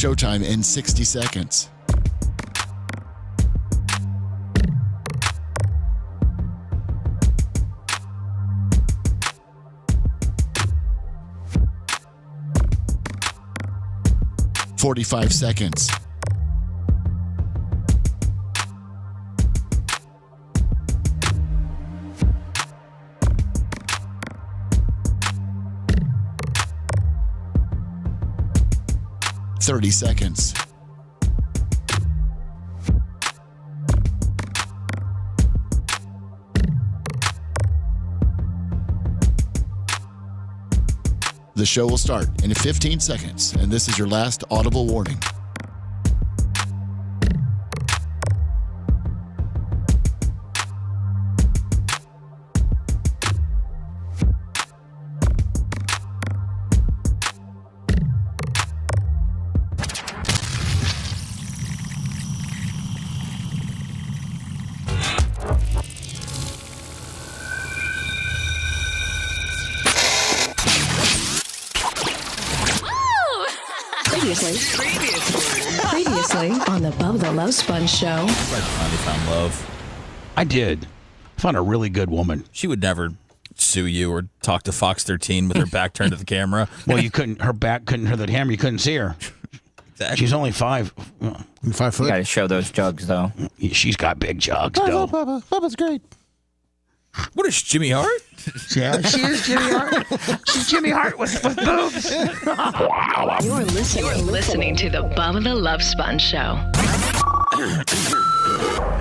Showtime in 60 seconds. "45 seconds. "30 seconds. The show will start in 15 seconds, and this is your last audible warning. Previously on the Bubba the Love Sponge Show. I finally found love. I did. I found a really good woman. She would never sue you or talk to Fox 13 with her back turned to the camera. Well, you couldn't. Her back couldn't hurt the camera. You couldn't see her. Exactly. She's only 5 foot. You gotta show those jugs, though. She's got big jugs, though. Bubba's great. What is Jimmy Hart? Yeah, she is Jimmy Hart. She's Jimmy Hart with boobs. You're listening to the Bubba the Love Sponge Show.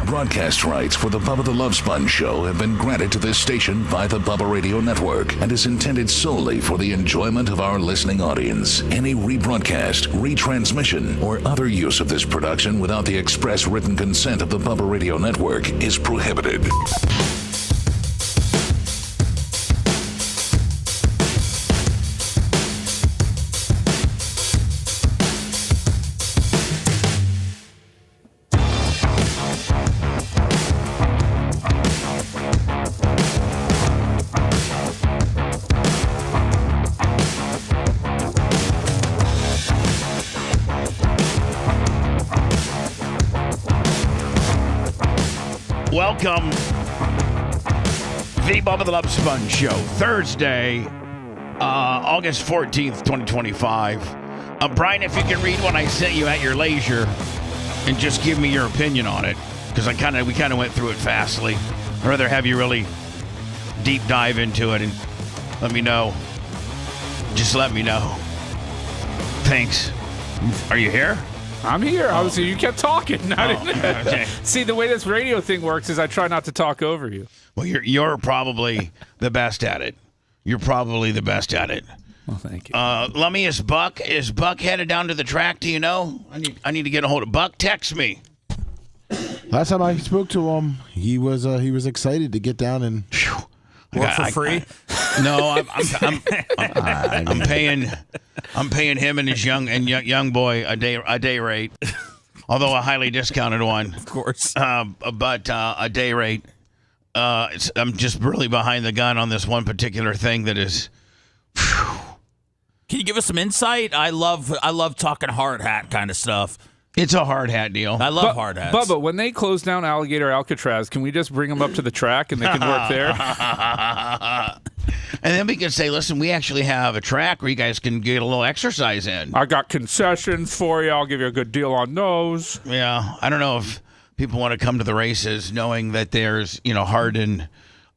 Broadcast rights for the Bubba the Love Sponge Show have been granted to this station by the Bubba Radio Network and is intended solely for the enjoyment of our listening audience. Any rebroadcast, retransmission, or other use of this production without the express written consent of the Bubba Radio Network is prohibited. Welcome, the Bubba the Love Sponge Show, Thursday, August 14th, 2025. Brian, if you can read what I sent you at your leisure and just give me your opinion on it, because we kind of went through it fastly. I'd rather have you really deep dive into it and let me know. Just let me know. Thanks. Are you here? I'm here. Obviously, you kept talking. Okay. See, the way this radio thing works is I try not to talk over you. Well, you're probably the best at it. You're probably the best at it. Well, thank you. Lummy, is Buck headed down to the track? Do you know? I need to get a hold of Buck. Text me. Last time I spoke to him, he was excited to get down and Work for free? No, I'm paying him and his young boy a day rate, although a highly discounted one, Of course. but a day rate. I'm just really behind the gun on this one particular thing that is. Can you give us some insight? I love talking hard hat kind of stuff. It's a hard hat deal. I love hard hats. Bubba, when they close down Alligator Alcatraz, can we just bring them up to the track and they can work there? And then we can say, listen, we actually have a track where you guys can get a little exercise in. I got concessions for you. I'll give you a good deal on those. Yeah, I don't know if people want to come to the races knowing that there's, hardened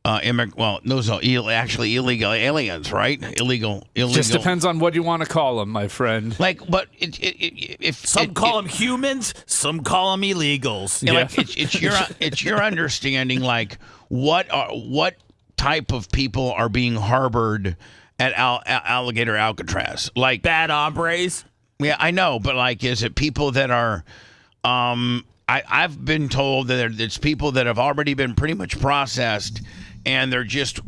those are actually illegal aliens, right? Illegal. Just depends on what you want to call them, my friend. But Some call them humans, some call them illegals. Yeah. It's your understanding, like what type of people are being harbored at Alligator Alcatraz, like Bad hombres. Yeah, I know, but is it people that are? I've been told that it's people that have already been pretty much processed, and they're just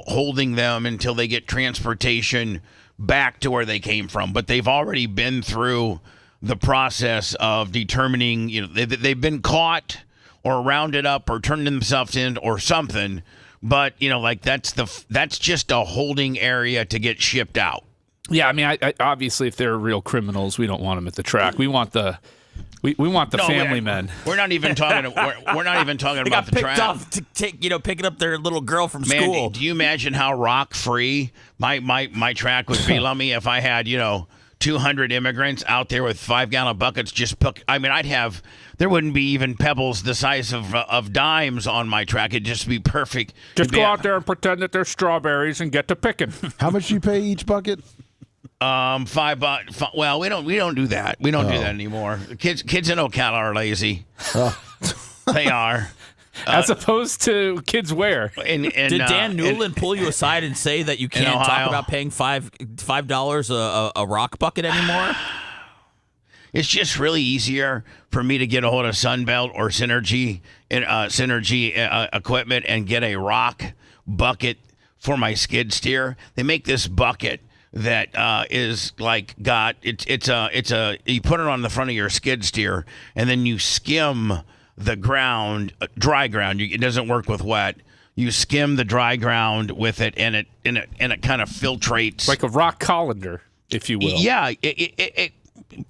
holding them until they get transportation back to where they came from. But they've already been through the process of determining, they've been caught or rounded up or turned themselves in or something. But that's just a holding area to get shipped out. Yeah, I mean, I obviously, if they're real criminals, we don't want them at the track. We want the family men. We're not even talking. We're not even talking They about got the picked track. up to take, picking up their little girl from Man, school. do you imagine how rock free my track would be, Lummy, if I had 200 immigrants out there with 5-gallon buckets there wouldn't be even pebbles the size of dimes on my track. It'd just be perfect. Just go out there and pretend that they're strawberries and get to picking. How much do you pay each bucket? $5. Well, we don't do that. We don't do that anymore. Kids in Ocala are lazy. They are. As opposed to kids where? Did Dan Newland pull you aside and say that you can't talk about paying $5 a rock bucket anymore? It's just really easier for me to get a hold of Sunbelt or Synergy equipment and get a rock bucket for my skid steer. They make this bucket that is like you put it on the front of your skid steer and then you skim the ground, dry ground. It doesn't work with wet. You skim the dry ground with it, and it kind of filtrates like a rock colander, if you will. Yeah,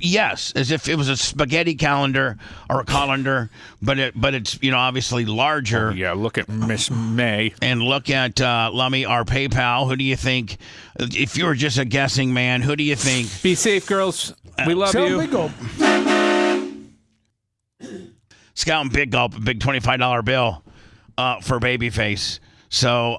yes, as if it was a spaghetti calendar or a colander, but it's obviously larger. Oh, yeah, look at Miss May. And look at Lummy, our PayPal. Who do you think? If you were just a guessing man, who do you think? Be safe, girls. We love you. Big Gulp. Scout and Big Gulp, a big $25 bill for Babyface. So,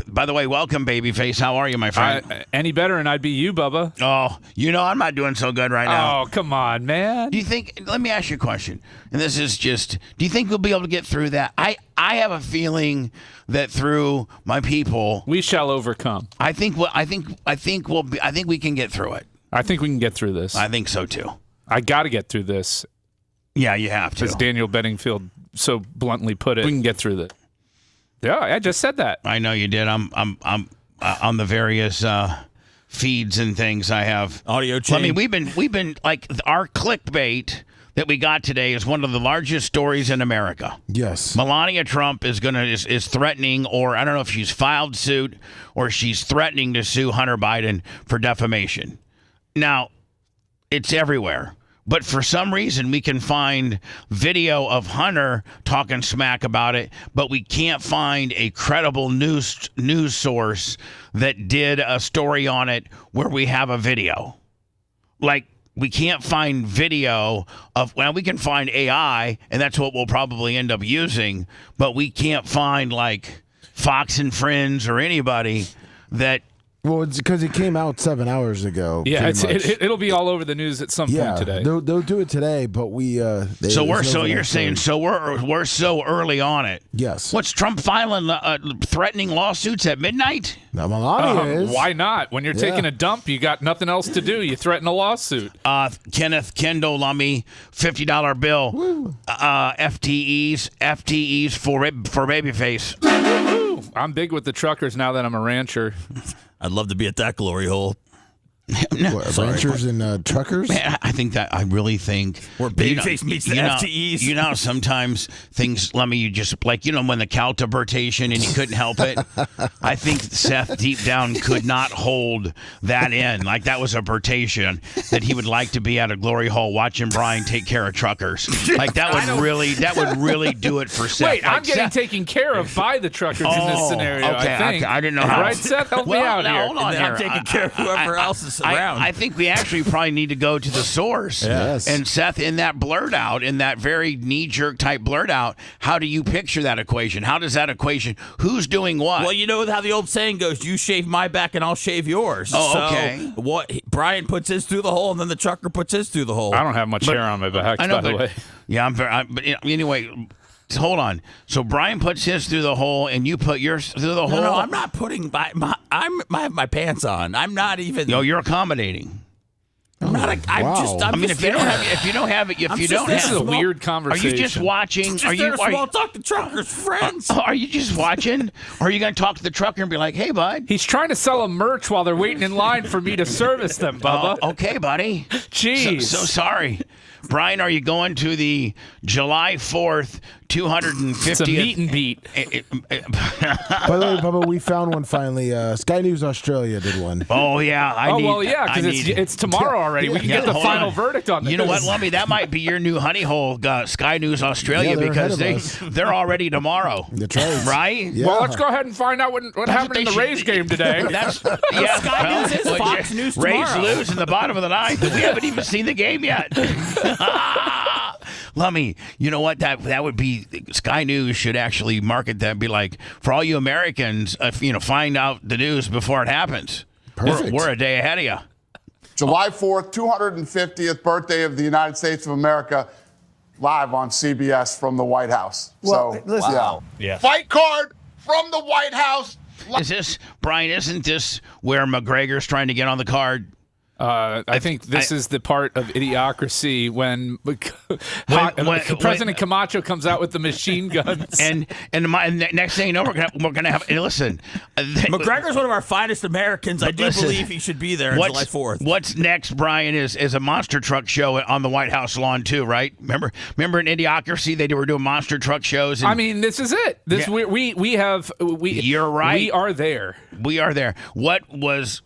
by the way, welcome, Babyface. How are you, my friend? Any better, and I'd be you, Bubba. Oh, I'm not doing so good right now. Oh, come on, man. Do you think? Let me ask you a question, and this is just: do you think we'll be able to get through that? I have a feeling that through my people, we shall overcome. I think we can get through it. I think we can get through this. I think so too. I got to get through this. Yeah, you have to. As Daniel Bedingfield so bluntly put it, we can get through that. Yeah, I just said that. I know you did. I'm on the various feeds and things I have. Audio chain. I mean, we've been like our clickbait that we got today is one of the largest stories in America. Yes. Melania Trump is threatening, or I don't know if she's filed suit or she's threatening to sue Hunter Biden for defamation. Now, it's everywhere. But for some reason, we can find video of Hunter talking smack about it, but we can't find a credible news source that did a story on it where we have a video. Like, we can't find video of, well, we can find AI, and that's what we'll probably end up using, but we can't find, like, Fox and Friends or anybody that... Well, it's because it came out 7 hours ago. Yeah, it'll be all over the news at some point today. They'll do it today, but we. You're saying we're so early on it. Yes. What's Trump filing threatening lawsuits at midnight? Now Melania is. Why not? When you're taking a dump, you got nothing else to do. You threaten a lawsuit. Kenneth Kendall Lummy, $50 bill. FTEs for Babyface. I'm big with the truckers now that I'm a rancher. I'd love to be at that glory hole. Ranchers and truckers? Man, I really think where Babyface meets the FTEs. You know, sometimes things, Lummy, you just like, when the cow tubertation and you couldn't help it. I think Seth deep down could not hold that in. Like that was a bertation that he would like to be at a glory hole watching Brian take care of truckers. Like that would really do it for Seth. Wait, like I'm getting taken care of by the truckers in this scenario. Okay, I think. I didn't know how. Right, Seth? Help me out here. Hold on and then I'm taking care of whoever else is around. I think we actually probably need to go to the source. Yes. And Seth, in that blurt out, in that very knee-jerk type blurt out, how do you picture that equation? How does that equation, who's doing what? Well, you know how the old saying goes, you shave my back and I'll shave yours. Oh, okay. So what Brian puts his through the hole and then the trucker puts his through the hole. I don't have much hair on my back, by the way. Yeah, but anyway, hold on. So Brian puts his through the hole and you put yours through the hole? No, I'm not putting I have my pants on. I'm not even. No, you're accommodating. I'm not. If you don't have it, this is a weird conversation. Are you just watching? Are you small talk to truckers, friends? Are you just watching? Or are you going to talk to the trucker and be like, "Hey, bud"? He's trying to sell them merch while they're waiting in line for me to service them, Bubba. Okay, buddy. Jeez. So sorry. Brian, are you going to the July 4th 250th? It's a meet and beat. By the way, Bubba, we found one finally. Sky News Australia did one. Oh, yeah. Because it's tomorrow already. We can get the final verdict on this. You know what, Lummy? That might be your new honey hole, Sky News Australia, because they're already tomorrow. That's right. Right? Yeah. Well, let's go ahead and find out what happened in the Rays game today. Sky News is Fox News Rays tomorrow. lose in the bottom of the ninth. We haven't even seen the game yet. Lummy, you know what? That would be Sky News should actually market that. Be like, for all you Americans, find out the news before it happens. Perfect. We're a day ahead of you. July 4th, 250th birthday of the United States of America, live on CBS from the White House. Well, listen. Yeah. Fight card from the White House. Is this, Brian, isn't this where McGregor's trying to get on the card? I think this is the part of idiocracy when President Camacho comes out with the machine guns. And next thing you know, we're gonna have. Listen, McGregor's one of our finest Americans. I do believe he should be there on July 4th. What's next, Brian, is a monster truck show on the White House lawn too, right? Remember in Idiocracy they were doing monster truck shows. I mean, this is it. You're right. We are there. We are there. What was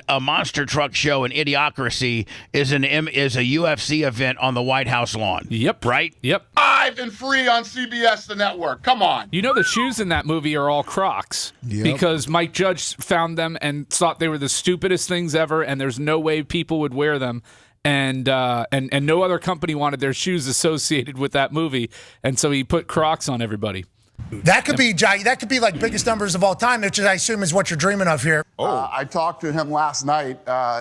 a monster truck show in Idiocracy is a UFC event on the White House lawn. Yep. Right? Yep. Live and free on CBS, the network. Come on. You know the shoes in that movie are all Crocs because Mike Judge found them and thought they were the stupidest things ever, and there's no way people would wear them. And no other company wanted their shoes associated with that movie, and so he put Crocs on everybody. That could be like biggest numbers of all time, which I assume is what you're dreaming of here. I talked to him last night,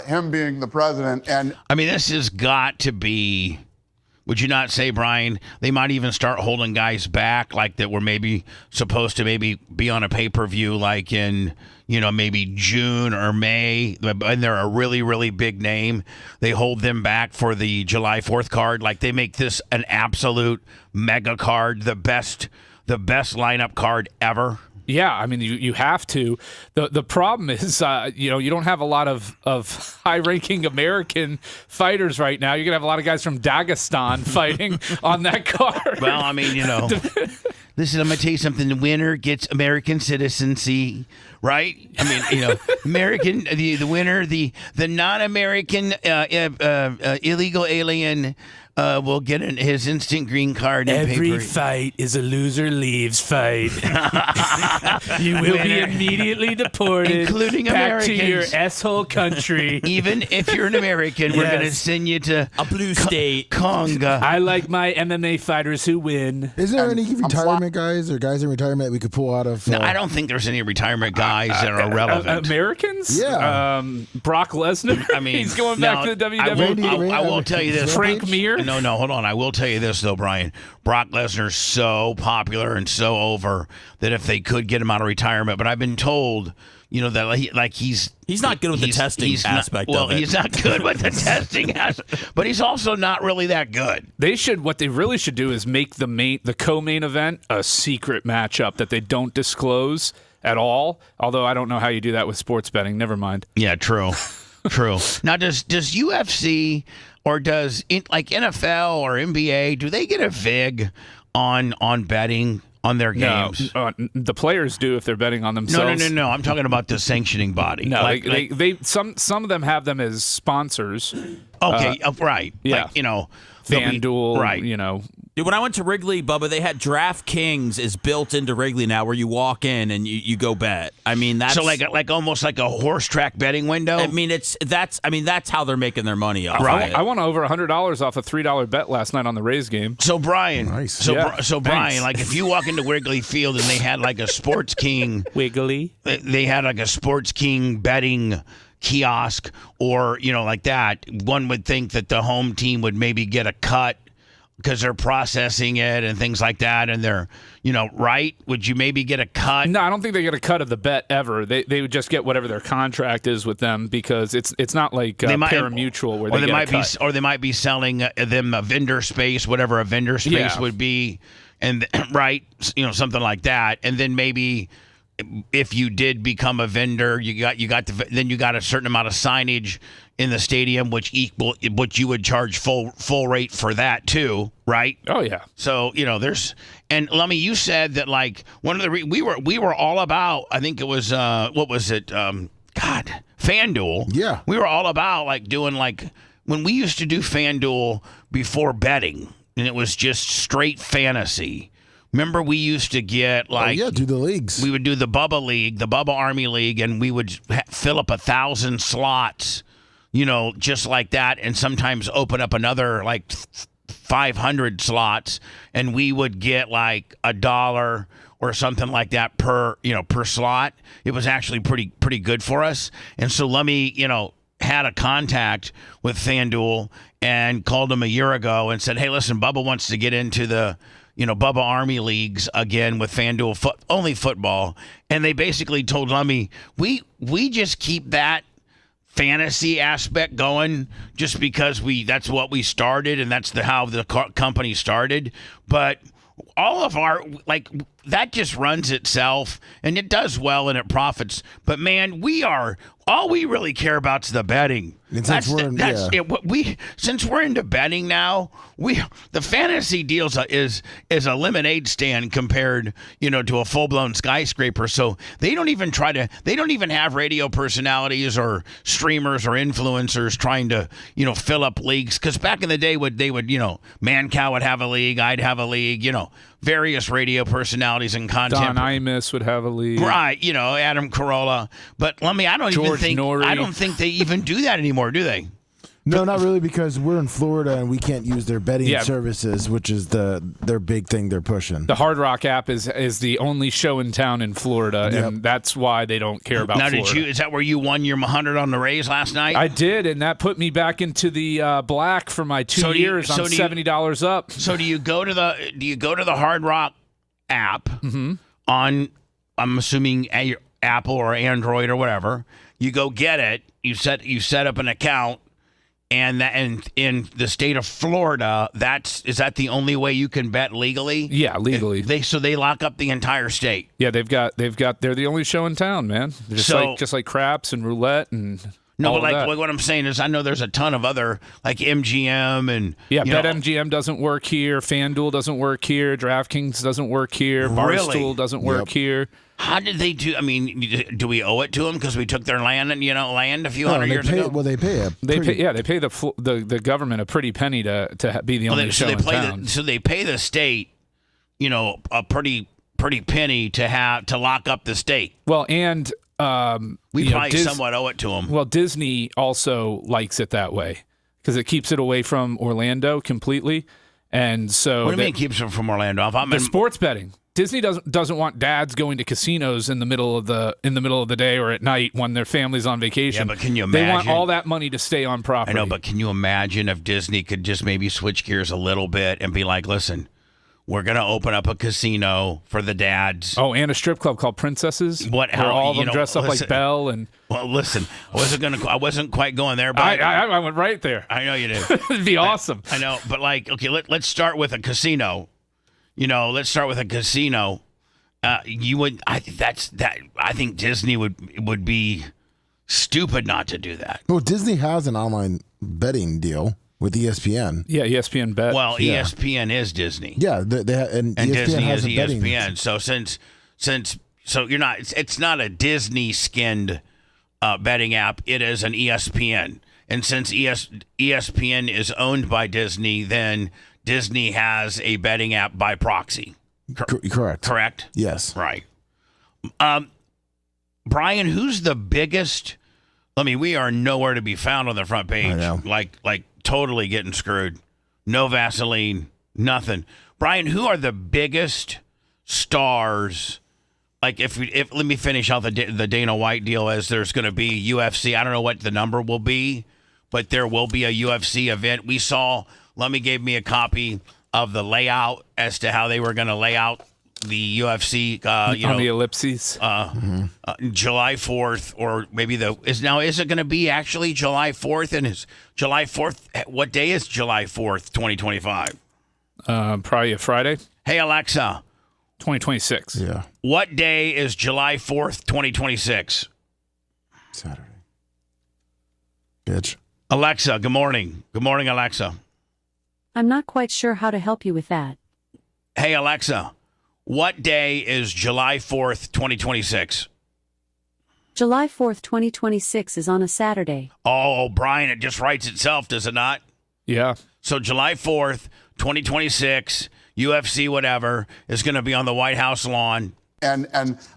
him being the president, and I mean, this has got to be. Would you not say, Brian? They might even start holding guys back, like that were maybe supposed to be on a pay-per-view, like in maybe June or May, and they're a really, really big name. They hold them back for the July 4th card, like they make this an absolute mega card, the best lineup card ever. Yeah, I mean, you have to. The problem is, you don't have a lot of high-ranking American fighters right now. You're going to have a lot of guys from Dagestan fighting on that card. Well, I mean, listen, I'm going to tell you something. The winner gets American citizency, right? I mean, American, the winner, the non-American illegal alien will get his instant green card. Every fight is a loser leaves fight. You will be immediately deported, including back Americans, to your asshole country. Even if you're an American, we're going to send you to a blue state, Conga. I like my MMA fighters who win. Isn't there any retirement guys or guys in retirement that we could pull out of? No, I don't think there's any retirement guys that are relevant. Americans? Yeah. Brock Lesnar. I mean, he's going back to the WWE. I will tell you this. Frank Mir. No, hold on. I will tell you this, though, Brian. Brock Lesnar's so popular and so over that if they could get him out of retirement, but I've been told, that he's not good with the testing aspect of it. He's not good with the testing aspect, but he's also not really that good. What they really should do is make the co-main event a secret matchup that they don't disclose at all. Although I don't know how you do that with sports betting. Never mind. Yeah, true. Now, does UFC or does NFL or NBA, do they get a vig on betting on their games? No, the players do if they're betting on themselves. No. I'm talking about the sanctioning body. No, some of them have them as sponsors. Okay, right. Yeah. FanDuel, right. When I went to Wrigley, Bubba, they had DraftKings is built into Wrigley now, where you walk in and you go bet. I mean, that's so like almost like a horse track betting window. I mean, that's how they're making their money off. Right. I won over $100 off a $3 bet last night on the Rays game. So Brian, nice. So Brian, like if you walk into Wrigley Field and they had like a Sports King they had like a Sports King betting kiosk or like that, one would think that the home team would maybe get a cut because they're processing it and things like that, and they're, right? Would you maybe get a cut? No, I don't think they get a cut of the bet ever. They would just get whatever their contract is with them because it's not like pari-mutual where they get a cut. Or they might be selling them a vendor space, whatever a vendor space would be, and right, something like that, and then maybe if you did become a vendor, then you got a certain amount of signage in the stadium, which you would charge full rate for that too, right? Oh yeah. So and Lummy, you said that like one of the we were all about. I think it was what was it? FanDuel. Yeah. We were all about like doing like when we used to do FanDuel before betting, and it was just straight fantasy. Remember, we used to get like do the leagues. We would do the Bubba League, the Bubba Army League, and we would fill up 1,000 slots, just like that, and sometimes open up another like 500 slots, and we would get like $1 or something like that per slot. It was actually pretty good for us, and so Lummy, had a contact with FanDuel and called him a year ago and said, "Hey, listen, Bubba wants to get into the." Bubba Army Leagues again with FanDuel only football. And they basically told Lummy, we just keep that fantasy aspect going just because that's what we started and that's how the company started. But all of our, that just runs itself and it does well and it profits. But man, all we really care about is the betting. Since we're into betting now, the fantasy deals is a lemonade stand compared, to a full blown skyscraper. So they don't even have radio personalities or streamers or influencers trying to, fill up leagues. Because back in the day, Mancow would have a league, I'd have a league, various radio personalities and content. Don Imus would have a league, right? Adam Carolla. But I don't think they even do that anymore, do they? No, not really, because we're in Florida and we can't use their betting services, which is their big thing they're pushing. The Hard Rock app is the only show in town in Florida, and that's why they don't care about Florida. Is that where you won your 100 on the Rays last night? I did, and that put me back into the black for my 2 years. I'm $70 up. So do you go to the Hard Rock app on, I'm assuming Apple or Android or whatever? You go get it. You set up an account. And in the state of Florida, is that the only way you can bet legally? Yeah, legally. They lock up the entire state. Yeah, they're the only show in town, man. Just like craps and roulette and what I'm saying is I know there's a ton of other like MGM and BetMGM doesn't work here, FanDuel doesn't work here, DraftKings doesn't work here, Barstool doesn't work here. How did they do? I mean, do we owe it to them because we took their land and a few hundred years ago? Well, they pay they pay the government a pretty penny to be the only show in town. So they pay the state, a pretty penny to lock up the state. Well, and we probably somewhat owe it to them. Well, Disney also likes it that way because it keeps it away from Orlando completely, and so what do you mean it keeps it from Orlando? The sports betting. Disney doesn't want dads going to casinos in the middle of the day or at night when their family's on vacation. Yeah, but can you imagine? They want all that money to stay on property. I know, but can you imagine if Disney could just maybe switch gears a little bit and be like, listen, we're going to open up a casino for the dads. Oh, and a strip club called Princesses. Where all of them dress up like Belle and. Well, listen, I wasn't quite going there, but I went right there. I know you did. It'd be awesome. I know, but let's start with a casino. Let's start with a casino. I think Disney would be stupid not to do that. Well, Disney has an online betting deal with ESPN. Yeah, ESPN Bet. Well, ESPN is Disney. Yeah, and ESPN Disney has is ESPN. So it's not a Disney skinned betting app. It is an ESPN, and since ESPN is owned by Disney, then Disney has a betting app by proxy. Correct. Correct? Yes. Right. Brian, who's the biggest? We are nowhere to be found on the front page. I know. Like totally getting screwed. No Vaseline, nothing. Brian, who are the biggest stars? Like if let me finish out the Dana White deal as there's going to be UFC. I don't know what the number will be, but there will be a UFC event. We saw. Lummy gave me a copy of the layout as to how they were going to lay out the UFC. On the ellipses. July 4th, or maybe is it going to be actually July 4th? And is July 4th? What day is July 4th, 2025? Probably a Friday. Hey Alexa, 2026. Yeah. What day is July 4th, 2026? Saturday. Bitch. Alexa, good morning. Good morning, Alexa. I'm not quite sure how to help you with that. Hey, Alexa, what day is July 4th, 2026? July 4th, 2026 is on a Saturday. Oh, Brian, it just writes itself, does it not? Yeah. So July 4th, 2026, UFC whatever, is going to be on the White House lawn. And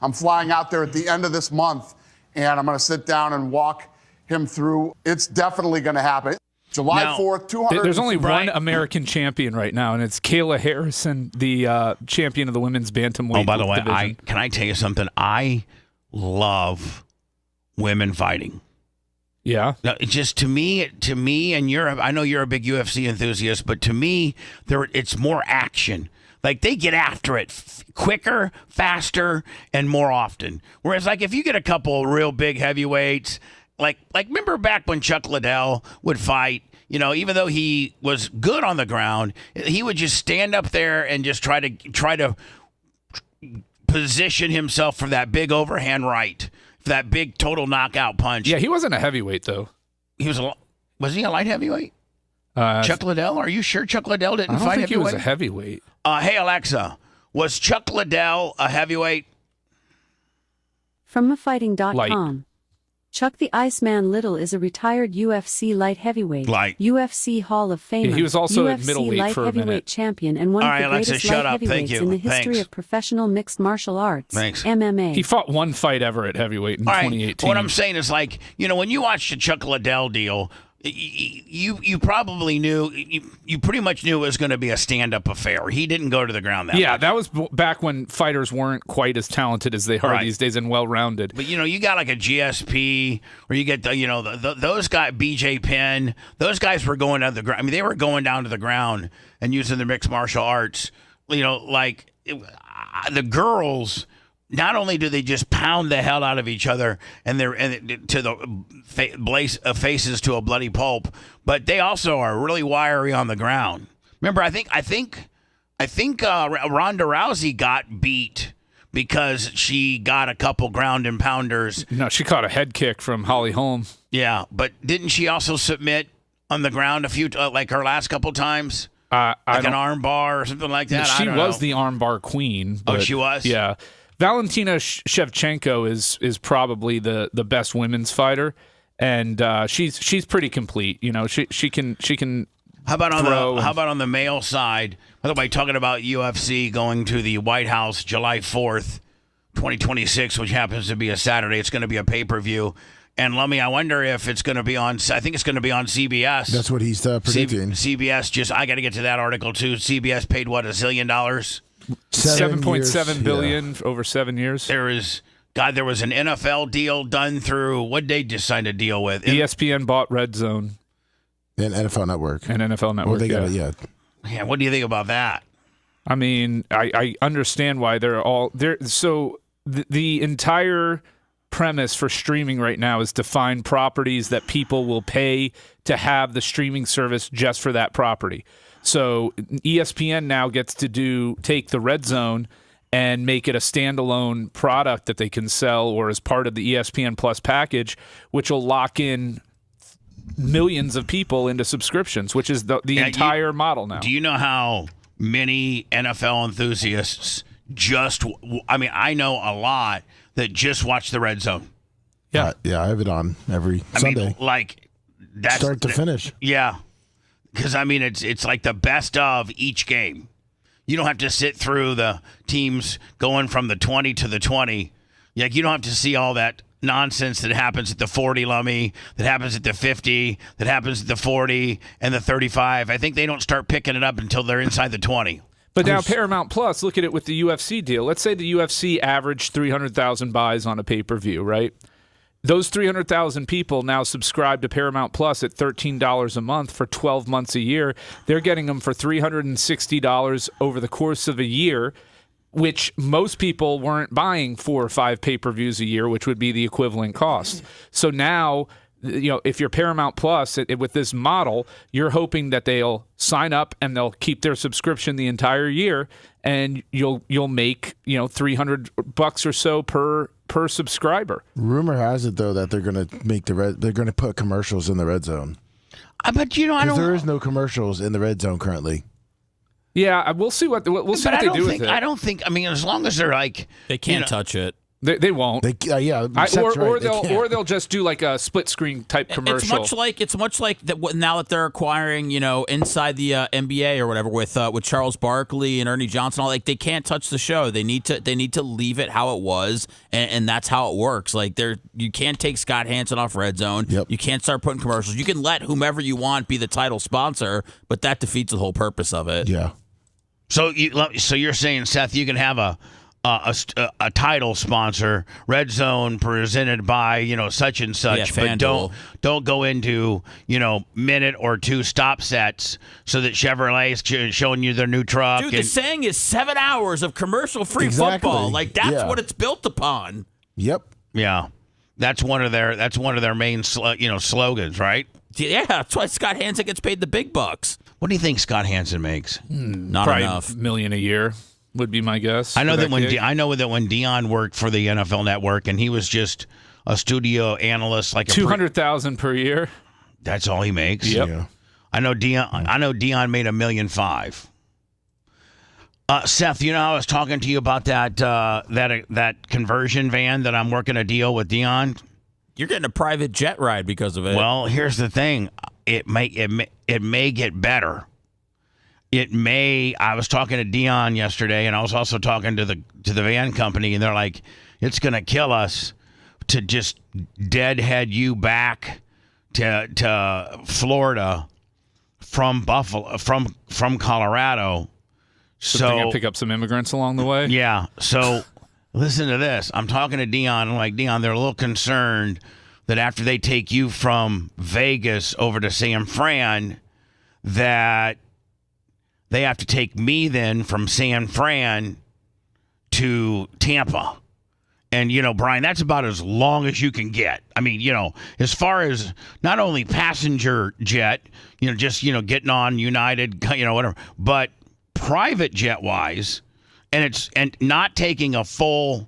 I'm flying out there at the end of this month, and I'm going to sit down and walk him through. It's definitely going to happen. July 4th, 200. There's only one American champion right now, and it's Kayla Harrison, the champion of the women's bantamweight. Oh, by the way, division. can I tell you something? I love women fighting. Yeah. Now, it's just to me, and I know you're a big UFC enthusiast, but to me, it's more action. Like they get after it quicker, faster, and more often. Whereas, like if you get a couple real big heavyweights, like remember back when Chuck Liddell would fight, even though he was good on the ground, he would just stand up there and just try to position himself for that big overhand right, for that big total knockout punch. Yeah, he wasn't a heavyweight though. Was he a light heavyweight? Chuck Liddell? Are you sure Chuck Liddell didn't I don't fight think heavyweight? he was a heavyweight. Hey Alexa, was Chuck Liddell a heavyweight? From thefighting.com. Chuck the Iceman Little is a retired UFC light heavyweight, UFC Hall of Famer, he was also UFC at middleweight light for a heavyweight minute. champion, and one All of right, the Alexa, greatest shut light up. Thank heavyweights you. in the history Thanks. of professional mixed martial arts, Thanks. MMA. He fought one fight ever at heavyweight in All right. 2018. What I'm saying is, like, when you watched the Chuck Liddell deal, you probably knew, you pretty much knew it was going to be a stand-up affair. He didn't go to the ground that much. That was back when fighters weren't quite as talented as they are these days and well-rounded. But, you got like a GSP, or you get, those guys, BJ Penn, those guys were going down to the ground. I mean, they were going down to the ground and using the mixed martial arts. The girls, not only do they just pound the hell out of each other and to the faces to a bloody pulp, but they also are really wiry on the ground. Remember, I think Ronda Rousey got beat because she got a couple ground and pounders. No, she caught a head kick from Holly Holm. Yeah, but didn't she also submit on the ground a few, like her last couple times? Like an arm bar or something like that? She was the arm bar queen. Oh, she was? Yeah. Valentina Shevchenko is probably the best women's fighter, and she's pretty complete. She can. How about on the male side? By the way, talking about UFC going to the White House July 4th, 2026, which happens to be a Saturday. It's going to be a pay-per-view. And Lummy, I wonder if it's going to be on. I think it's going to be on CBS. That's what he's predicting. CBS I got to get to that article too. CBS paid what, $1 zillion? $7.7 billion over 7 years. There was an NFL deal done through. What they just signed a deal with? ESPN bought Red Zone and NFL Network. Well, they got it. Yeah. What do you think about that? I mean, I understand why they're all there. So the entire premise for streaming right now is to find properties that people will pay to have the streaming service just for that property. So ESPN now gets to take the Red Zone and make it a standalone product that they can sell or as part of the ESPN Plus package, which will lock in millions of people into subscriptions, which is the entire model now. Do you know how many NFL enthusiasts I know a lot that just watch the Red Zone? Yeah. I have it on every Sunday. That's start to finish. Yeah. Because, it's like the best of each game. You don't have to sit through the teams going from the 20 to the 20. Like, you don't have to see all that nonsense that happens at the 40, Lummy, that happens at the 50, that happens at the 40 and the 35. I think they don't start picking it up until they're inside the 20. But now Paramount Plus, look at it with the UFC deal. Let's say the UFC averaged 300,000 buys on a pay-per-view, right? Those 300,000 people now subscribe to Paramount Plus at $13 a month for 12 months a year. They're getting them for $360 over the course of a year, which most people weren't buying 4 or 5 pay-per-views a year, which would be the equivalent cost. So now if you're Paramount Plus with this model, you're hoping that they'll sign up and they'll keep their subscription the entire year, and you'll make $300 or so per subscriber. Rumor has it though that they're going to put commercials in the red zone. But I don't. There is no commercials in the red zone currently. Yeah, we'll see what they do with it. I don't think. I mean, as long as they're like, they can't touch it. They won't. Or they'll just do like a split screen type commercial. It's much like that now that they're acquiring, inside the NBA or whatever with Charles Barkley and Ernie Johnson. All they can't touch the show. They need to leave it how it was, and that's how it works. Like you can't take Scott Hansen off Red Zone. Yep. You can't start putting commercials. You can let whomever you want be the title sponsor, but that defeats the whole purpose of it. Yeah. So you're saying, Seth, you can have a title sponsor, Red Zone presented by such and such, but don't go into minute or two stop sets so that Chevrolet's showing you their new truck. Dude, the saying is 7 hours of commercial-free football. Like that's what it's built upon. Yep. Yeah, that's one of their main slogans, right? Yeah, that's why Scott Hansen gets paid the big bucks. What do you think Scott Hansen makes? Not Probably enough. $1 million a year would be my guess. I know that when Dion worked for the NFL Network and he was just a studio analyst, like $200,000 per year. That's all he makes. Yep. Yeah. I know Dion made $1.5 million. Seth, I was talking to you about that conversion van that I'm working a deal with Dion. You're getting a private jet ride because of it. Well, here's the thing. It may get better. It may. I was talking to Dion yesterday, and I was also talking to the van company, and they're like, "It's going to kill us to just deadhead you back to Florida from Buffalo from Colorado." So they're going to pick up some immigrants along the way. Yeah. So listen to this. I'm talking to Dion. I'm like, Dion, they're a little concerned that after they take you from Vegas over to San Fran, that they have to take me then from San Fran to Tampa. And, Brian, that's about as long as you can get. I mean, as far as not only passenger jet, getting on United, whatever, but private jet wise, and not taking a full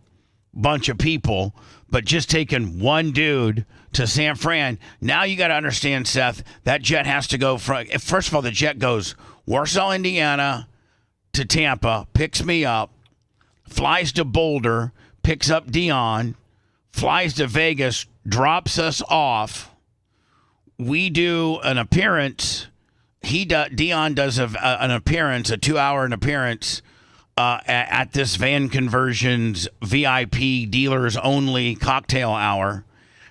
bunch of people, but just taking one dude to San Fran. Now you got to understand, Seth, that jet has to go first of all, the jet goes Warsaw, Indiana to Tampa, picks me up, flies to Boulder, picks up Dion, flies to Vegas, drops us off. We do an appearance. Dion does an appearance, a 2-hour appearance at this Van Conversions VIP dealers only cocktail hour.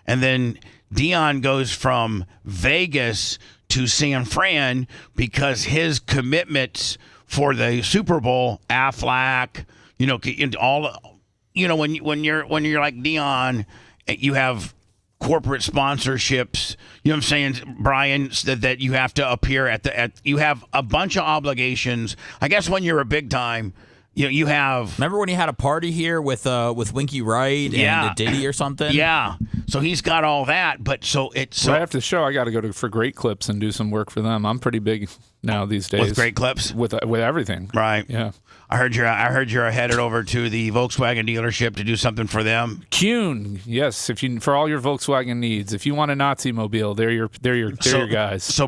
And then Dion goes from Vegas to San Fran because his commitments for the Super Bowl, Aflac, when you're like Dion, you have corporate sponsorships, you know what I'm saying, Brian, that you have to appear you have a bunch of obligations. I guess when you're a big time, you have. Remember when he had a party here with Winky Wright and Diddy or something? Yeah. So he's got all that, but right after the show, I got to go for Great Clips and do some work for them. I'm pretty big now these days with Great Clips, with everything. Right. Yeah. I heard you're headed over to the Volkswagen dealership to do something for them. Kuhn, yes. For all your Volkswagen needs, if you want a Nazi mobile, they're your guys. So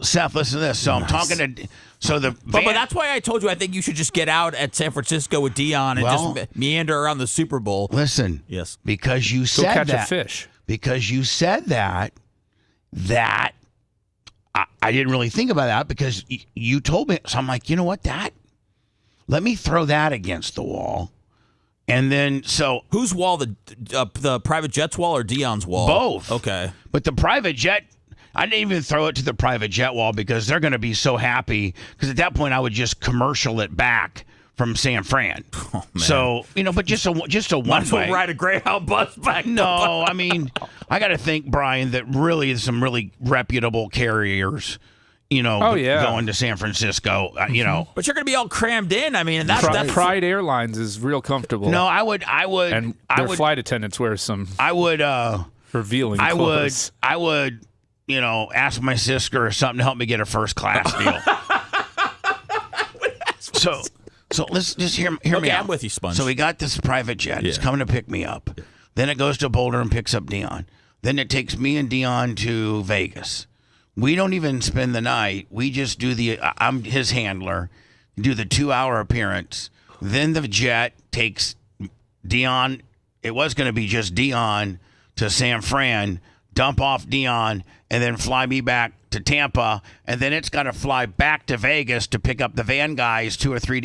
Seth, listen to this. So I'm talking to. So but that's why I told you I think you should just get out at San Francisco with Dion and just meander around the Super Bowl. Listen, yes, because you said catch that. A fish. Because you said that I didn't really think about that because you told me. So I'm like, you know what? Let me throw that against the wall. And then whose wall? The private jet's wall or Dion's wall? Both. Okay, but the private jet. I didn't even throw it to the private jet wall because they're going to be so happy. Because at that point, I would just commercial it back from San Fran. Oh, man. So, but just a one Might as well way. Ride a Greyhound bus back. No, I mean, I got to think, Brian, that really some really reputable carriers, going to San Francisco, But you're going to be all crammed in. I mean, and that's Pride Airlines is real comfortable. No, I would. And their flight attendants wear some. I would. Revealing I clothes. would, ask my sister or something to help me get a first class deal. So let's just hear me out. I'm with you, Sponge. So we got this private jet. It's coming to pick me up. Then it goes to Boulder and picks up Dion. Then it takes me and Dion to Vegas. We don't even spend the night. We just do I'm his handler, do the 2-hour appearance. Then the jet takes Dion. It was going to be just Dion to San Fran, dump off Dion, and then fly me back to Tampa. And then it's got to fly back to Vegas to pick up the van guys 2 or 3,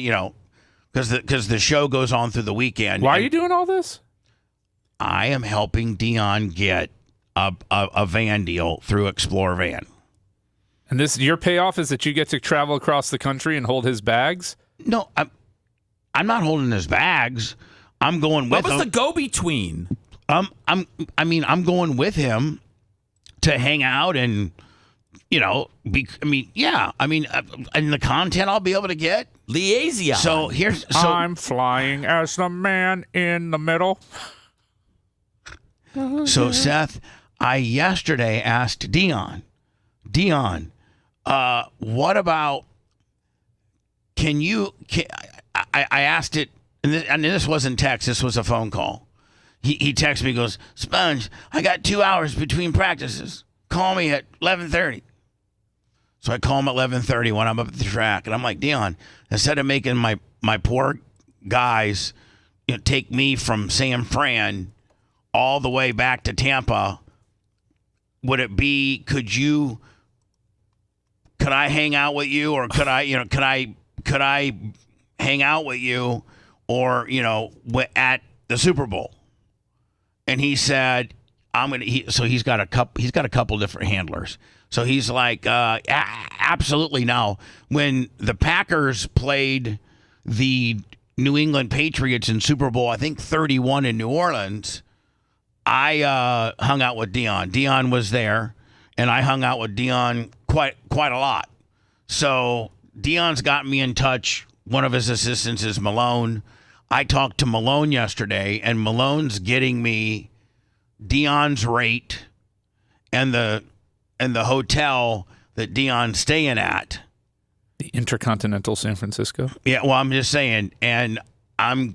because the show goes on through the weekend. Why are you doing all this? I am helping Dion get a van deal through Explore Van. And your payoff is that you get to travel across the country and hold his bags? No, I'm not holding his bags. I'm going with him. What was the go-between? I'm going with him to hang out and, and the content I'll be able to get. Liaison. So I'm flying as the man in the middle. So Seth, I yesterday asked Dion, what about, I asked it, and this wasn't text, this was a phone call. He texts me, goes, Sponge, I got 2 hours between practices. Call me at 11:30. So I call him at 11:30 when I'm up at the track. And I'm like, Dion, instead of making my poor guys take me from San Fran all the way back to Tampa, could I hang out with you, or could I hang out with you, or, at the Super Bowl? And he said, so he's got a couple different handlers. So he's like, absolutely. Now, when the Packers played the New England Patriots in Super Bowl, I think 31 in New Orleans, I hung out with Dion. Dion was there, and I hung out with Dion quite a lot. So Dion's got me in touch. One of his assistants is Malone. I talked to Malone yesterday, and Malone's getting me Dion's rate and the hotel that Dion's staying at. The Intercontinental San Francisco? Yeah, well, I'm just saying, and I'm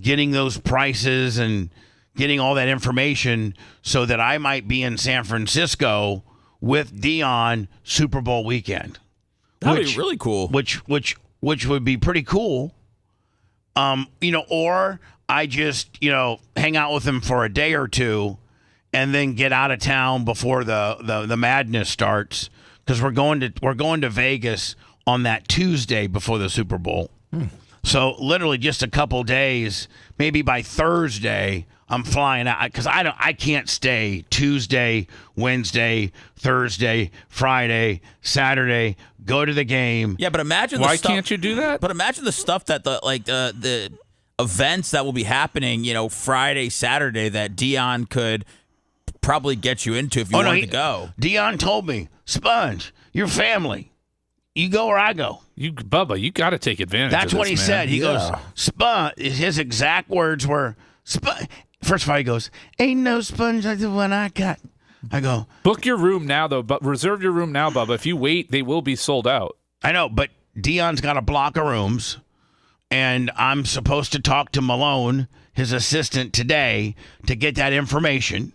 getting those prices and getting all that information so that I might be in San Francisco with Dion Super Bowl weekend. That'd be really cool. Which would be pretty cool. Or I just, hang out with him for a day or two and then get out of town before the madness starts, because we're going to Vegas on that Tuesday before the Super Bowl. So literally just a couple days, maybe by Thursday, I'm flying out, because I can't stay Tuesday, Wednesday, Thursday, Friday, Saturday, go to the game. Yeah, but imagine why can't you do that? But imagine the stuff that the events that will be happening, Friday, Saturday, that Dion could probably get you into if you wanted to go. Dion told me, Sponge, your family. You go or I go. Bubba, you got to take advantage That's of this, what he said. He goes, Sponge, his exact words were, Sponge. First of all, he goes, ain't no sponge like the one I got. I go, book your room now, though, but reserve your room now, Bubba. If you wait, they will be sold out. I know, but Dion's got a block of rooms, and I'm supposed to talk to Malone, his assistant, today to get that information.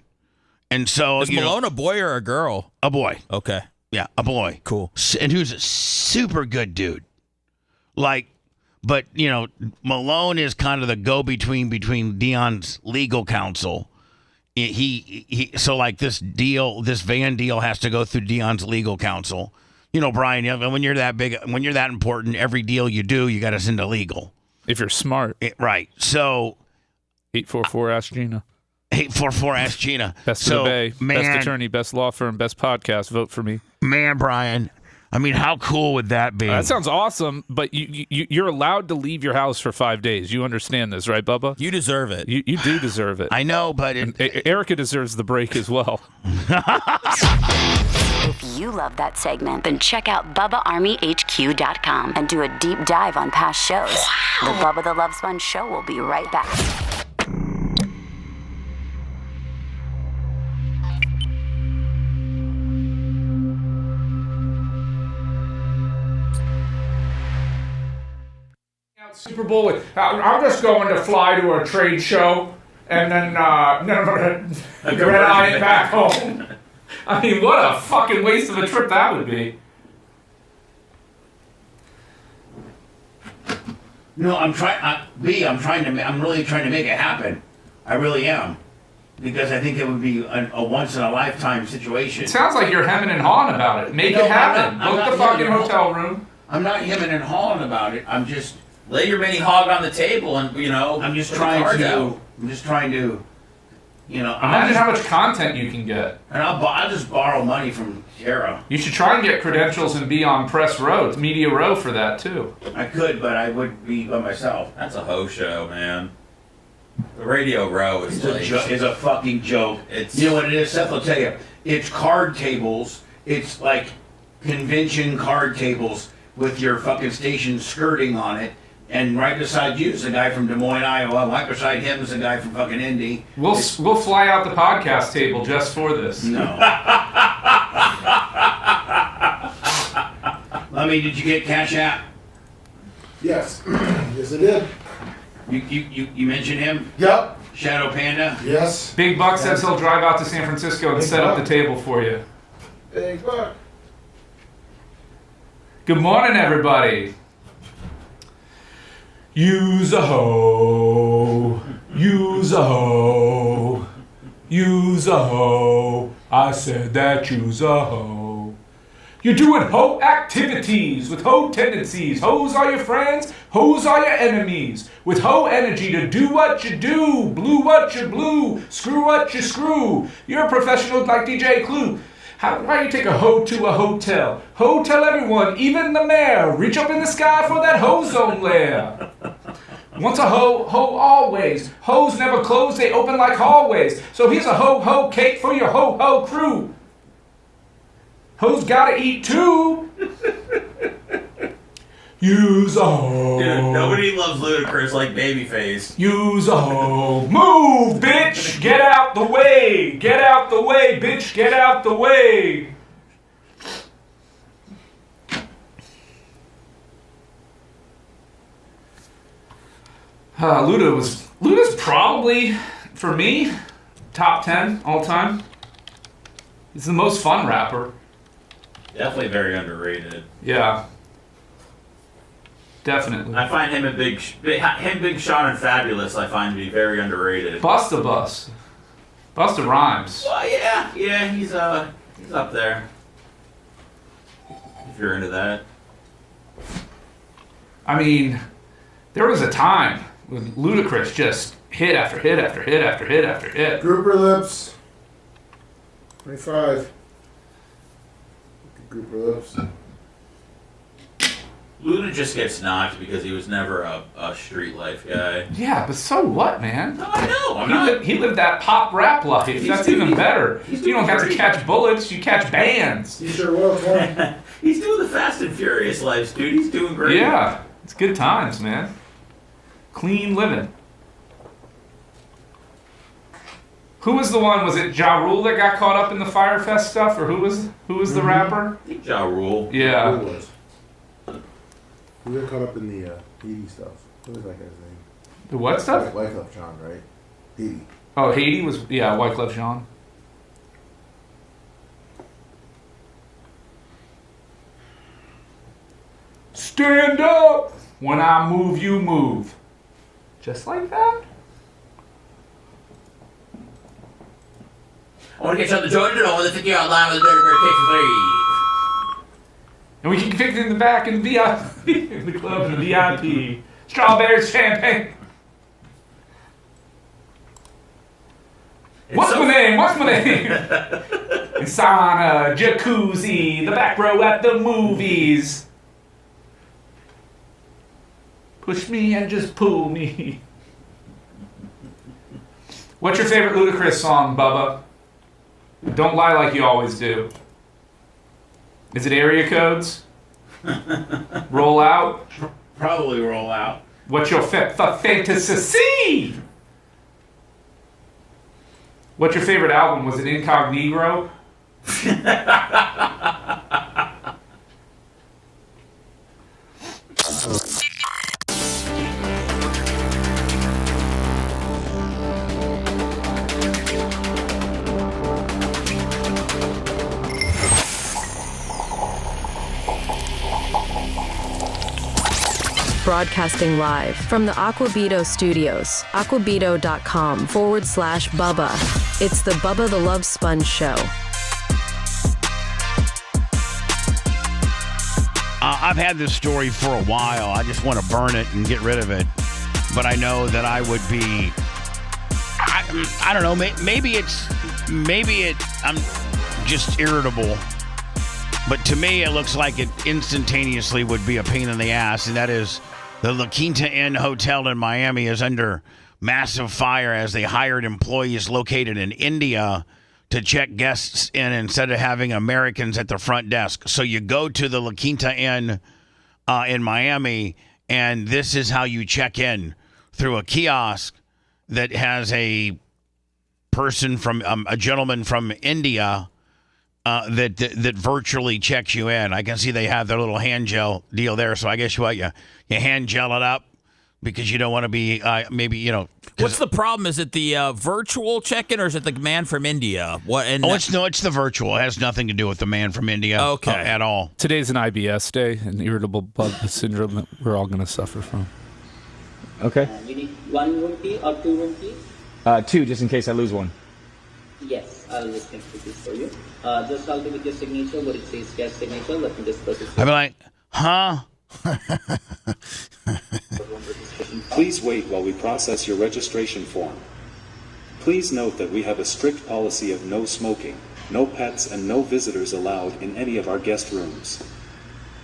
And so, is Malone a boy or a girl? A boy. Okay. Yeah, a boy. Cool. And who's a super good dude. But, Malone is kind of the go-between Dion's legal counsel. So like this van deal has to go through Dion's legal counsel. Brian, when you're that big, when you're that important, every deal you do, you got to send to legal. If you're smart. Right. So 844 Ask Gina. 844 Ask Gina. Best of the Bay, best attorney, best law firm, best podcast. Vote for me. Man, Brian. I mean, how cool would that be? That sounds awesome, but you're allowed to leave your house for 5 days. You understand this, right, Bubba? You deserve it. You do deserve it. I know, but Erica deserves the break as well. If you love that segment, then check out BubbaArmyHQ.com and do a deep dive on past shows. The Bubba the Love Sponge Show will be right back. Super Bowl. I'm just going to fly to a trade show and then I'm going to red-eye it back home. I mean, what a fucking waste of a trip that would be. No, I'm really trying to make it happen. I really am. Because I think it would be a once-in-a-lifetime situation. It sounds like you're hemming and hawing about it. Make it happen. Book the fucking hotel room. I'm not hemming and hawing about it. I'm just... Lay your mini hog on the table and, I'm just trying to, Imagine how much content you can get. And I'll just borrow money from Tara. You should try and get credentials and be on press row, media row for that too. I could, but I would be by myself. That's a hoe show, man. The Radio Row is is a fucking joke. You know what it is, Seth will tell you. It's card tables. It's like convention card tables with your fucking station skirting on it. And right beside you is a guy from Des Moines, Iowa. Right beside him is a guy from fucking Indy. We'll fly out the podcast table just for this. No. Lemmy, did you get Cash App? Yes. Yes, I did. You mentioned him? Yep. Shadow Panda? Yes. Big Buck says he'll drive out to San Francisco and set up the table for you. Big Buck. Good morning, everybody. Use a hoe. Use a hoe. Use a hoe. I said that use a hoe. You're doing hoe activities with hoe tendencies. Hoes are your friends, hoes are your enemies. With hoe energy to do what you do, blue what you blue, screw what you screw. You're a professional like DJ Clue. Why do you take a hoe to a hotel? Ho tell everyone, even the mayor, reach up in the sky for that hoe zone lair. Once a hoe, hoe always. Hoes never close, they open like hallways. So here's a ho-ho cake for your ho-ho crew. Hoes gotta eat too. Use a hoe. Dude, nobody loves Ludacris like Babyface. Use a hoe. Move, bitch! Get out the way! Get out the way, bitch! Get out the way! Luda's probably, for me, top 10 all time. He's the most fun rapper. Definitely very underrated. Yeah. Definitely. I find him Big Sean and Fabulous, I find to be very underrated. Busta rhymes. Well, yeah, he's up there. If you're into that. I mean, there was a time when Ludacris just hit after hit after hit after hit after hit. Grouper Lips. 25. Grouper Lips. Luda just gets knocked because he was never a street life guy. Yeah, but so what, man? No, I know. He lived that pop rap life. That's even better. You don't have to catch bullets, you catch bands. You sure will, Tony. He's doing the Fast and Furious life, dude. He's doing great. Yeah, it's good times, man. Clean living. Who was the one? Was it Ja Rule that got caught up in the Fyre Fest stuff, or who was the rapper? I think Ja Rule. Yeah. Who was? Who got caught up in the Haiti stuff? What was that guy's name? The what stuff? Wyclef Jean, right? Haiti. Oh, Haiti was, yeah, Wyclef Jean. Stand up! When I move, you move. Just like that? I want to get you on the Jordan or the 50-yard line with the Dirty Bird kicks 3. And we can fix it in the back in the VIP, in the club, in the VIP. Strawberries, champagne. What's my name? Sauna, jacuzzi, the back row at the movies. Push me and just pull me. What's your favorite Ludacris song, Bubba? Don't lie like you always do. Is it Area Codes? Roll Out? Probably Roll Out. What's your fantasy? What's your favorite album? Was it Incognito? broadcasting live from the Aquabito studios. Aquabito.com/Bubba. It's the Bubba the Love Sponge Show. I've had this story for a while. I just want to burn it and get rid of it. But I know that I would be, I don't know, I'm just irritable. But to me, it looks like it instantaneously would be a pain in the ass. And that is the La Quinta Inn Hotel in Miami is under massive fire as they hired employees located in India to check guests in instead of having Americans at the front desk. So you go to the La Quinta Inn in Miami, and this is how you check in, through a kiosk that has a person from a gentleman from India that virtually checks you in. I can see they have their little hand gel deal there. So I guess you hand gel it up because you don't want to be What's the problem? Is it the virtual check-in, or is it the man from India? It's the virtual. It has nothing to do with the man from India. At all. Today's an IBS day, an irritable bowel syndrome that we're all going to suffer from. Okay. You need 1 room key or 2 room keys? 2, just in case I lose one. Yes, I'll just take this for you. Just help me with your signature, what it says guest signature. Let me just process it. I'd be like, huh? Please wait while we process your registration form. Please note that we have a strict policy of no smoking, no pets, and no visitors allowed in any of our guest rooms.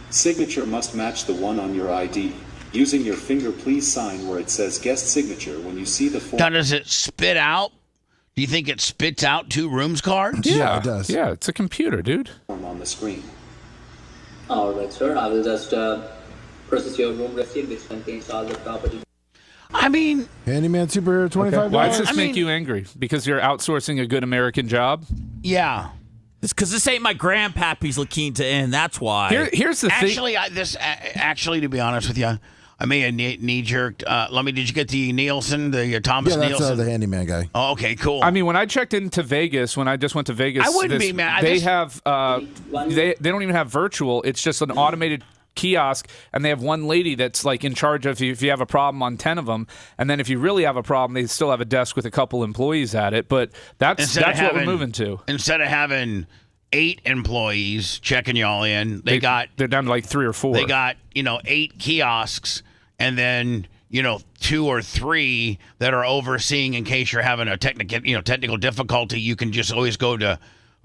Signature must match the one on your ID. Using your finger, please sign where it says guest signature when you see the form. Now, does it spit out? Do you think it spits out 2 rooms cards? Yeah, it does. Yeah, it's a computer, dude. On the screen. All right, sir. I will just process your room receipt, which contains all the property. I mean, Handyman Superhero $25. Why does this make you angry? Because you're outsourcing a good American job? Yeah. It's because this ain't my grandpappy's La Quinta Inn. That's why. Here's the thing. Actually, to be honest with you, I may have knee-jerked. Did you get the Nielsen, the Thomas Nielsen? Yeah, that's the handyman guy. Oh, okay, cool. I mean, when I checked into Vegas, when I just went to Vegas, I wouldn't be mad. They don't even have virtual. It's just an automated kiosk, and they have one lady that's like in charge of if you have a problem on 10 of them, and then if you really have a problem, they still have a desk with a couple employees at it. But that's what we're moving to. Instead of having 8 employees checking y'all in, they're down to like 3 or 4. They got 8 kiosks, and then 2 or 3 that are overseeing in case you're having a technical difficulty. You can just always go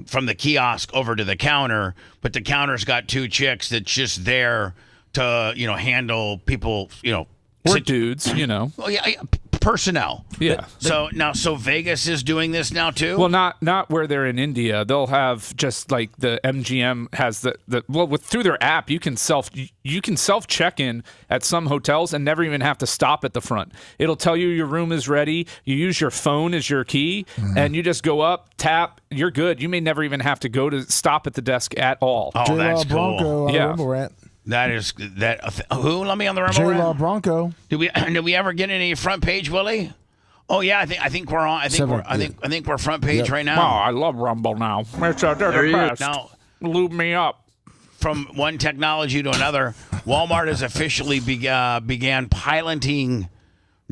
from the kiosk over to the counter, but the counter's got 2 chicks that's just there to handle people or dudes, Well, yeah, personnel. Yeah. So Vegas is doing this now too. Well, not where they're in India. They'll have just like the MGM has through their app you can self check in at some hotels and never even have to stop at the front. It'll tell you your room is ready. You use your phone as your key, and you just go up, tap, you're good. You may never even have to go to stop at the desk at all. Oh, that's cool. Bronco, yeah. That is that. Who? Let me on the Rumble J-Law Rant. Bronco. Did we ever get any front page, Willie? Oh yeah, I think we're on. I think we're front page right now. Oh, I love Rumble now. It's the best. Now, lube me up. From one technology to another, Walmart has officially began piloting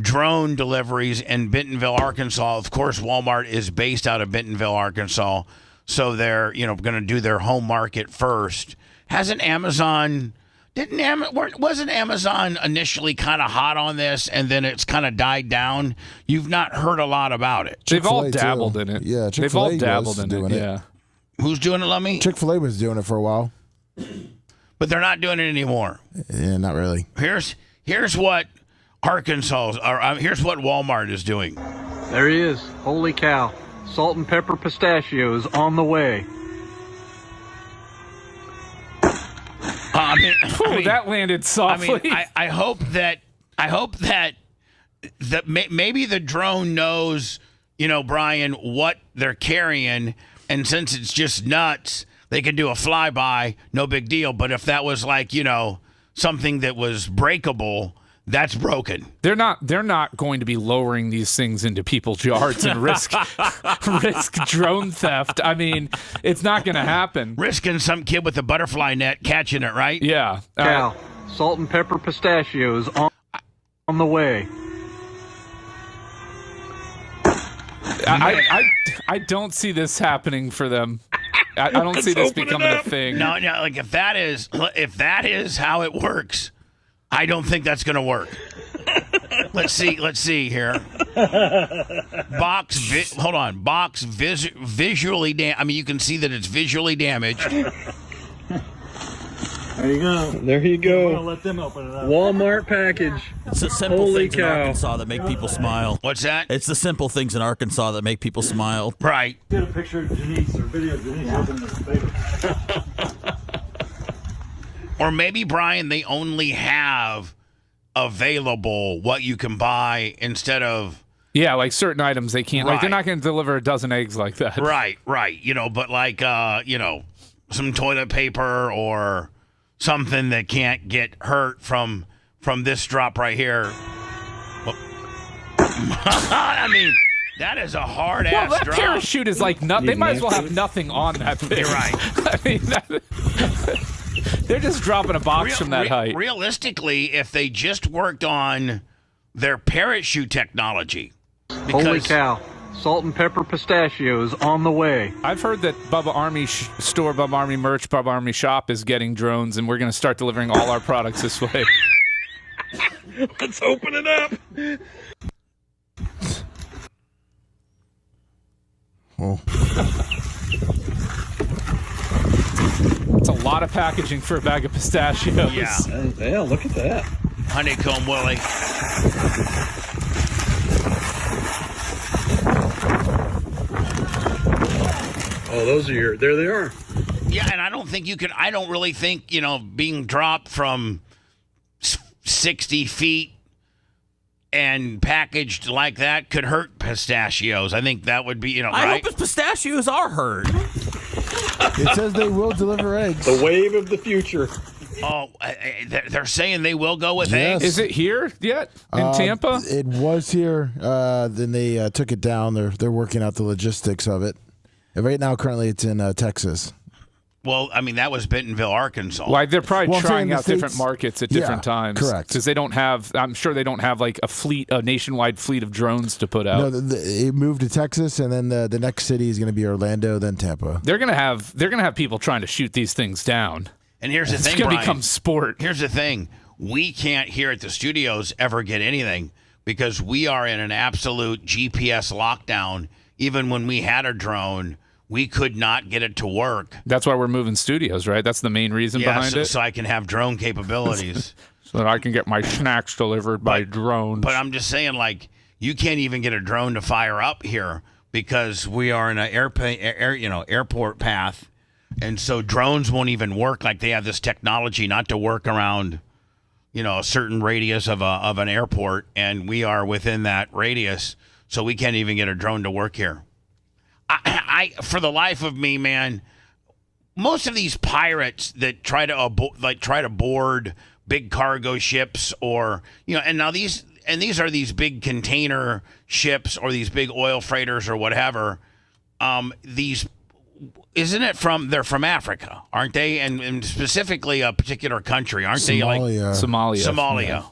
drone deliveries in Bentonville, Arkansas. Of course, Walmart is based out of Bentonville, Arkansas, so they're going to do their home market first. Hasn't Amazon? Wasn't Amazon initially kind of hot on this, and then it's kind of died down? You've not heard a lot about it. They've all dabbled in it. Yeah, they've all dabbled in it. Yeah. Who's doing it, Lummy? Chick-fil-A was doing it for a while, but they're not doing it anymore. Yeah, not really. Here's what here's what Walmart is doing. There he is. Holy cow! Salt and pepper pistachios on the way. That landed softly. I hope that maybe the drone knows, Brian, what they're carrying, and since it's just nuts, they can do a flyby, no big deal. But if that was like, something that was breakable, that's broken. They're not going to be lowering these things into people's yards and risk drone theft. I mean, it's not going to happen. Risking some kid with a butterfly net catching it, right? Yeah. Cal, Salt and pepper pistachios on the way. I don't see this happening for them. I don't see this becoming a thing. No, like if that is how it works, I don't think that's going to work. Let's see here. Box visually damaged. I mean, you can see that it's visually damaged. There you go. There you go. I'm gonna let them open it up. Walmart package. It's the simple Holy things in cow. Arkansas that make people smile. What's that? It's the simple things in Arkansas that make people smile. Right. Get a picture of Denise or video of Denise opening this paper. Or maybe, Brian, they only have available what you can buy instead of. Yeah, like certain items they can't. Right. Like they're not going to deliver a dozen eggs like that. Right. But like, some toilet paper or something that can't get hurt from this drop right here. Well, I mean, that is a hard ass that drop. parachute is like nothing. They might as well have nothing on that thing. You're right. I mean, they're just dropping a box from that height. Realistically, if they just worked on their parachute technology. Holy cow. Salt and pepper pistachios on the way. I've heard that Bubba Army store, Bubba Army merch, Bubba Army shop is getting drones, and we're going to start delivering all our products this way. Let's open it up. Oh. It's a lot of packaging for a bag of pistachios. Yeah, look at that. Honeycomb Willie. Oh, those are there they are. Yeah, and I don't really think, being dropped from 60 feet and packaged like that could hurt pistachios. I think that would be, I right? hope pistachios are hurt. It says they will deliver eggs. The wave of the future. Oh, they're saying they will go with eggs? Is it here yet in Tampa? It was here. Then they took it down. They're working out the logistics of it. Right now, currently, it's in Texas. Well, I mean, that was Bentonville, Arkansas. Like they're probably Well, trying out States, different markets at different times. Correct. Because they don't have, I'm sure they don't have like a nationwide fleet of drones to put out. No, it moved to Texas, and then the next city is going to be Orlando, then Tampa. They're gonna have people trying to shoot these things down. And here's the thing, it's gonna Brian. become sport. Here's the thing: we can't here at the studios ever get anything because we are in an absolute GPS lockdown. Even when we had a drone, we could not get it to work. That's why we're moving studios, right? That's the main reason behind it. So I can have drone capabilities. So that I can get my snacks delivered by drones. But I'm just saying, like, you can't even get a drone to fire up here because we are in an airport path, and so drones won't even work. Like they have this technology not to work around, a certain radius of an airport, and we are within that radius, so we can't even get a drone to work here. I for the life of me, man, most of these pirates that try to board big cargo ships or these are these big container ships or these big oil freighters or whatever. They're from Africa, aren't they? And specifically a particular country, aren't they? Like Somalia. Yeah.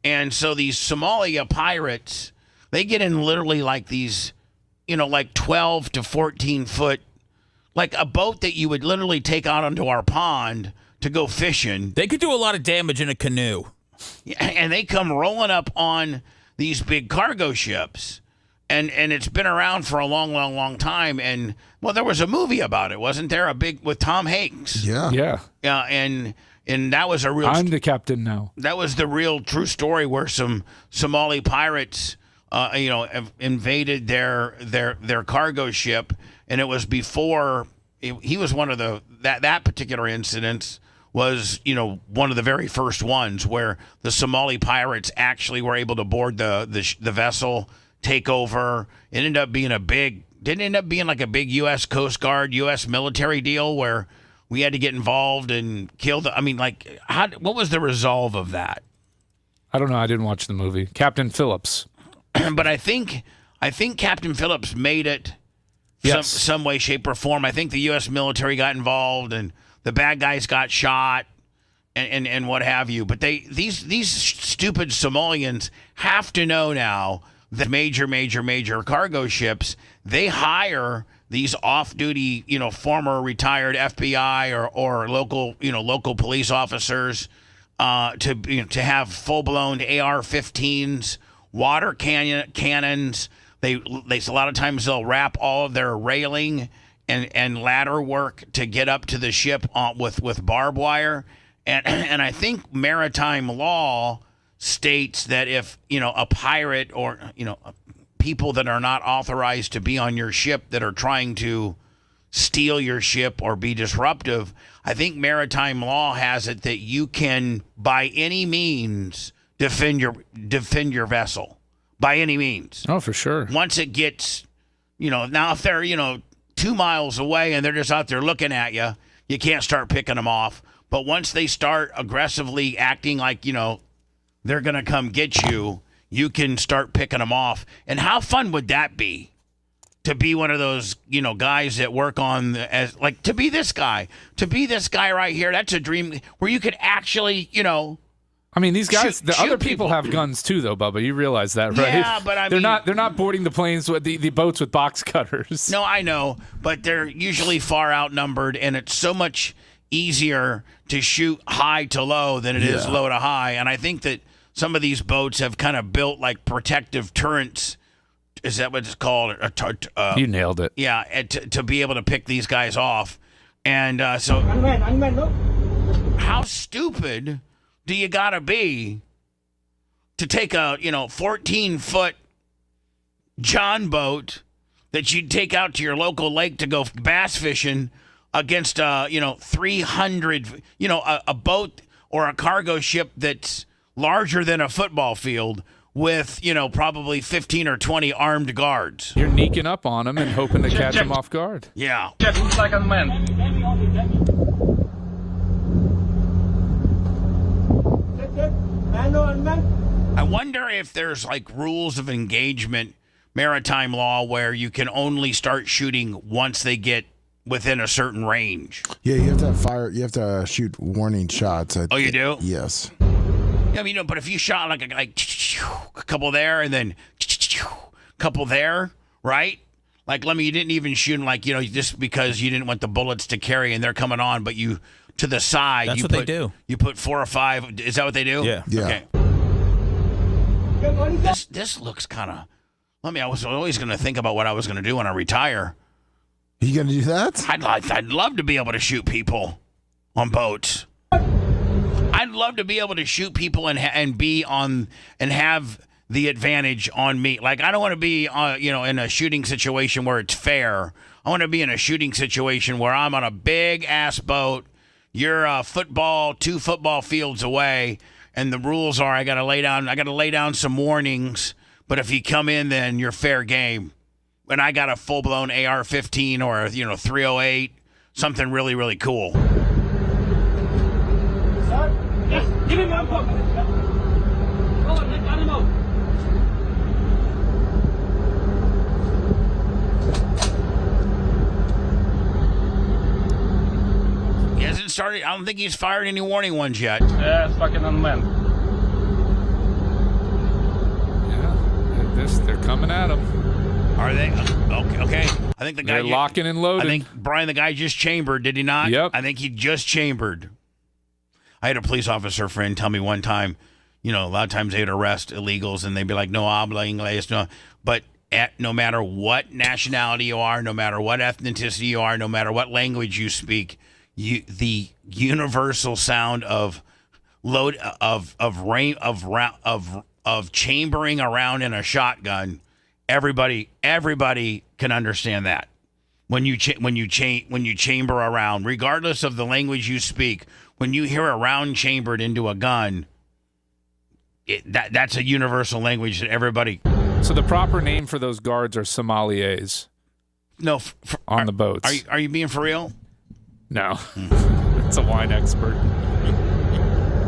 And so these Somalia pirates, they get in literally like these, like 12 to 14 foot, like a boat that you would literally take out onto our pond to go fishing. They could do a lot of damage in a canoe. And they come rolling up on these big cargo ships. And it's been around for a long, long, long time. And, well, there was a movie about it, wasn't there? With Tom Hanks. Yeah. Yeah, and that was a real... I'm the captain now. That was the real true story where some Somali pirates... invaded their cargo ship, and it was before he was one of that particular incident was one of the very first ones where the Somali pirates actually were able to board the vessel, take over. It ended up being like a big U.S. Coast Guard, U.S. military deal where we had to get involved and kill what was the resolve of that? I don't know. I didn't watch the movie. Captain Phillips. But I think Captain Phillips made it some way, shape, or form. I think the U.S. military got involved, and the bad guys got shot, and what have you. But these stupid Somalians have to know now that major cargo ships, they hire these off-duty, former retired FBI or local police officers to have full-blown AR-15s, water cannons. They a lot of times they'll wrap all of their railing and ladder work to get up to the ship with barbed wire. And I think maritime law states that if, a pirate or, people that are not authorized to be on your ship that are trying to steal your ship or be disruptive, I think maritime law has it that you can, by any means, defend your vessel. By any means. Oh, for sure. Once it gets, now if they're, 2 miles away and they're just out there looking at you, you can't start picking them off. But once they start aggressively acting like, they're going to come get you, you can start picking them off. And how fun would that be? To be one of those, guys that work on, to be this guy right here. That's a dream where you could actually, I mean, these guys, the other people have guns too, though, Bubba. You realize that, right? Yeah, but they're not boarding the planes with the boats with box cutters. No, I know, but they're usually far outnumbered, and it's so much easier to shoot high to low than it is low to high. And I think that some of these boats have kind of built like protective turrets. Is that what it's called? You nailed it. Yeah, to be able to pick these guys off. And so, how stupid do you gotta be to take a 14-foot John boat that you'd take out to your local lake to go bass fishing against 300, a boat or a cargo ship that's larger than a football field with, probably 15 or 20 armed guards. You're sneaking up on them and hoping to catch them off guard. Yeah. Check, looks like a man. I wonder if there's like rules of engagement, maritime law, where you can only start shooting once they get within a certain range. Yeah, you have to have fire. You have to shoot warning shots. Oh, you do? Yes. I mean, but if you shot like a couple there and then a couple there, right? Like, you didn't even shoot them just because you didn't want the bullets to carry and they're coming on, but you to the side. That's what they do. You put 4 or 5. Is that what they do? Yeah. Okay. This looks kind of. I was always going to think about what I was going to do when I retire. You going to do that? I'd love to be able to shoot people on boats. I'd love to be able to shoot people and be on and have the advantage on me. Like, I don't want to be in a shooting situation where it's fair. I want to be in a shooting situation where I'm on a big ass boat. You're 2 football fields away, and the rules are I got to lay down some warnings. But if you come in, then you're fair game. And I got a full blown AR-15 or 308, something really really cool. Yes, give him one pump. Go on, let him out. He hasn't started. I don't think he's fired any warning ones yet. Yeah, it's fucking unmanned. Yeah, they're coming at him. Are they? Okay. I think the guy. They're locking and loading. I think Brian, the guy just chambered. Did he not? Yep. I think he just chambered. I had a police officer friend tell me one time, a lot of times they'd arrest illegals and they'd be like, no habla inglés, no. But no matter what nationality you are, no matter what ethnicity you are, no matter what language you speak, the universal sound of chambering around in a shotgun, everybody can understand that. When you chamber around, regardless of the language you speak, when you hear a round chambered into a gun, that's a universal language that everybody. So the proper name for those guards are sommeliers. No, on the boats. Are you being for real? No, it's a wine expert.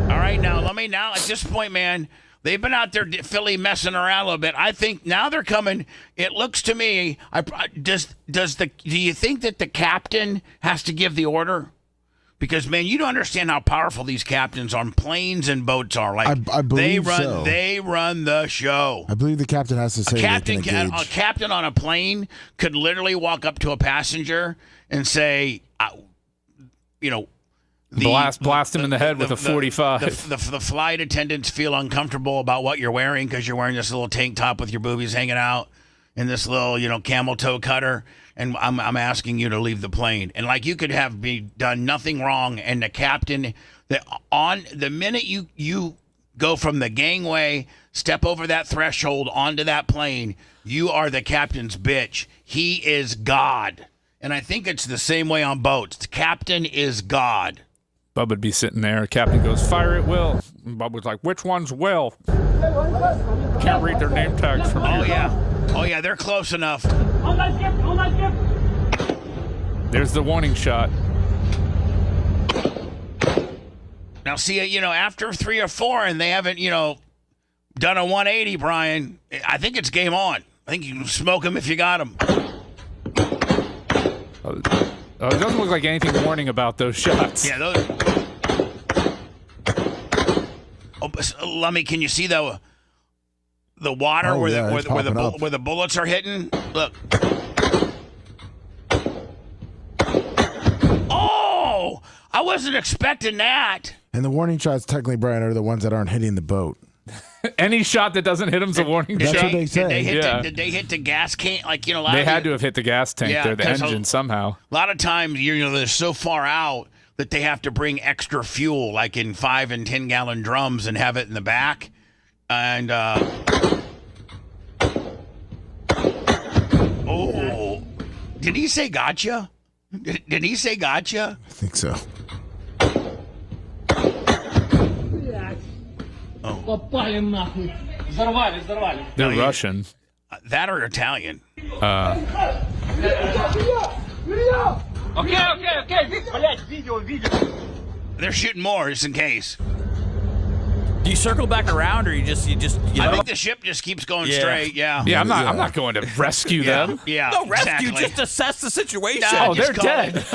All right, now at this point, man, they've been out there Philly messing around a little bit. I think now they're coming. It looks to me, do you think that the captain has to give the order? Because, man, you don't understand how powerful these captains on planes and boats are. Like I believe they run the show. I believe the captain has to say A captain on a plane could literally walk up to a passenger and say, blast him in the head with a 45. The flight attendants feel uncomfortable about what you're wearing because you're wearing this little tank top with your boobies hanging out and this little, camel toe cutter. And I'm asking you to leave the plane. And like you could have done nothing wrong, and the captain, the minute you go from the gangway, step over that threshold onto that plane, you are the captain's bitch. He is God. And I think it's the same way on boats. The captain is God. Bubba would be sitting there. Captain goes, "Fire at will." And Bubba was like, "Which one's Will?" Can't read their name tags from here. Oh yeah, they're close enough. There's the warning shot. Now, see, after 3 or 4 and they haven't, done a 180, Brian, I think it's game on. I think you can smoke them if you got them. It doesn't look like anything warning about those shots. Yeah, those. Lummy, can you see the water where the bullets are hitting? Look. Oh, I wasn't expecting that. And the warning shots, technically, Brian, are the ones that aren't hitting the boat. Any shot that doesn't hit him's a warning shot. That's what they say. Did they hit the gas can? They had to have hit the gas tank there, the engine somehow. A lot of times, they're so far out that they have to bring extra fuel, like in 5 and 10 gallon drums, and have it in the back. And did he say gotcha? Did he say gotcha? I think so. They're Russian. That or Italian. They're shooting more just in case. Do you circle back around, or you just? I think the ship just keeps going straight. Yeah. Yeah, I'm not going to rescue them. Yeah. No rescue, exactly. just assess the situation. No, they're dead.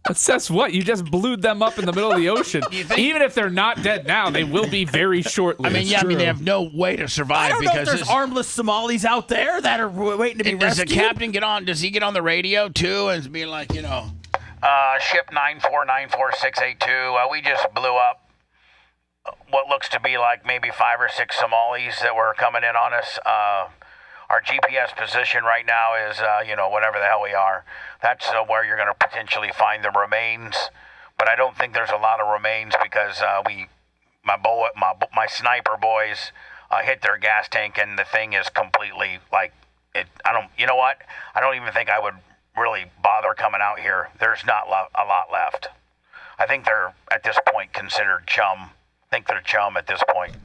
Assess what? You just blew them up in the middle of the ocean. Even if they're not dead now, they will be very shortly. They have no way to survive. I don't know if there's armless Somalis out there that are waiting to be rescued. Does the captain get on? Does he get on the radio too and be like, ship 9494682, we just blew up what looks to be like maybe 5 or 6 Somalis that were coming in on us. Our GPS position right now is, whatever the hell we are. That's where you're going to potentially find the remains. But I don't think there's a lot of remains because my sniper boys hit their gas tank, and the thing is completely you know what? I don't even think I would really bother coming out here. There's not a lot left. I think they're, at this point, considered chum. I think they're chum at this point.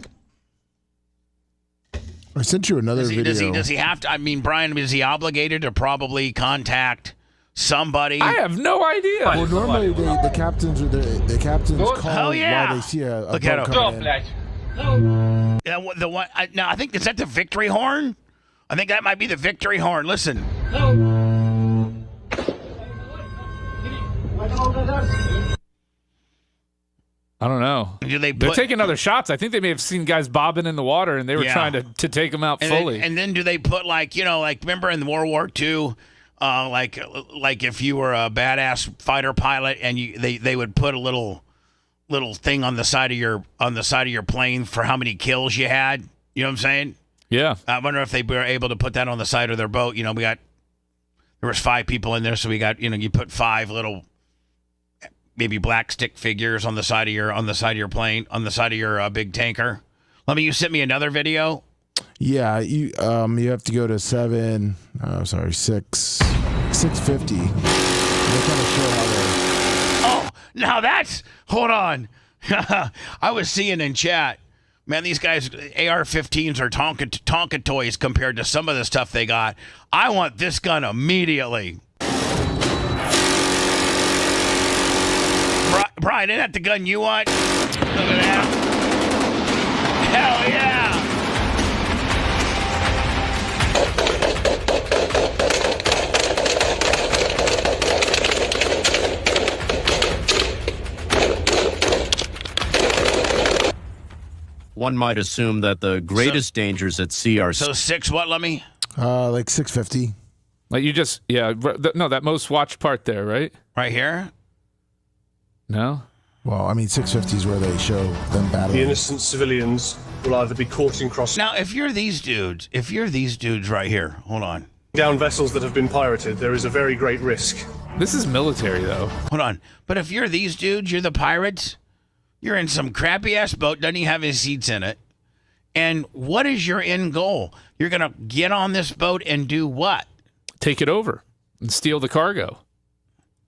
I sent you another video. Does he have to? I mean, Brian, is he obligated to probably contact somebody? I have no idea. Well, normally the captains call while they see a boat coming in. The one. Now, I think, is that the victory horn? I think that might be the victory horn. Listen. I don't know. They're taking other shots. I think they may have seen guys bobbing in the water, and they were trying to take them out fully. And then do they put remember in World War II, like if you were a badass fighter pilot, and they would put a little thing on the side of your plane for how many kills you had. You know what I'm saying? Yeah. I wonder if they were able to put that on the side of their boat. There was 5 people in there, so we got you put 5 little, maybe black stick figures on the side of your plane, on the side of your big tanker. You sent me another video. Yeah, you have to go to 650. They kind of show how they're. Oh, now hold on. I was seeing in chat, man, these guys AR-15s are Tonka toys compared to some of the stuff they got. I want this gun immediately. Brian, isn't that the gun you want? Look at that. Hell yeah. one might assume that the greatest dangers at sea are... So 6 what, Lemmy? Like 650. Like you just, no, that most watched part there, right? Right here? No? Well, I mean, 650 is where they show them battling. The innocent civilians will either be caught in cross... Now, if you're these dudes right here, hold on. Down vessels that have been pirated, there is a very great risk. This is military, though. Hold on. But if you're these dudes, you're the pirates, you're in some crappy-ass boat, doesn't even have any seats in it, and what is your end goal? You're going to get on this boat and do what? Take it over and steal the cargo.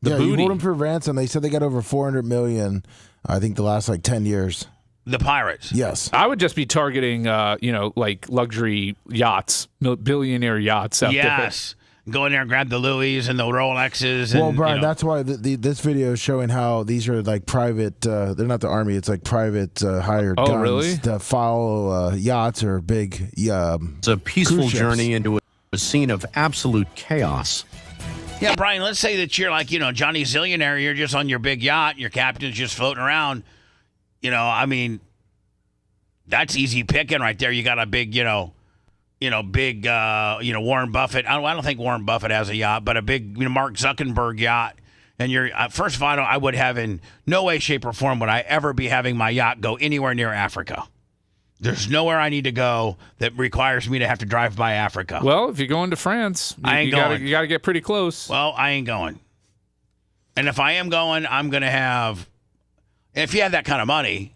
The yeah, booty. You hold them for ransom. They said they got over $400 million, I think, the last, 10 years. The pirates? Yes. I would just be targeting, like luxury yachts, billionaire yachts out there. Yes. Go in there and grab the Louis and the Rolexes. And, well, Brian, that's why this video is showing how these are like private. They're not the army; it's like private hired guns really? to follow yachts or big. It's a peaceful journey into a scene of absolute chaos. Yeah, Brian. Let's say that you're like Johnny Zillionaire. You're just on your big yacht. Your captain's just floating around. I mean, that's easy picking right there. You got a big, big, Warren Buffett. I don't think Warren Buffett has a yacht, but a big, Mark Zuckerberg yacht. And you're, first of all, I would have in no way, shape, or form would I ever be having my yacht go anywhere near Africa. There's nowhere I need to go that requires me to have to drive by Africa. Well, if you're going to France, you got to get pretty close. Well, I ain't going. And if I am going, I'm going to have, if you have that kind of money,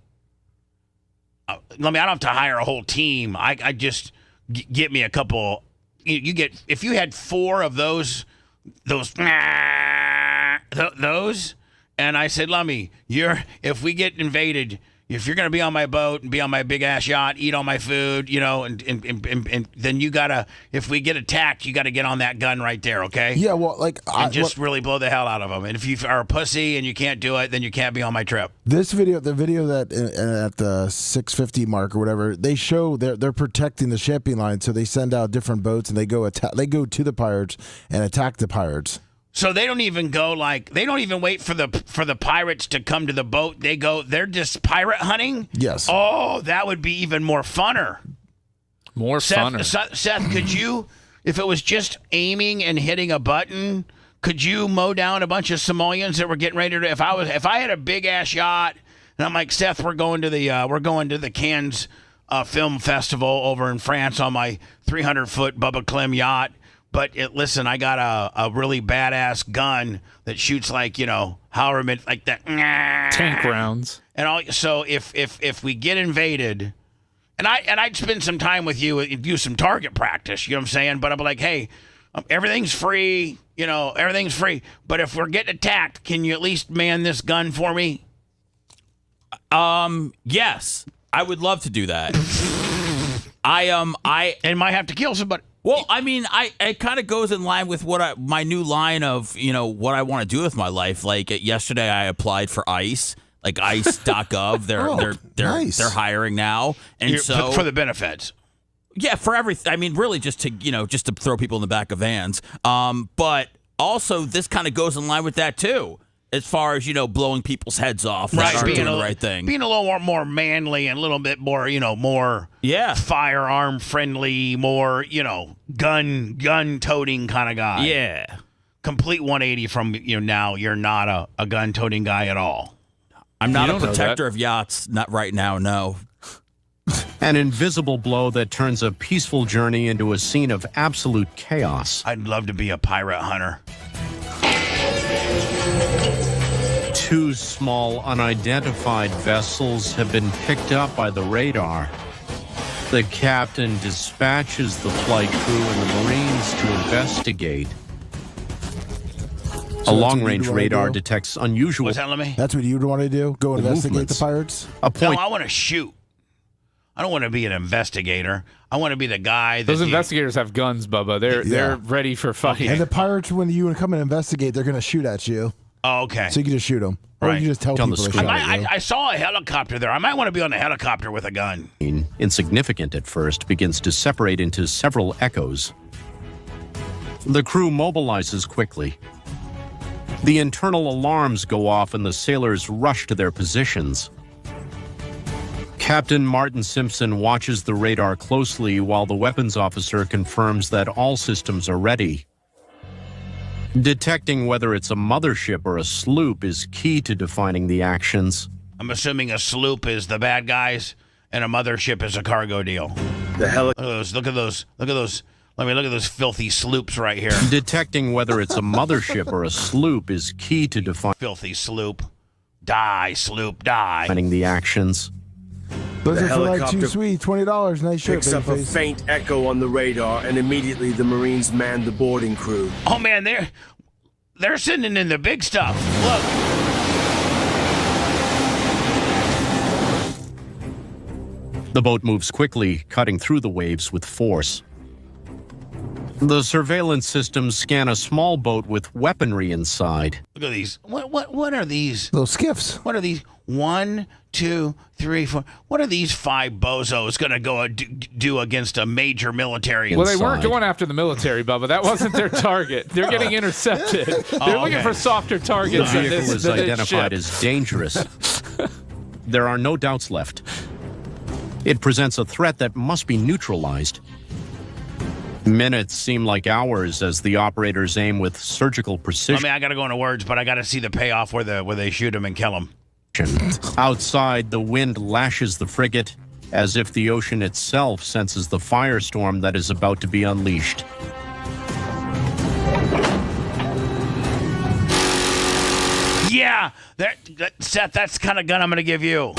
I don't have to hire a whole team. I just get me a couple. You get, if you had 4 of those, and I said, Lummy, if we get invaded, if you're going to be on my boat and be on my big ass yacht, eat all my food, and then you gotta, if we get attacked, you gotta get on that gun right there, okay? Yeah, well, really blow the hell out of them. And if you are a pussy and you can't do it, then you can't be on my trip. This video, the video that at the 650 mark or whatever, they show they're protecting the shipping line, so they send out different boats and they go to the pirates and attack the pirates. So they don't even go they don't even wait for the pirates to come to the boat. They're just pirate hunting? Yes. Oh, that would be even more funner. Funner. Seth, could you, if it was just aiming and hitting a button, could you mow down a bunch of Somalians that were getting ready to, if I had a big ass yacht and I'm like, Seth, we're going to the Cannes Film Festival over in France on my 300-foot Bubba Clem yacht. But listen, I got a really badass gun that shoots however many, like that tank rounds. And so if we get invaded, and I'd spend some time with you and do some target practice, you know what I'm saying? But I'm like, hey, everything's free, everything's free. But if we're getting attacked, can you at least man this gun for me? Yes, I would love to do that. I might have to kill somebody. Well, I mean, it kind of goes in line with my new line of, what I want to do with my life. Like yesterday, I applied for ICE, like ICE.gov. They're hiring now, and so for the benefits. Yeah, for everything. I mean, really, just to throw people in the back of vans. But also, this kind of goes in line with that too. As far as, blowing people's heads off, that aren't doing the right thing. Being a little more manly and a little bit more, more firearm friendly, more, gun toting kind of guy. Yeah. Complete 180 from, now you're not a gun toting guy at all. I'm not a protector of yachts, not right now, no. An invisible blow that turns a peaceful journey into a scene of absolute chaos. I'd love to be a pirate hunter. 2 small unidentified vessels have been picked up by the radar. The captain dispatches the flight crew and the Marines to investigate. A long-range radar detects unusual... What's that, Lemmy? That's what you'd want to do? Go investigate the pirates? No, I want to shoot. I don't want to be an investigator. I want to be the guy that... Those investigators have guns, Bubba. They're ready for fight. And the pirates, when you come and investigate, they're going to shoot at you. Oh, okay. So you can just shoot them. Or right. you can just tell people to shoot at you. I saw a helicopter there. I might want to be on a helicopter with a gun. Insignificant at first, begins to separate into several echoes. The crew mobilizes quickly. The internal alarms go off and the sailors rush to their positions. Captain Martin Simpson watches the radar closely while the weapons officer confirms that all systems are ready. Detecting whether it's a mothership or a sloop is key to defining the actions. I'm assuming a sloop is the bad guys and a mothership is a cargo deal. Look at those. Let me look at those filthy sloops right here. Detecting whether it's a mothership or a sloop is key to defining. Filthy sloop. Die, sloop, die. Defining the actions. Those are for like too sweet. $20. Nice shirt. Picks up a faint echo on the radar, and immediately the Marines man the boarding crew. Oh man, they're sending in the big stuff. Look. The boat moves quickly, cutting through the waves with force. The surveillance systems scan a small boat with weaponry inside. Look at these. What are these? Little skiffs. What are these? 1, 2, 3, 4. What are these 5 bozos going to go do against a major military? Well, they weren't going after the military, Bubba. That wasn't their target. They're getting intercepted. They're looking for softer targets. The vehicle is identified as dangerous. There are no doubts left. It presents a threat that must be neutralized. Minutes seem like hours as the operators aim with surgical precision. I got to go into words, but I got to see the payoff where they shoot him and kill him. Outside, the wind lashes the frigate as if the ocean itself senses the firestorm that is about to be unleashed. Yeah, Seth, that's the kind of gun I'm going to give you.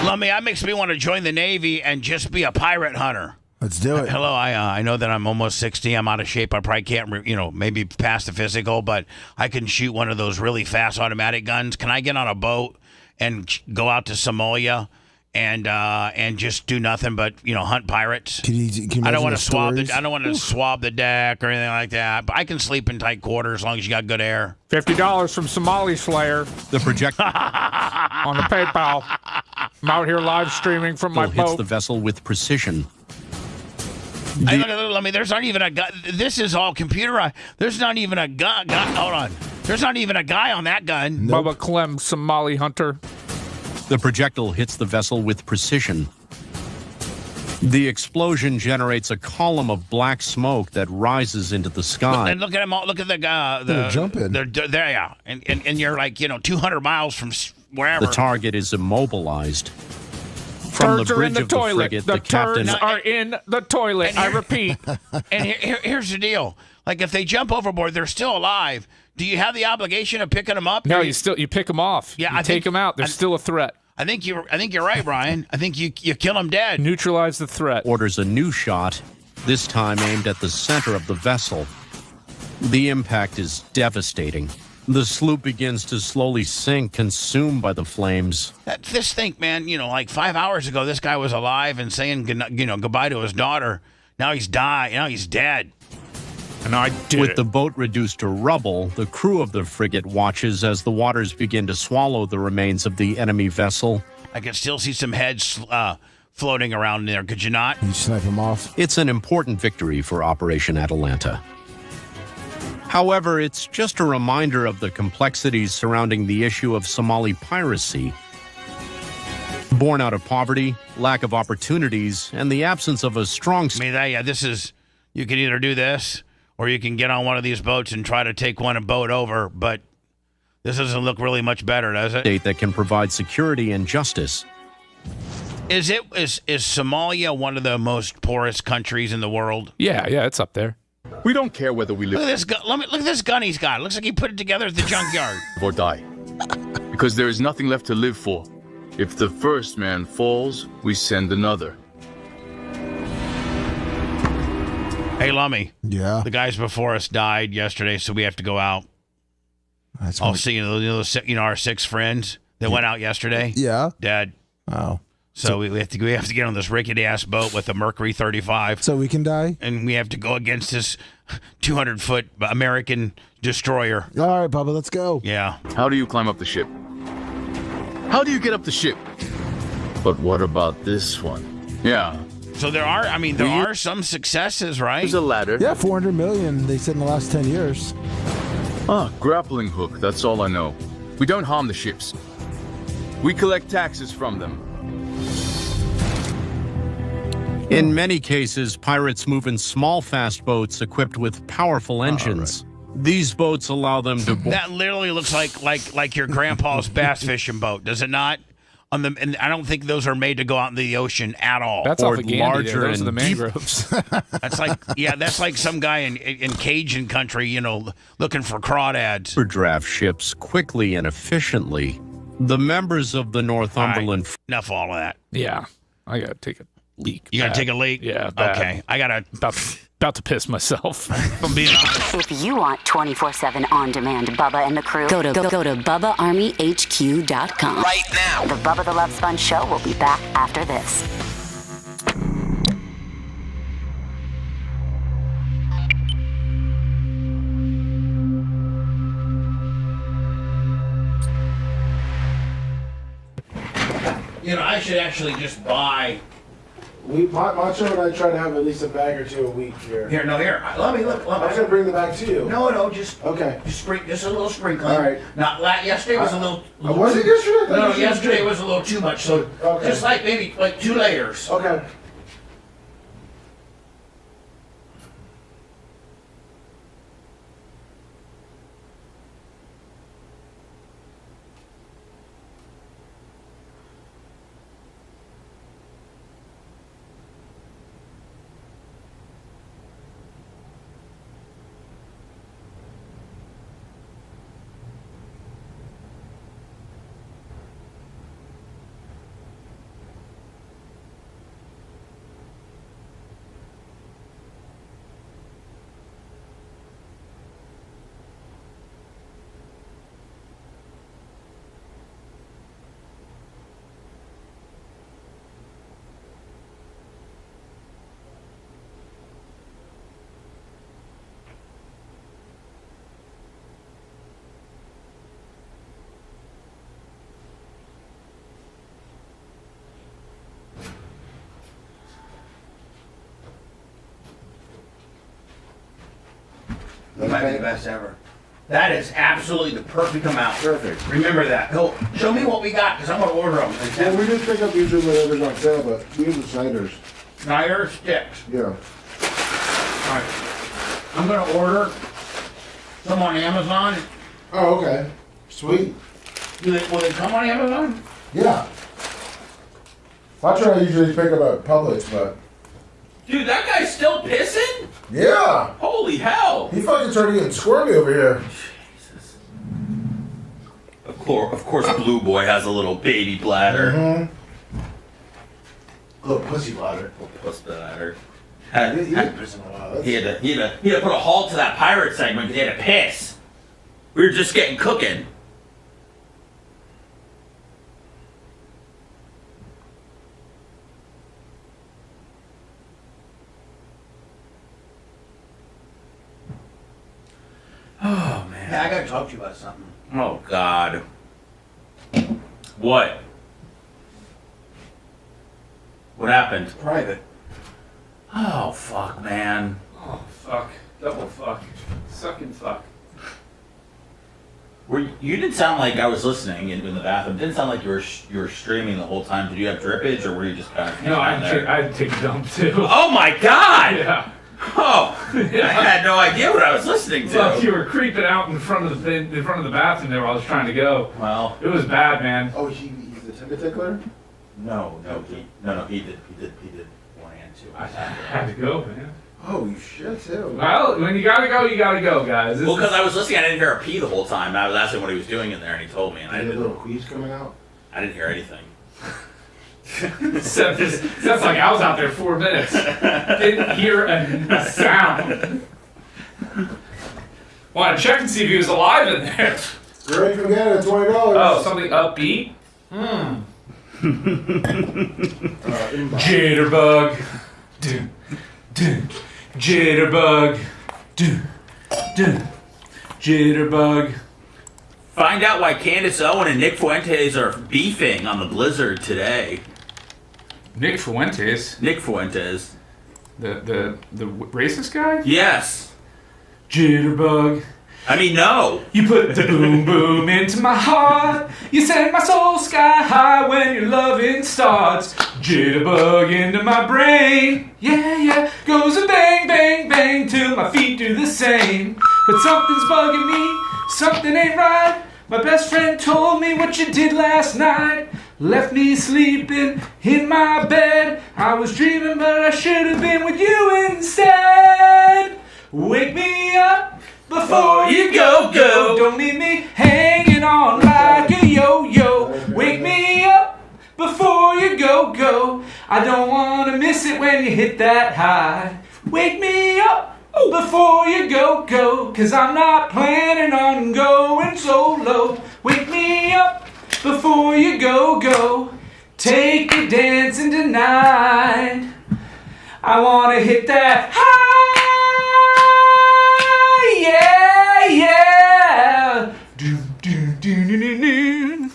Lummy, that makes me want to join the Navy and just be a pirate hunter. Let's do it. Hello, I know that I'm almost 60. I'm out of shape. I probably can't, maybe pass the physical, but I can shoot one of those really fast automatic guns. Can I get on a boat and go out to Somalia and just do nothing but hunt pirates? Can you I don't want to swab the deck or anything like that. But I can sleep in tight quarters as long as you got good air. $50 from Somali Slayer. The projector on the PayPal. I'm out here live streaming from my boat. Hits the vessel with precision. There's not even a guy. This is all computerized. There's not even a gun. Hold on. There's not even a guy on that gun. Nope. Bubba Clem, Somali hunter. The projectile hits the vessel with precision. The explosion generates a column of black smoke that rises into the sky. And look at them all. Look at the guy. They're jumping. They're there, yeah. And you're like 200 miles from wherever. The target is immobilized. From turds the bridge are in the of toilet. the frigate, the captain turds are in the toilet. I repeat. And here's the deal: like if they jump overboard, they're still alive. Do you have the obligation of picking them up? No, you pick them off. Yeah, you take them out. They're still a threat. I think you're right, Brian. I think you kill them dead. Neutralize the threat. Orders a new shot, this time aimed at the center of the vessel. The impact is devastating. The sloop begins to slowly sink, consumed by the flames. This thing, man, like 5 hours ago, this guy was alive and saying, goodbye to his daughter. Now he's died. Now he's dead. And I did With the boat reduced to rubble, the crew of the frigate watches as the waters begin to swallow the remains of the enemy vessel. I can still see some heads floating around there. Could you not? You snipe them off. It's an important victory for Operation Atalanta. However, it's just a reminder of the complexities surrounding the issue of Somali piracy. Born out of poverty, lack of opportunities, and the absence of a strong... You can either do this, or you can get on one of these boats and try to take one boat over, but this doesn't look really much better, does it? ...state that can provide security and justice. Is Somalia one of the most poorest countries in the world? Yeah, it's up there. We don't care whether we live... Look at this gun. Look at this gun he's got. It looks like he put it together at the junkyard. ...or die. Because there is nothing left to live for. If the first man falls, we send another. Hey, Lummy. Yeah. The guys before us died yesterday, so we have to go out. I'll see our 6 friends that went out yesterday. Yeah. Dead. Oh. So we have to get on this rickety ass boat with a Mercury 35. So we can die? And we have to go against this 200-foot American destroyer. All right, Bubba, let's go. Yeah. How do you climb up the ship? How do you get up the ship? But what about this one? Yeah, So there are some successes, right? There's a ladder. Yeah, 400 million, they said in the last 10 years. Grappling hook, that's all I know. We don't harm the ships. We collect taxes from them. In many cases, pirates move in small, fast boats equipped with powerful engines. These boats allow them to... That literally looks like your grandpa's bass fishing boat, does it not? And I don't think those are made to go out in the ocean at all. That's or off of Gandy there. Those are the mangroves. That's like some guy in Cajun country, looking for crawdads. For draft ships quickly and efficiently, the members of the Northumberland... Right, enough of all of that. Yeah, I gotta take a leak. You gotta take a leak? Yeah, bad. Okay. I gotta... About to piss myself. If I'm being honest. If you want 24/7 on-demand Bubba and the crew, go to BubbaArmyHQ.com. Right now. The Bubba the Love Sponge Show will be back after this. I should actually just buy... Macho and I try to have at least a bag or two a week here. Here. Let me look. I'm gonna bring the bag to you. No, just okay. Just a little sprinkling. All right. Not yesterday was a little. Was it yesterday? No, yesterday was a little too much. So just maybe 2 layers. Okay. That might be the best ever. That is absolutely the perfect amount. Perfect. Remember that. Go show me what we got, because I'm going to order them. Yeah, we just pick up usually whatever's on sale, but we use the Snyder's. Snyder sticks. Yeah. All right. I'm going to order some on Amazon. Oh, okay. Sweet. Will they come on Amazon? Yeah. Macho and I usually pick up at Publix, but... Dude, that guy's still pissing? Yeah. Holy hell. He fucking started getting squirmy over here. Jesus. Of course, Blue Boy has a little baby bladder. Mm-hmm. Little pussy bladder. Little puss bladder. He hadn't pissed in a while. He had to put a halt to that pirate segment because he had to piss. We were just getting cooking. Oh, man. Yeah, I gotta talk to you about something. Oh, God. What? What happened? Private. Oh, fuck, man. Oh, fuck. Double fuck. Sucking fuck. You didn't sound like I was listening in the bathroom. It didn't sound like you were streaming the whole time. Did you have drippage, or were you just kind of... No, I had to take a dump, too. Oh, my God! Yeah. Oh, yeah. I had no idea what I was listening to. Well, you were creeping out in front of the bathroom there while I was trying to go. Well, it was bad, man. Oh, he's a timber tickler? No, he did 1 and 2. I had to go, man. Oh, shit, too. Well, when you gotta go, guys. Well, because I was listening, I didn't hear a pee the whole time. And I was asking what he was doing in there, and he told me, and I Did didn't. a little queeze coming out? I didn't hear anything. That's like I was out there 4 minutes. Didn't hear a sound. Want to check and see if he was alive in there. Great, forget it, $20. Oh, something upbeat? Jitterbug. Jitterbug. Jitterbug. Find out why Candace Owen and Nick Fuentes are beefing on the Blizzard today. Nick Fuentes. Nick Fuentes. The racist guy? Yes. Jitterbug. I mean, no. You put the boom boom into my heart. You send my soul sky high when your loving starts. Jitterbug into my brain. Yeah, yeah. Goes a bang, bang, bang till my feet do the same. But something's bugging me. Something ain't right. My best friend told me what you did last night. Left me sleeping in my bed. I was dreaming, but I should have been with you instead. Wake me up before you go. Don't leave me hanging on like a yo-yo. Wake me up before you go. I don't want to miss it when you hit that high. Wake me up before you go. Cause I'm not planning on going solo. Wake me up before you go. Take you dancing tonight. I want to hit that high. Yeah, yeah. Do, do, do, do, do, do.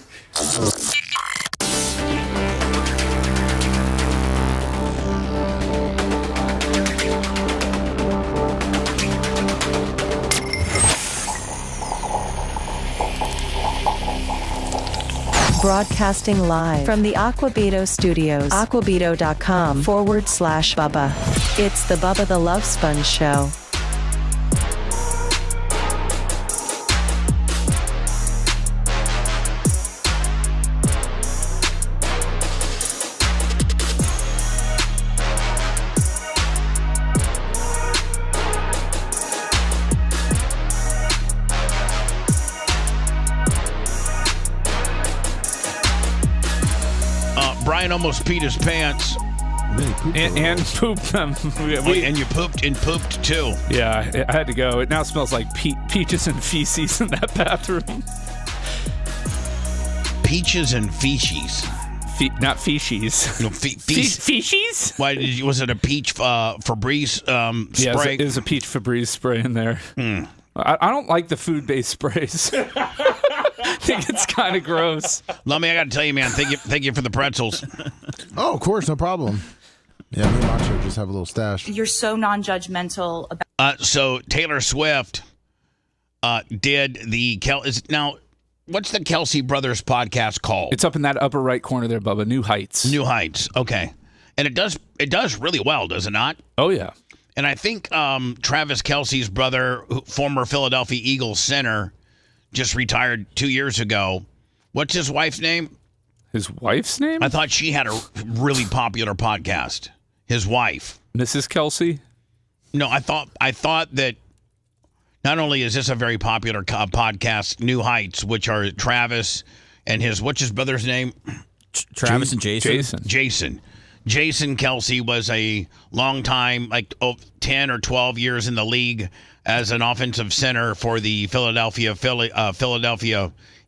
Broadcasting live from the Aquabito Studios. Aquabito.com/Bubba. It's the Bubba the Love Sponge Show. Brian almost peed his pants. And pooped them. And you pooped too. Yeah, I had to go. It now smells like peaches and feces in that bathroom. Peaches and feces. Not feces. No, feces? Why was it a peach Febreze spray? Yeah, it was a peach Febreze spray in there. I don't like the food-based sprays. I think it's kind of gross. Lummy, I got to tell you, man, thank you for the pretzels. Oh, of course, no problem. Yeah, me and Macho just have a little stash. You're so non-judgmental about. So Taylor Swift did the now. What's the Kelsey Brothers podcast called? It's up in that upper right corner there, Bubba. New Heights. New Heights. Okay, and it does really well, does it not? Oh yeah. And I think Travis Kelce's brother, former Philadelphia Eagles center, just retired 2 years ago. What's his wife's name? His wife's name? I thought she had a really popular podcast. His wife, Mrs. Kelsey. No, I thought that not only is this a very popular podcast, New Heights, which are Travis and what's his brother's name? Travis and Jason. Jason Kelsey was a long time, 10 or 12 years in the league as an offensive center for the Philadelphia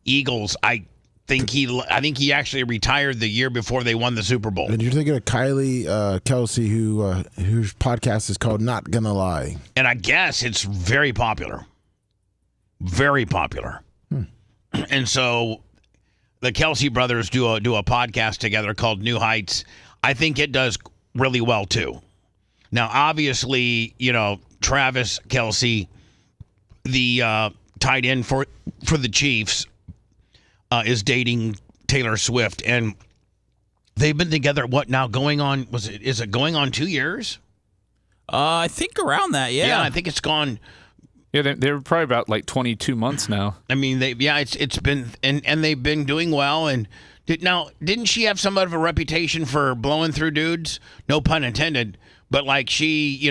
Eagles. I think he actually retired the year before they won the Super Bowl. And you're thinking of Kylie Kelsey, whose podcast is called Not Gonna Lie. And I guess it's very popular. Very popular. And so the Kelsey brothers do a podcast together called New Heights. I think it does really well too. Now, obviously, Travis Kelsey, the tight end for the Chiefs, is dating Taylor Swift, and they've been together. What now? Is it going on 2 years? I think around that. Yeah, I think it's gone. Yeah, they're probably about 22 months now. I mean, it's been and they've been doing well. And didn't she have somewhat of a reputation for blowing through dudes? No pun intended. But she,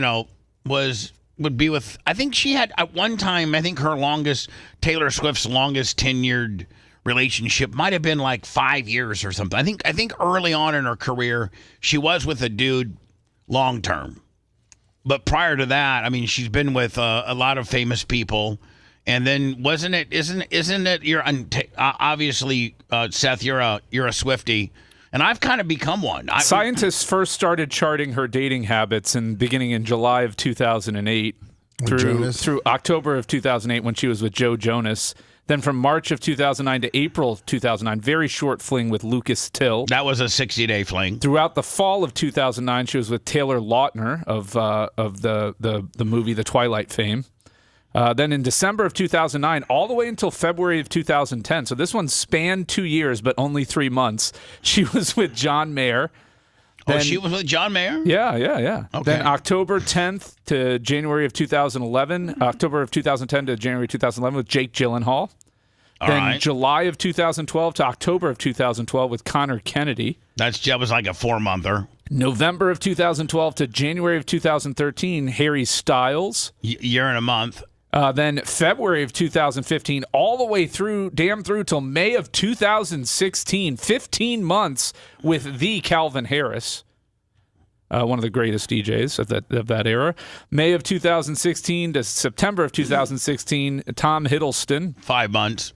would be with. I think she had at one time. I think Taylor Swift's longest tenured relationship might have been 5 years or something. I think early on in her career she was with a dude long term. But prior to that, I mean, she's been with a lot of famous people. And then isn't it? You're obviously Seth. You're a Swiftie, and I've kind of become one. Scientists first started charting her dating habits beginning in July of 2008 through October of 2008 when she was with Joe Jonas. Then from March of 2009 to April of 2009, very short fling with Lucas Till. That was a 60-day fling. Throughout the fall of 2009, she was with Taylor Lautner of the movie The Twilight fame. Then in December of 2009, all the way until February of 2010. So this one spanned 2 years, but only 3 months. She was with John Mayer. Then, she was with John Mayer? Yeah. Okay. Then October 10th to January of 2011. October of 2010 to January 2011 with Jake Gyllenhaal. Then July of 2012 to October of 2012 with Connor Kennedy. That was like a 4-monther. November of 2012 to January of 2013, Harry Styles. Year and a month. Then February of 2015, all the way through till May of 2016, 15 months with the Calvin Harris, one of the greatest DJs of that era. May of 2016 to September of 2016, Tom Hiddleston. 5 months.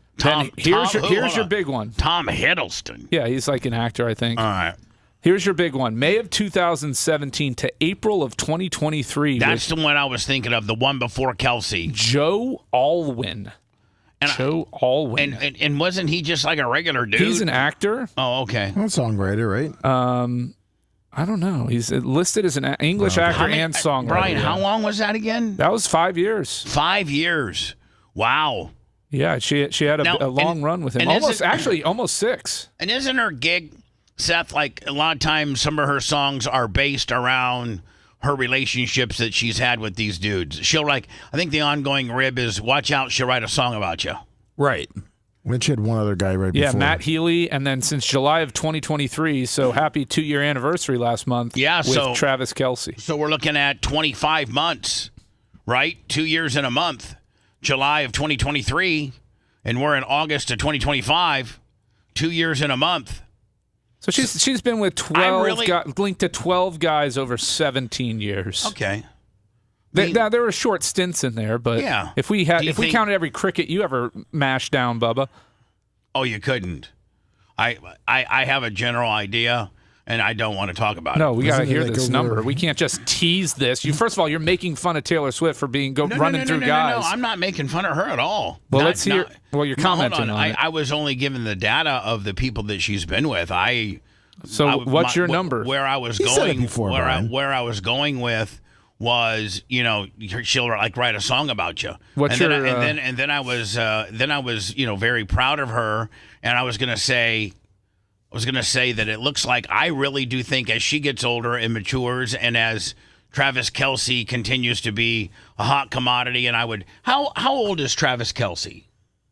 Here's your big one. Tom Hiddleston. Yeah, he's like an actor, I think. All right. Here's your big one. May of 2017 to April of 2023. The one I was thinking of, the one before Kelsey. Joe Alwyn. And wasn't he just like a regular dude? He's an actor. Oh, okay. Well, songwriter, right? I don't know. He's listed as an English actor and songwriter. Brian, how long was that again? That was 5 years. 5 years. Wow. Yeah, she had a long run with him. Almost 6. And isn't her gig, Seth, like a lot of times some of her songs are based around her relationships that she's had with these dudes. I think the ongoing rib is, watch out, she'll write a song about you. Right. When she had one other guy right before. Yeah, Matt Healy, and then since July of 2023, so happy 2-year anniversary last month with Travis Kelce. So we're looking at 25 months, right? 2 years and a month. July of 2023, and we're in August of 2025. 2 years and a month. So she's been with linked to 12 guys over 17 years. Okay. Now there were short stints in there, but if we counted every cricket you ever mashed down, Bubba. Oh, you couldn't. I have a general idea, and I don't want to talk about it. No, we got to hear this number. We can't just tease this. First of all, you're making fun of Taylor Swift for running through guys. No, I'm not making fun of her at all. Well, let's hear. You're commenting on it. I was only given the data of the people that she's been with. What's your number? Where I was going, where I was going with was, she'll like write a song about you. And then I was very proud of her, and I was gonna say that it looks like I really do think as she gets older and matures, and as Travis Kelce continues to be a hot commodity, and how old is Travis Kelce?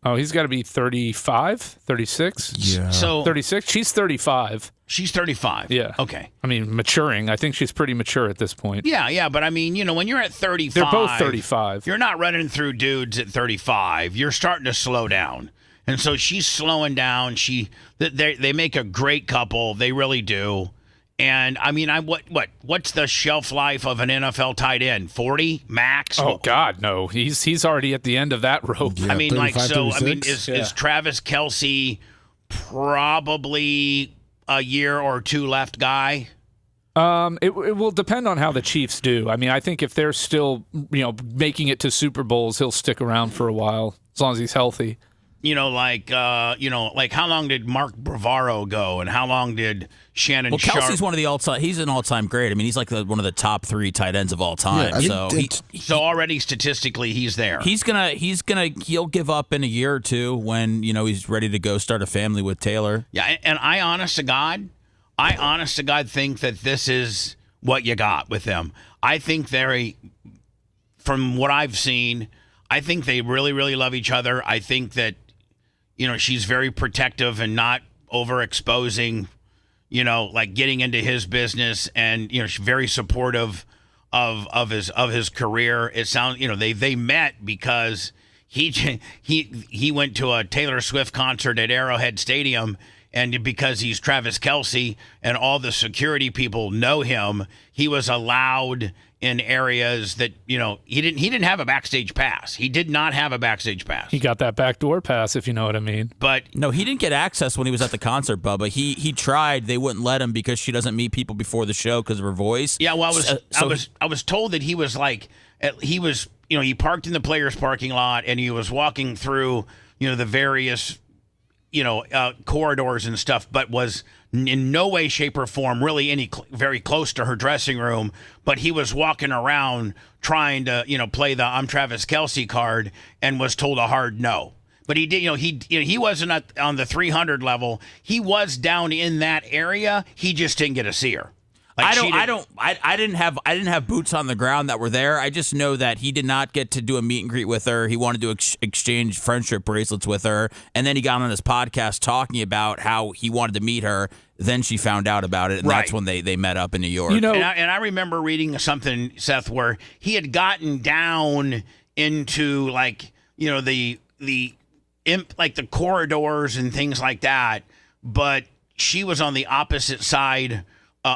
Oh, he's got to be 35, 36. Yeah. So 36. She's 35. She's 35. Yeah. Okay. I mean, maturing. I think she's pretty mature at this point. Yeah. But I mean, when you're at 35, they're both 35. You're not running through dudes at 35. You're starting to slow down, and so she's slowing down. They make a great couple. They really do. And I mean, what's the shelf life of an NFL tight end? 40 max? Oh God, no. He's already at the end of that rope. Yeah, I mean, 36. Is Travis Kelce probably a year or two left guy? It will depend on how the Chiefs do. I mean, I think if they're still making it to Super Bowls, he'll stick around for a while as long as he's healthy. Like how long did Mark Bavaro go, and how long did Shannon Sharp? Well, Kelsey's one of the he's an all-time great. I mean, he's like one of the top 3 tight ends of all time. Yeah, so already statistically, he's there. He'll give up in a year or two when he's ready to go start a family with Taylor. Yeah, and I honest to God think that this is what you got with them. I think from what I've seen, I think they really, really love each other. I think that she's very protective and not overexposing, like getting into his business, and she's very supportive of his career. It sounds they met because he went to a Taylor Swift concert at Arrowhead Stadium, and because he's Travis Kelce and all the security people know him, he was allowed in areas that he didn't have a backstage pass. He did not have a backstage pass. He got that backdoor pass, if you know what I mean. But no, he didn't get access when he was at the concert, Bubba. He tried. They wouldn't let him because she doesn't meet people before the show because of her voice. Yeah, well, I was told that he was he parked in the players' parking lot, and he was walking through the various, corridors and stuff, but was in no way, shape, or form really very close to her dressing room. But he was walking around trying to, play the I'm Travis Kelce card and was told a hard no. But he did, he wasn't on the 300 level. He was down in that area. He just didn't get to see her. Like I didn't have boots on the ground that were there. I just know that he did not get to do a meet and greet with her. He wanted to exchange friendship bracelets with her, and then he got on his podcast talking about how he wanted to meet her. Then she found out about it, and that's when they met up in New York. And I remember reading something, Seth, where he had gotten down into the corridors and things like that, but she was on the opposite side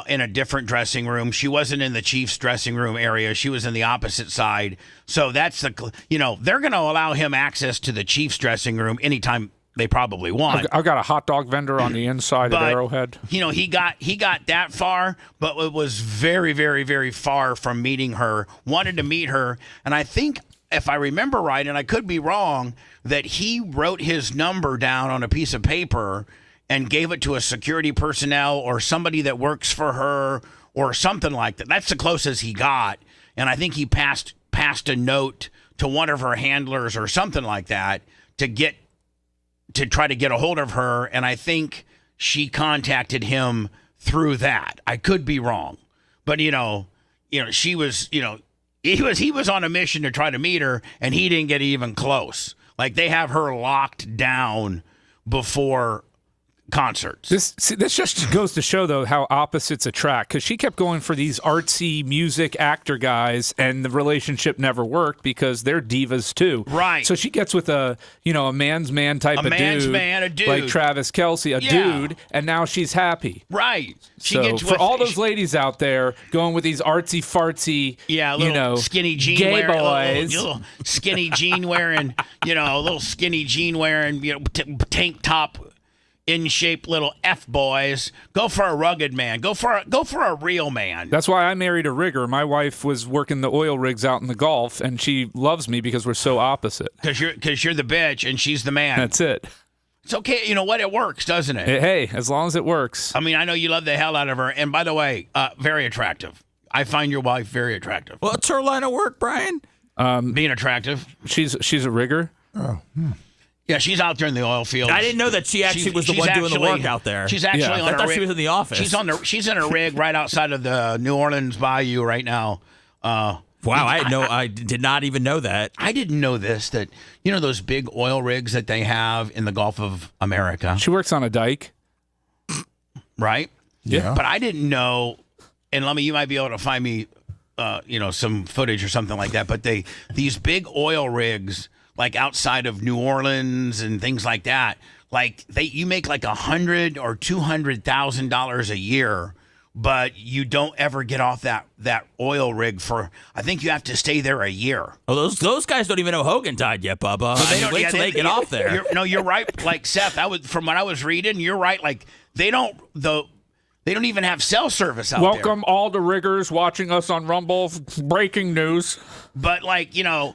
in a different dressing room. She wasn't in the Chiefs dressing room area. She was in the opposite side. So that's they're going to allow him access to the Chiefs dressing room anytime they probably want. I've got a hot dog vendor on the inside of Arrowhead. He got that far, but it was very, very, very far from meeting her. Wanted to meet her, and I think, if I remember right, and I could be wrong, that he wrote his number down on a piece of paper and gave it to a security personnel or somebody that works for her or something like that. That's the closest he got. And I think he passed a note to one of her handlers or something like that to try to get a hold of her. And I think she contacted him through that. I could be wrong. But, she was, he was on a mission to try to meet her, and he didn't get even close. Like, they have her locked down before concerts. This just goes to show, though, how opposites attract, because she kept going for these artsy music actor guys, and the relationship never worked because they're divas too. Right. So she gets with a man's man type of dude, like Travis Kelce, dude, and now she's happy. Right. For all those ladies out there going with these artsy fartsy, skinny jean gay wearing, boys, little skinny jean wearing, little skinny jean wearing, tank top. In shape little F boys. Go for a rugged man. Go for a real man. That's why I married a rigger. My wife was working the oil rigs out in the Gulf, and she loves me because we're so opposite. Because you're the bitch and she's the man. That's it. It's okay. You know what? It works, doesn't it? Hey, as long as it works. I mean, I know you love the hell out of her. And by the way, very attractive. I find your wife very attractive. Well, it's her line of work, Brian. Being attractive. She's a rigger. Oh. Yeah, she's out there in the oil fields. I didn't know that she actually was the one doing the work out there. She's actually on I thought she was in the office. She's in a rig right outside of the New Orleans Bayou right now. Wow, I did not even know that. I didn't know this, that those big oil rigs that they have in the Gulf of America. She works on a dike. Right? Yeah. But I didn't know, and you might be able to find me some footage or something like that, but these big oil rigs, like outside of New Orleans and things like that, like you make like $100,000 or $200,000 a year, but you don't ever get off that oil rig for. I think you have to stay there a year. Oh, those guys don't even know Hogan died yet, Bubba. Wait till they get off there. You're right. Like Seth, from what I was reading, you're right. Like they don't even have cell service out there. Welcome all the riggers watching us on Rumble. Breaking news. But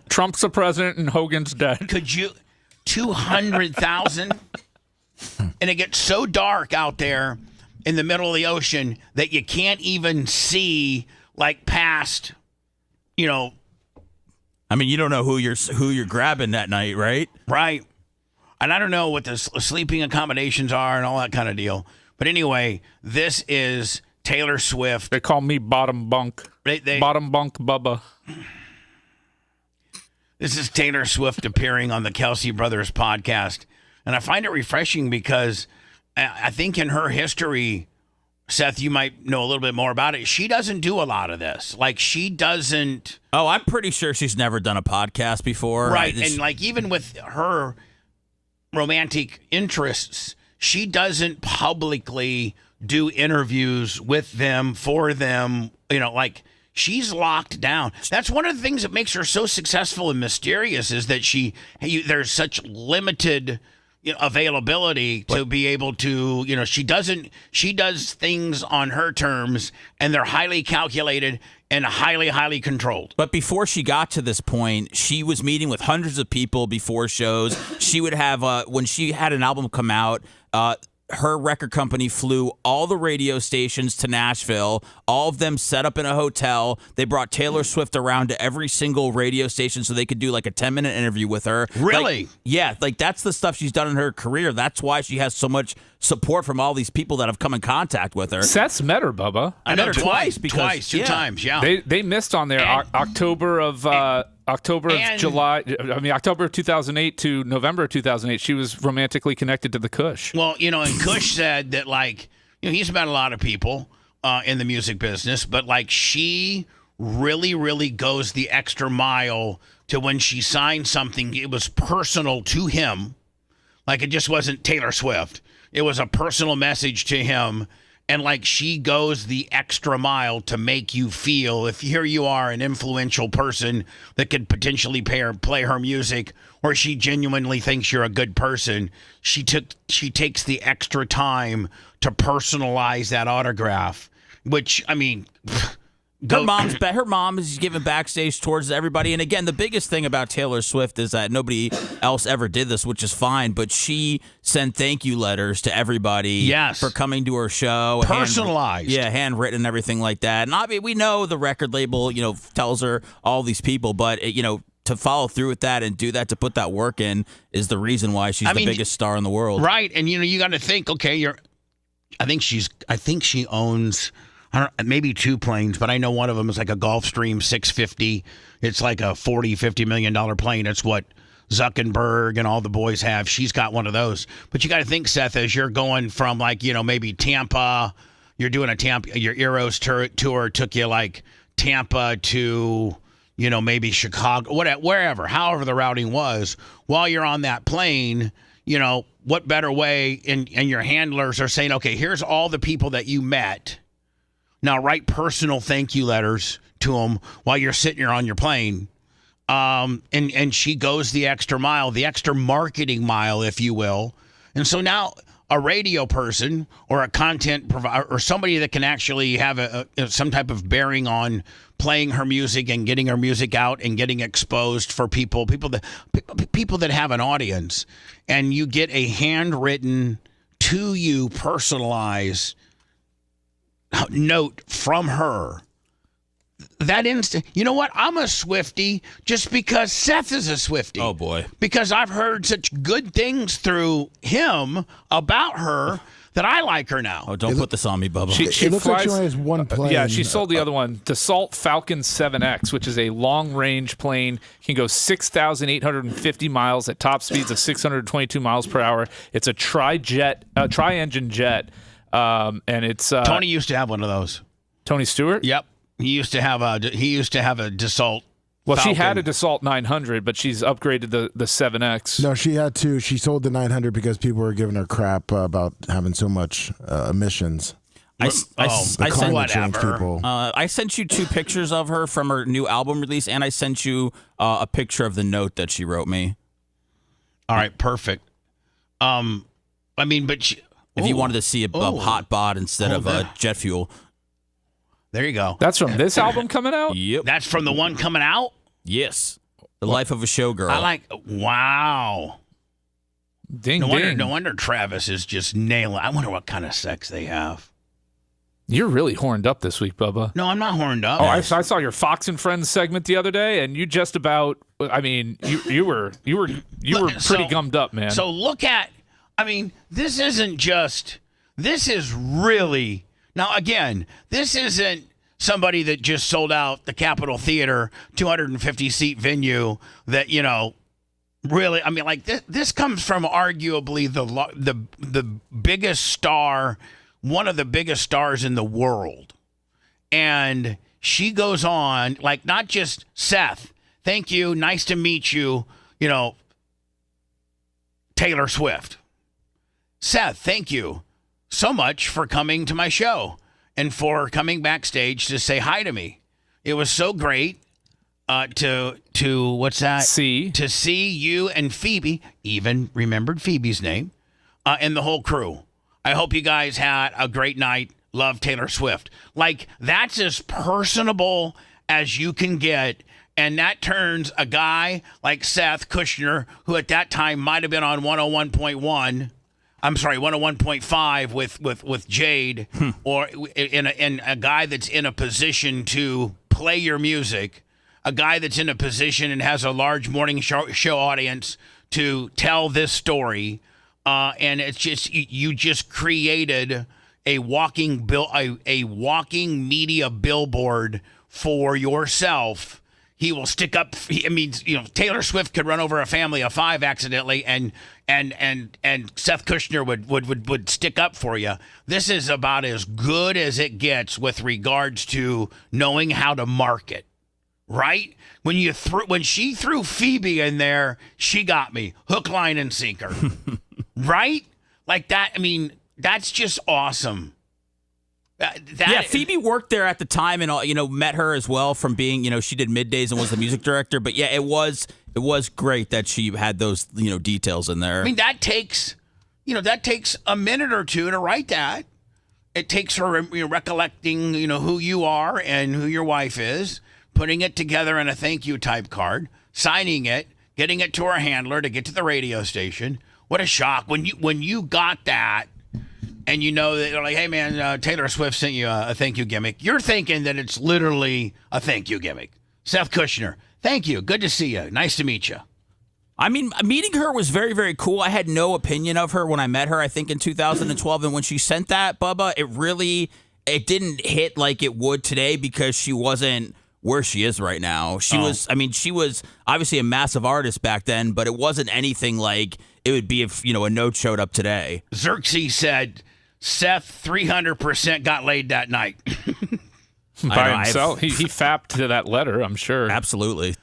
Trump's the president and Hogan's dead. Could you 200,000? And it gets so dark out there in the middle of the ocean that you can't even see past. I mean, you don't know who you're grabbing that night, right? Right. And I don't know what the sleeping accommodations are and all that kind of deal. But anyway, this is Taylor Swift. They call me Bottom Bunk. Bottom Bunk Bubba. This is Taylor Swift appearing on the Kelce Brothers podcast. And I find it refreshing because I think in her history, Seth, you might know a little bit more about it. She doesn't do a lot of this. She doesn't. Oh, I'm pretty sure she's never done a podcast before. Right. And even with her romantic interests, she doesn't publicly do interviews with them, for them, she's locked down. That's one of the things that makes her so successful and mysterious, is that there's such limited availability to be able to, she does things on her terms, and they're highly calculated and highly, highly controlled. But before she got to this point, she was meeting with hundreds of people before shows. She would have, when she had an album come out, her record company flew all the radio stations to Nashville, all of them set up in a hotel. They brought Taylor Swift around to every single radio station so they could do like a 10-minute interview with her. Really? That's the stuff she's done in her career. That's why she has so much support from all these people that have come in contact with her. Seth's met her, Bubba. I met her twice. Two times, yeah. They missed on there October of July. I mean, October of 2008 to November of 2008. She was romantically connected to the Kush. Well, and Kush said that, he's met a lot of people in the music business, but she really, really goes the extra mile to when she signed something. It was personal to him. It just wasn't Taylor Swift. It was a personal message to him. And she goes the extra mile to make you feel, if here you are, an influential person that could potentially play her music, or she genuinely thinks you're a good person, she takes the extra time to personalize that autograph, which, I mean... Her mom is giving backstage tours to everybody. And again, the biggest thing about Taylor Swift is that nobody else ever did this, which is fine. But she sent thank you letters to everybody for coming to her show. Personalized. Handwritten and everything like that. And I mean, we know the record label, tells her all these people. But, to follow through with that and do that, to put that work in, is the reason why she's the biggest star in the world. Right. And, you got to think, okay, I think she owns... maybe two planes, but I know one of them is a Gulfstream 650. It's like a $40-50 million plane. It's what Zuckerberg and all the boys have. She's got one of those. But you got to think, Seth, as you're going from maybe Tampa, you're doing your Eros tour took you Tampa to, maybe Chicago, wherever, however the routing was. While you're on that plane, what better way? And your handlers are saying, okay, here's all the people that you met. Now, write personal thank you letters to them while you're sitting here on your plane. And she goes the extra mile, the extra marketing mile, if you will. And so now a radio person or a content provider or somebody that can actually have some type of bearing on playing her music and getting her music out and getting exposed for people that have an audience. And you get a handwritten, to you, personalized note from her. That instant, you know what? I'm a Swiftie just because Seth is a Swiftie. Oh boy! Because I've heard such good things through him about her that I like her now. Oh, don't put this on me, Bubba. She looks like she only has one plane. She sold the other one, Dassault Falcon 7X, which is a long-range plane. Can go 6,850 miles at top speeds of 622 miles per hour. It's a tri-engine jet. And it's Tony used to have one of those. Tony Stewart? Yep. He used to have a Dassault. Well, Falcon. she had a Dassault 900, but she's upgraded the 7X. No, she had two. She sold the 900 because people were giving her crap about having so much emissions. I sent you two pictures of her from her new album release, and I sent you a picture of the note that she wrote me. All right, perfect. If you wanted to see a hot bod instead of jet fuel. There you go. That's from this album coming out? Yep. That's from the one coming out? Yes. The Life of a Showgirl. Wow. Ding, No wonder Travis is just nailing. I wonder what kind of sex they have. You're really horned up this week, Bubba. No, I'm not horned up. Oh, I saw your Fox and Friends segment the other day, and you just about. I mean, you were pretty gummed up, man. So look at. I mean, this isn't just. This is really. Now, again, this isn't somebody that just sold out the Capitol Theater 250-seat venue that, really, I mean, this comes from arguably the biggest star, one of the biggest stars in the world. And she goes on, not just Seth, thank you, nice to meet you, Taylor Swift. Seth, thank you so much for coming to my show and for coming backstage to say hi to me. It was so great. to what's that? See. To see you and Phoebe, even remembered Phoebe's name, and the whole crew. I hope you guys had a great night. Love, Taylor Swift. Like, that's as personable as you can get. And that turns a guy like Seth Kushner, who at that time might have been on 101.1, I'm sorry, 101.5 with Jade, or in a guy that's in a position to play your music, a guy that's in a position and has a large morning show audience to tell this story. And it's just, you just created a walking media billboard for yourself. He will stick up. Taylor Swift could run over a family of 5 accidentally, and Seth Kushner would stick up for you. This is about as good as it gets with regards to knowing how to market, right? When she threw Phoebe in there, she got me hook, line, and sinker, right? Like that. I mean, that's just awesome. Phoebe worked there at the time, and met her as well from being, she did middays and was the music director. But yeah, it was great that she had those, details in there. I mean, that takes a minute or two to write that. It takes her recollecting, who you are and who your wife is, putting it together in a thank you type card, signing it, getting it to her handler to get to the radio station. What a shock when you got that. And that they're like, hey, man, Taylor Swift sent you a thank you gimmick. You're thinking that it's literally a thank you gimmick. Seth Kushner, thank you. Good to see you. Nice to meet you. I mean, meeting her was very, very cool. I had no opinion of her when I met her, I think, in 2012. And when she sent that, Bubba, it didn't hit like it would today because she wasn't where she is right now. She was obviously a massive artist back then, but it wasn't anything like it would be if, a note showed up today. Xerxes said Seth 300% got laid that night. By himself. He fapped to that letter, I'm sure. Absolutely.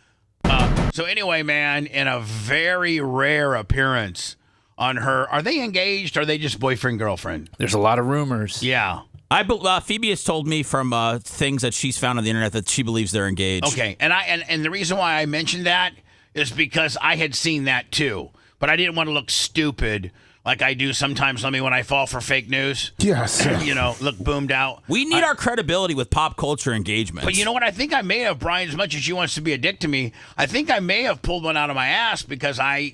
So anyway, man, in a very rare appearance on her, are they engaged or are they just boyfriend-girlfriend? There's a lot of rumors. Yeah. Phoebe has told me from things that she's found on the internet that she believes they're engaged. Okay, and the reason why I mentioned that is because I had seen that too, but I didn't want to look stupid like I do sometimes, when I fall for fake news. Yes. Look boomed out. We need our credibility with pop culture engagement. But you know what? I think I may have, Brian, as much as she wants to be a dick to me, I think I may have pulled one out of my ass because I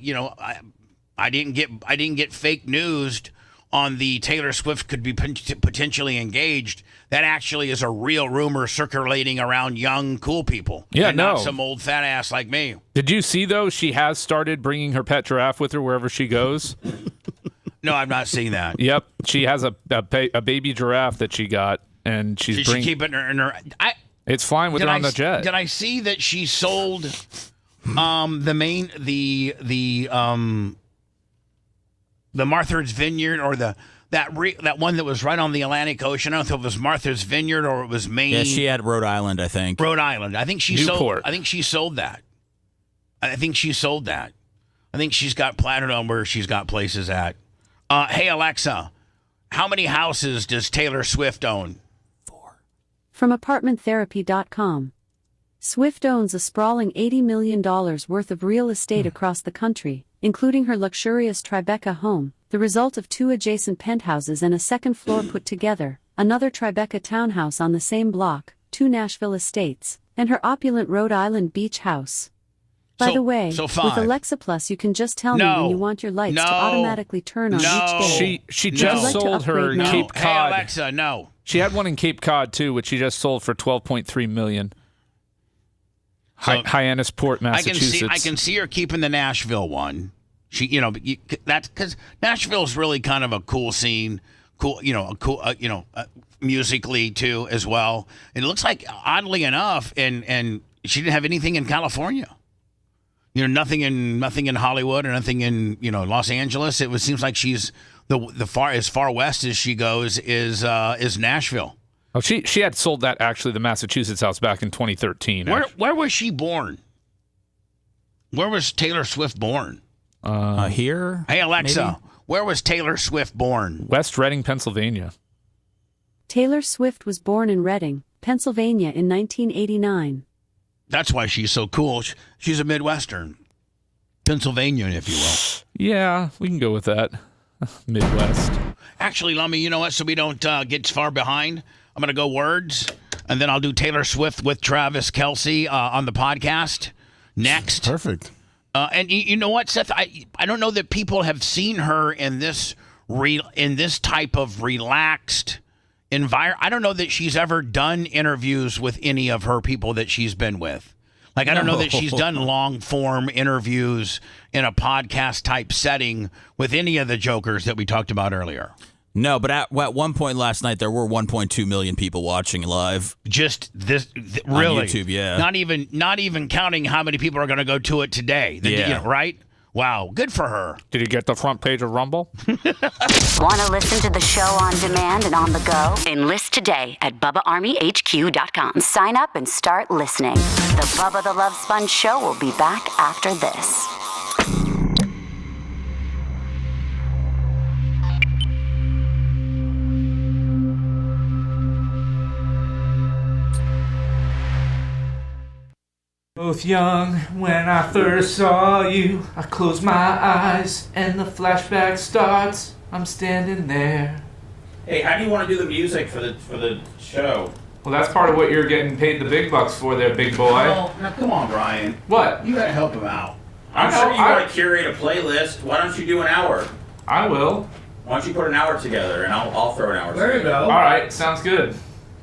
didn't get fake news on the Taylor Swift could be potentially engaged. That actually is a real rumor circulating around young, cool people. Yeah, and not some old fat ass like me. Did you see, though, she has started bringing her pet giraffe with her wherever she goes? No, I've not seen that. Yep. She has a baby giraffe that she got, and she's Did she keep it in her it's flying with her on the jet. Did I see that she sold the Martha's Vineyard or that one that was right on the Atlantic Ocean? I don't know if it was Martha's Vineyard or it was Maine. Yeah, she had Rhode Island, I think. Rhode Island. I think she Newport. sold that. I think she's got platted on where she's got places at. Hey, Alexa, how many houses does Taylor Swift own? 4. From apartmenttherapy.com. Swift owns a sprawling $80 million worth of real estate across the country, including her luxurious Tribeca home, the result of 2 adjacent penthouses and a second floor put together, another Tribeca townhouse on the same block, 2 Nashville estates, and her opulent Rhode Island beach house. By the way, with Alexa Plus, you can just tell me when you want your lights to automatically turn on each day. She just sold her in Cape Cod. Hey, Alexa, no. She had one in Cape Cod, too, which she just sold for $12.3 million. Hyannisport, Massachusetts. I can see her keeping the Nashville one. That's because Nashville's really kind of a cool scene, musically too as well. And it looks like, oddly enough, and she didn't have anything in California. Nothing in Hollywood or nothing in Los Angeles. It seems like she's as far west as she goes is Nashville. Oh, she had sold that actually the Massachusetts house back in 2013. Where was she born? Where was Taylor Swift born? Here. Hey, Alexa, maybe? Where was Taylor Swift born? West Reading, Pennsylvania. Taylor Swift was born in Reading, Pennsylvania in 1989. That's why she's so cool. She's a Midwestern. Pennsylvanian, if you will. Yeah, we can go with that. Midwest. Actually, Lummy, you know what? So we don't get far behind, I'm going to go words, and then I'll do Taylor Swift with Travis Kelce on the podcast next. Perfect. And you know what, Seth? I don't know that people have seen her in this type of relaxed environment. I don't know that she's ever done interviews with any of her people that she's been with. Like, I don't know that she's done long-form interviews in a podcast-type setting with any of the jokers that we talked about earlier. No, but at one point last night, there were 1.2 million people watching live. Just this, On really? YouTube, yeah. Not even counting how many people are going to go to it today. Right? Wow, good for her. Did you get the front page of Rumble? Want to listen to the show on demand and on the go? Enlist today at BubbaArmyHQ.com. Sign up and start listening. The Bubba the Love Sponge Show will be back after this. Both young when I first saw you, I closed my eyes and the flashback starts. I'm standing there. Hey, how do you want to do the music for the show? Well, that's part of what you're getting paid the big bucks for there, big boy. Now come on, Brian. What? You gotta help him out. I'm sure you want to curate a playlist. Why don't you do an hour? I will. Why don't you put an hour together, and I'll throw an hour together. There you go. All right, sounds good.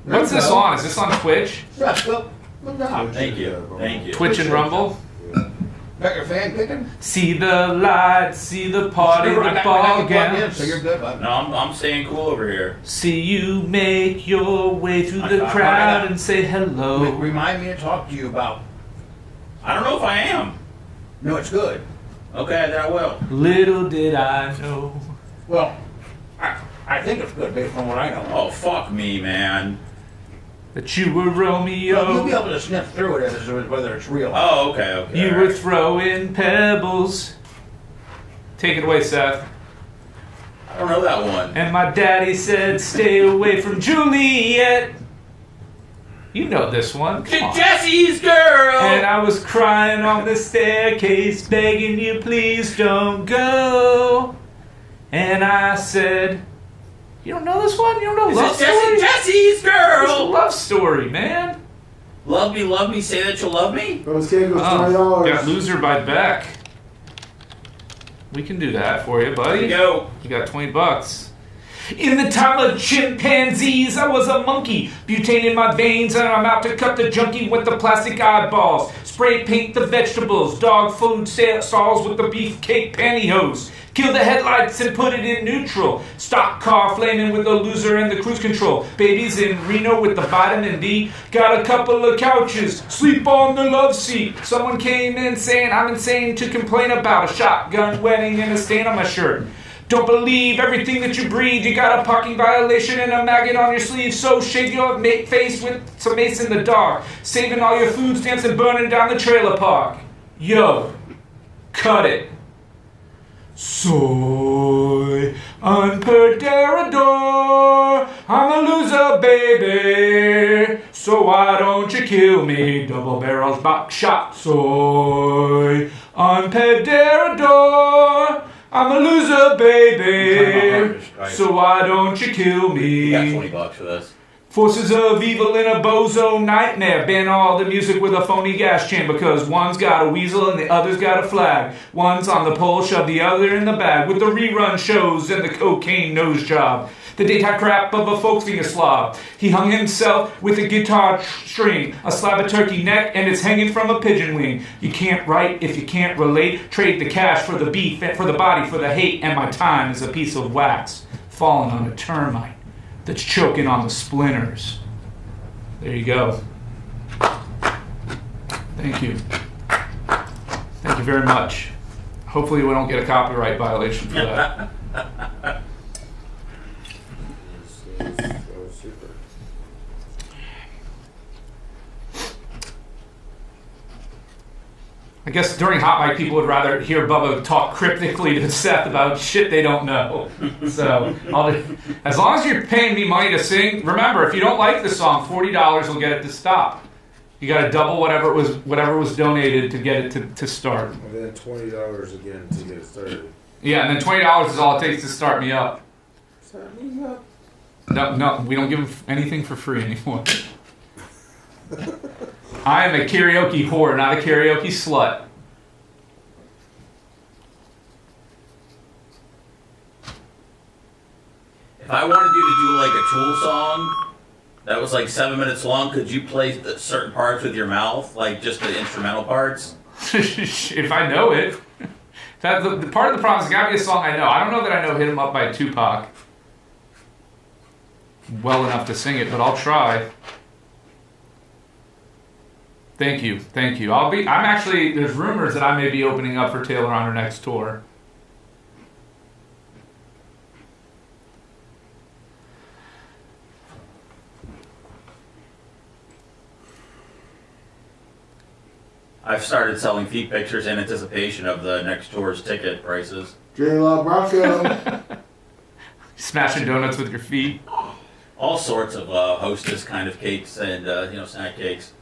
What's this on? Is this on Twitch? Thank you. Twitch and Rumble? Got your fan picking? See the lights, see the party, the ball gowns. So you're good, bud. No, I'm staying cool over here. See you make your way through the crowd and say hello. Remind me to talk to you about. I don't know if I am. No, it's good. Okay, then I will. Little did I know. Well, I think it's good based on what I know. Oh, fuck me, man. That you were Romeo. Well, you'll be able to sniff through it as whether it's real. Oh, okay. You were throwing pebbles. Take it away, Seth. I don't know that one. And my daddy said, stay away from Juliet. You know this one. Jesse's girl! And I was crying on the staircase, begging you, please don't go. And I said, you don't know this one? You don't know Love Story? Jesse's girl! It's a love story, man. Love me, say that you'll love me? Those cake was $20. Got Loser by Beck. We can do that for you, buddy. There you go. You got $20. In the time of chimpanzees, I was a monkey. Butane in my veins, and I'm out to cut the junkie with the plastic eyeballs. Spray paint the vegetables, dog food stalls with the beefcake pantyhose. Kill the headlights and put it in neutral. Stock car flaming with the loser and the cruise control. Babies in Reno with the vitamin D. Got a couple of couches. Sleep on the love seat. Someone came in saying I'm insane to complain about a shotgun wedding and a stain on my shirt. Don't believe everything that you breathe. You got a parking violation and a maggot on your sleeve. So shave your face with some mace in the dark. Saving all your food stamps and burning down the trailer park. Yo, cut it. Soy un perdedor, I'm a loser, baby. So why don't you kill me? Double barrels, box shot. Soy un perdedor, I'm a loser, baby. So why don't you kill me? You got $20 for this. Forces of evil in a bozo nightmare. Ban all the music with a phony gas chamber, because one's got a weasel and the other's got a flag. One's on the pole, shove the other in the bag with the rerun shows and the cocaine nose job. The daytime crap of a folk finger slob. He hung himself with a guitar string, a slab of turkey neck, and it's hanging from a pigeon wing. You can't write if you can't relate. Trade the cash for the beef, for the body, for the hate, and my time is a piece of wax falling on a termite that's choking on the splinters. There you go. Thank you. Thank you very much. Hopefully we don't get a copyright violation for that. I guess during Hot Mic, people would rather hear Bubba talk cryptically to Seth about shit they don't know. So, as long as you're paying me money to sing, remember, if you don't like the song, $40 will get it to stop. You got to double whatever was donated to get it to start. And then $20 again to get it started. Yeah, and then $20 is all it takes to start me up. Start me up. No, we don't give them anything for free anymore. I am a karaoke whore, not a karaoke slut. If I wanted you to do like a Tool song that was like 7 minutes long, could you play certain parts with your mouth, like just the instrumental parts? If I know it. The part of the problem is it's got to be a song I know. I don't know that I know Hit 'Em Up by Tupac well enough to sing it, but I'll try. Thank you. I'm actually, there's rumors that I may be opening up for Taylor on her next tour. I've started selling feet pictures in anticipation of the next tour's ticket prices. J-Law Bronco. Smashing donuts with your feet. All sorts of hostess kind of cakes and snack cakes.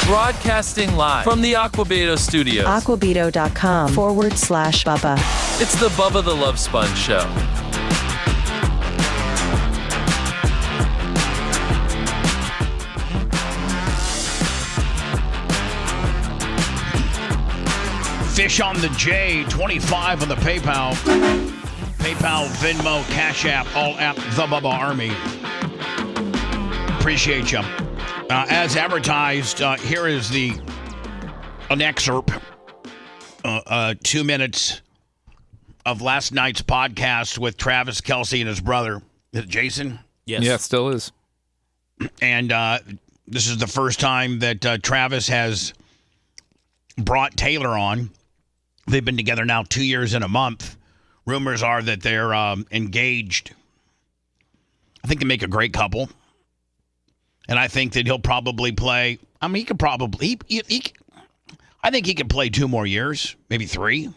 Broadcasting live from the Aquabedo studios. Aquabedo.com/Bubba. It's the Bubba the Love Sponge Show. Fish on the J, 25 on the PayPal. PayPal, Venmo, Cash App, all at the Bubba Army. Appreciate you. As advertised, here is an excerpt, 2 minutes of last night's podcast with Travis Kelce and his brother. Is it Jason? Yes. Yeah, it still is. And this is the first time that Travis has brought Taylor on. They've been together now 2 years and a month. Rumors are that they're engaged. I think they make a great couple. And I think that he'll probably play. I mean, he could probably. I think he could play 2 more years, maybe 3.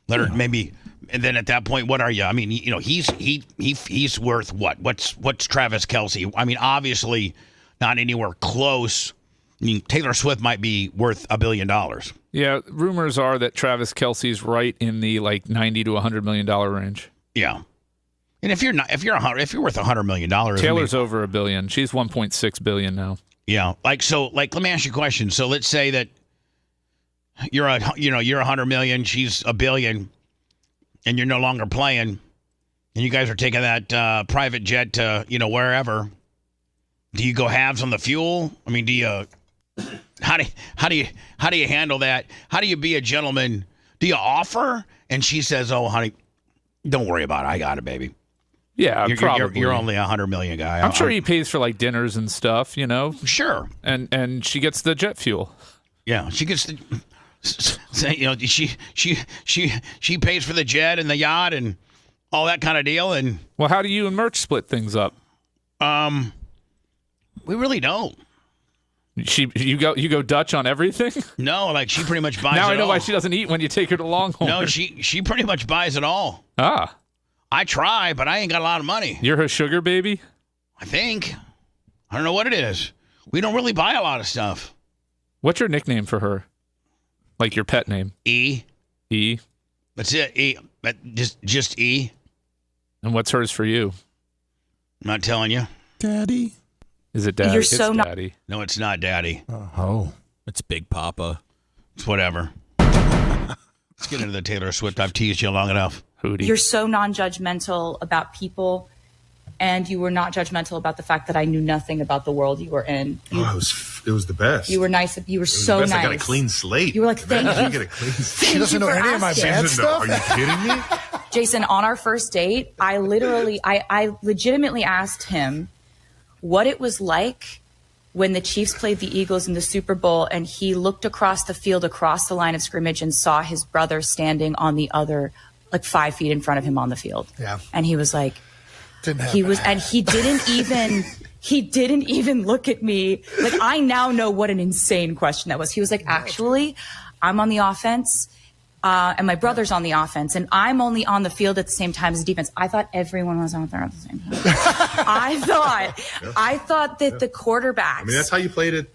Maybe, and then at that point, what are you? I mean, he's worth what? What's Travis Kelce? I mean, obviously, not anywhere close. I mean, Taylor Swift might be worth $1 billion. Yeah, rumors are that Travis Kelce's right in the like $90 to $100 million range. Yeah. And if you're worth $100 million, Taylor's over $1 billion. She's $1.6 billion now. Yeah, let me ask you a question. So let's say that you're $100 million, she's $1 billion, and you're no longer playing, and you guys are taking that private jet to wherever. Do you go halves on the fuel? I mean, how do you handle that? How do you be a gentleman? Do you offer? And she says, "Oh, honey, don't worry about it. I got it, baby." Yeah, probably. You're only $100 million guy. I'm sure he pays for like dinners and stuff, Sure. And she gets the jet fuel. Yeah, she gets the. She pays for the jet and the yacht and all that kind of deal. And well, how do you and Merch split things up? We really don't. You go Dutch on everything? No, like she pretty much buys it all. Now I know why she doesn't eat when you take her to Longhorn. No, she pretty much buys it all. Ah. I try, but I ain't got a lot of money. You're her sugar baby? I think. I don't know what it is. We don't really buy a lot of stuff. What's your nickname for her? Like your pet name? E. E? That's it, E. Just E. And what's hers for you? I'm not telling you. Daddy. Is it Daddy? You're so it's Daddy. No, it's not Daddy. Oh. It's Big Papa. It's whatever. Let's get into the Taylor Swift. I've teased you long enough. Hootie. You're so non-judgmental about people, and you were not judgmental about the fact that I knew nothing about the world you were in. It was the best. You were nice. You were so nice. I got a clean slate. You were like, thank you. You get a clean slate. She doesn't know any of my bad stuff. Are you kidding me? Jason, on our first date, I legitimately asked him what it was like when the Chiefs played the Eagles in the Super Bowl, and he looked across the field, across the line of scrimmage, and saw his brother standing on the other, like 5 feet in front of him on the field. Yeah. And he was like, and he He didn't even look at me. Like, I now know what an insane question that was. He was like, actually, I'm on the offense, and my brother's on the offense, and I'm only on the field at the same time as the defense. I thought everyone was out there at the same time. I thought that the quarterbacks. I mean, that's how you played it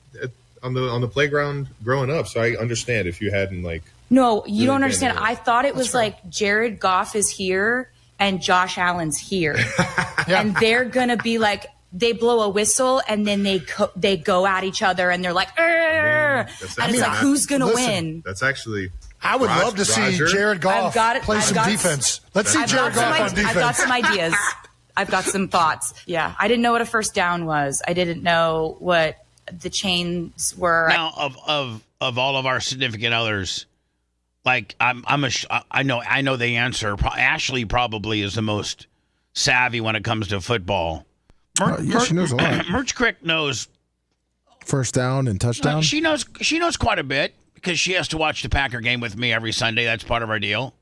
on the playground growing up. So I understand if you hadn't like. No, you don't understand. I thought it was like Jared Goff is here and Josh Allen's here, and they're gonna be like. They blow a whistle and then they go at each other and they're like, and it's like, who's gonna win? That's actually. I would love to see Jared Goff play some defense. Let's see Jared Goff on defense. I've got some ideas. I've got some thoughts. Yeah, I didn't know what a first down was. I didn't know what the chains were. Now, of all of our significant others, like I know the answer. Ashley probably is the most savvy when it comes to football. She knows a lot. Merch Crick knows first down and touchdown. She knows quite a bit because she has to watch the Packer game with me every Sunday. That's part of our deal.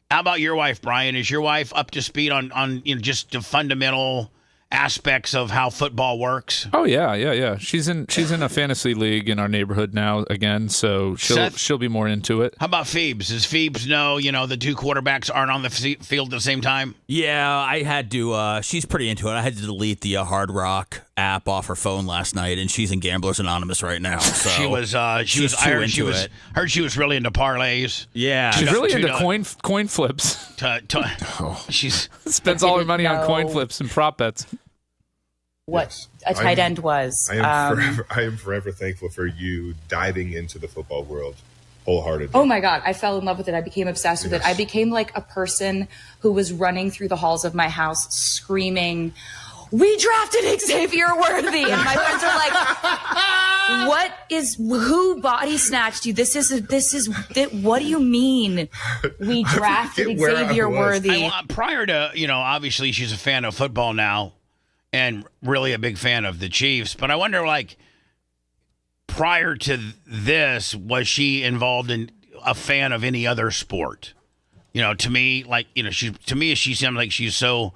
How about your wife, Brian? Is your wife up to speed on just the fundamental aspects of how football works? Oh yeah. She's in a fantasy league in our neighborhood now again, so she'll be more into it. How about Phoebes? Does Phoebes know the two quarterbacks aren't on the field at the same time? Yeah, I had to. She's pretty into it. I had to delete the Hard Rock app off her phone last night, and she's in Gamblers Anonymous right now. So she was. I heard she was really into parlays. Yeah, she's really into coin flips. She spends all her money on coin flips and prop bets. What a tight end was. I am forever thankful for you diving into the football world wholeheartedly. Oh my God, I fell in love with it. I became obsessed with it. I became like a person who was running through the halls of my house screaming, "We drafted Xavier Worthy!" And my friends are like, who body snatched you? What do you mean we drafted Xavier Worthy? Prior to, obviously she's a fan of football now. And really a big fan of the Chiefs. But I wonder, prior to this, was she involved in a fan of any other sport? To me, she seemed like she's so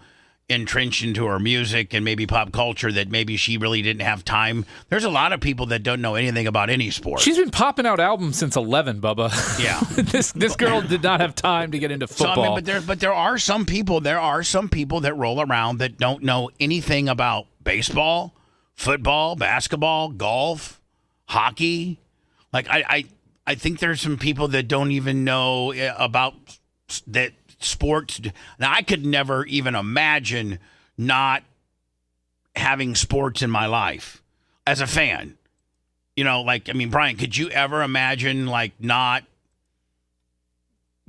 entrenched into her music and maybe pop culture that maybe she really didn't have time. There's a lot of people that don't know anything about any sport. She's been popping out albums since 11, Bubba. Yeah. This girl did not have time to get into football. So, but there are some people that roll around that don't know anything about baseball, football, basketball, golf, hockey. I think there's some people that don't even know about that sports. Now, I could never even imagine not having sports in my life as a fan. Brian, could you ever imagine not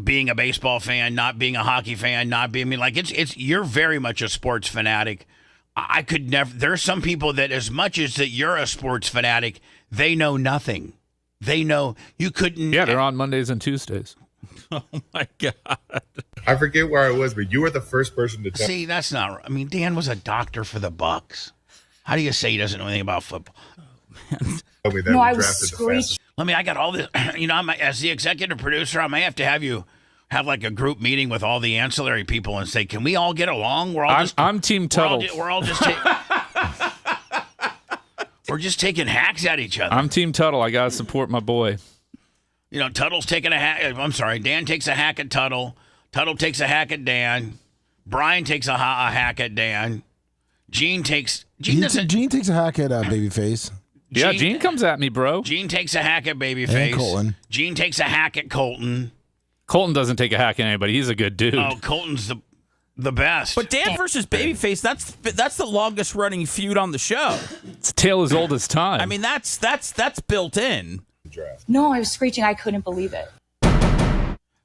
being a baseball fan, not being a hockey fan, not being you're very much a sports fanatic. I could never. There's some people that, as much as that you're a sports fanatic, they know nothing. They know you couldn't. Yeah, they're on Mondays and Tuesdays. Oh my God! I forget where I was, but you were the first person to tell. See, that's not. Dan was a doctor for the Bucks. How do you say he doesn't know anything about football? No, I was screeching. I got all this. As the executive producer, I may have to have you have a group meeting with all the ancillary people and say, "Can we all get along? I'm Team Tuttle. We're all just we're just taking hacks at each other." I'm Team Tuttle. I gotta support my boy. Tuttle's taking a hack. I'm sorry. Dan takes a hack at Tuttle. Tuttle takes a hack at Dan. Brian takes a hack at Dan. Gene takes a hack at Babyface. Yeah, Gene comes at me, bro. Gene takes a hack at Babyface. And Colton. Gene takes a hack at Colton. Colton doesn't take a hack at anybody. He's a good dude. Oh, Colton's the best. But Dan versus Babyface, that's the longest running feud on the show. It's a tale as old as time. I mean, that's built in. No, I was screeching. I couldn't believe it.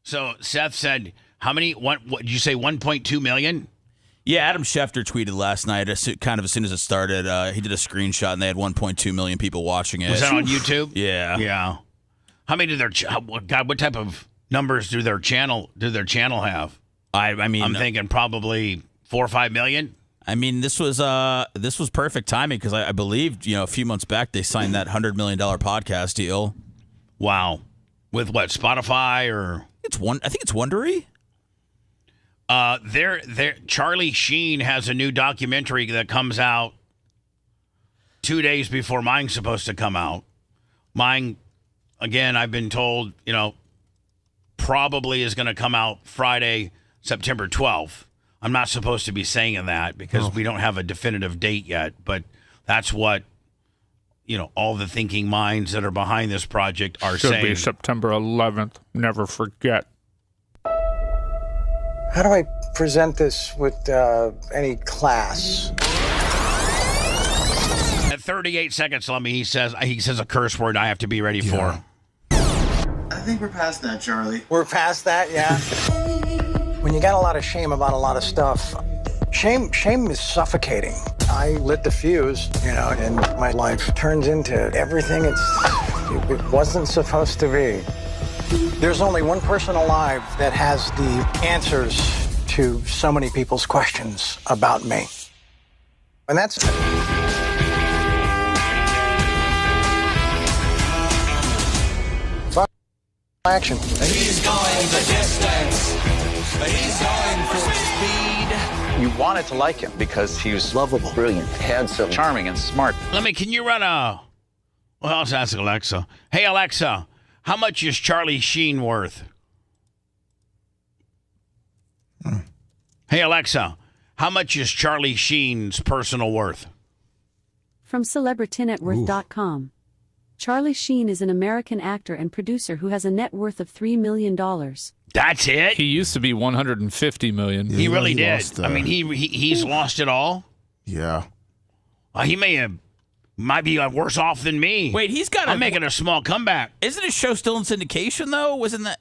So Seth said, how many, what did you say, 1.2 million? Yeah, Adam Schefter tweeted last night, kind of as soon as it started. He did a screenshot, and they had 1.2 million people watching it. Was that on YouTube? Yeah. Yeah. How many what type of numbers do their channel have? I mean, I'm thinking probably 4 or 5 million. I mean, this was perfect timing because I believe a few months back they signed that $100 million podcast deal. Wow, with what, Spotify or I think it's Wondery. Charlie Sheen has a new documentary that comes out 2 days before mine's supposed to come out. Mine, again, I've been told, probably is going to come out Friday, September 12th. I'm not supposed to be saying that because we don't have a definitive date yet, but that's what, all the thinking minds that are behind this project are saying. Should be September 11th. Never forget. How do I present this with any class? At 38 seconds, he says a curse word I have to be ready for. I think we're past that, Charlie. We're past that, yeah. When you got a lot of shame about a lot of stuff, shame is suffocating. I lit the fuse, and my life turns into everything it wasn't supposed to be. There's only one person alive that has the answers to so many people's questions about me. And that's action. He's going the distance. He's going for speed. You wanted to like him because he was lovable, brilliant, handsome, charming, and smart. Can you run well, let's ask Alexa. Hey, Alexa, how much is Charlie Sheen worth? Hey, Alexa, how much is Charlie Sheen's personal worth? From CelebrityNetWorth.com. Charlie Sheen is an American actor and producer who has a net worth of $3 million. That's it? He used to be $150 million. He really did. He's lost it all? Yeah. He might be worse off than me. Wait, I'm making a small comeback. Isn't his show still in syndication, though? Wasn't that,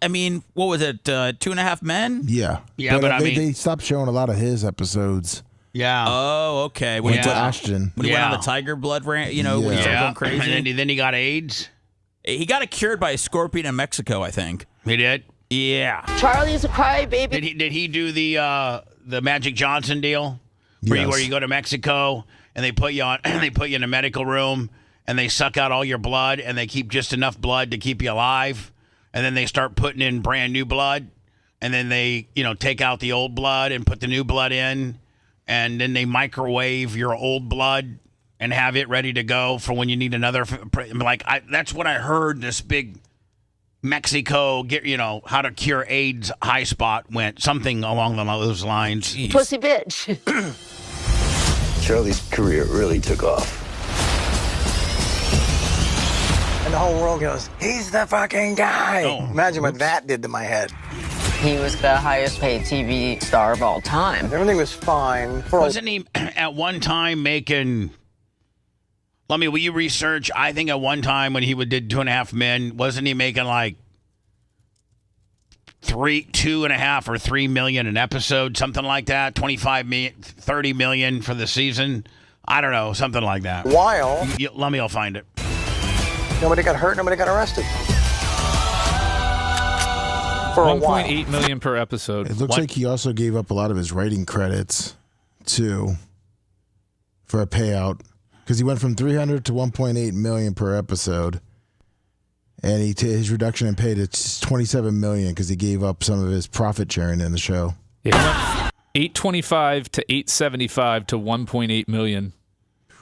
what was it, 2.5 Men? Yeah. Yeah, but they stopped showing a lot of his episodes. Yeah. Oh, okay. When he went on the tiger blood rant, when he started going crazy. And then he got AIDS? He got it cured by a scorpion in Mexico, I think. He did? Yeah. Charlie's a crybaby. Did he do the Magic Johnson deal? Where you go to Mexico and they put you in a medical room and they suck out all your blood and they keep just enough blood to keep you alive, and then they start putting in brand new blood, and then they take out the old blood and put the new blood in, and then they microwave your old blood and have it ready to go for when you need another. That's what I heard. This big Mexico how to cure AIDS high spot went, something along those lines. Jeez. Pussy bitch. Charlie's career really took off. And the whole world goes, he's the fucking guy. Oh. Imagine what that did to my head. He was the highest paid TV star of all time. Everything was fine. Wasn't he at one time making... will you research? I think at one time when he did 2.5 Men, wasn't he making like 2.5 or 3 million an episode, something like that? 25 million, 30 million for the season. I don't know, something like that. While I'll find it. Nobody got hurt, nobody got arrested. For a while. 1.8 million per episode. It looks like he also gave up a lot of his writing credits too for a payout. Because he went from 300 to 1.8 million per episode, and his reduction in pay to 27 million because he gave up some of his profit sharing in the show. Yeah, 825 to 875 to 1.8 million.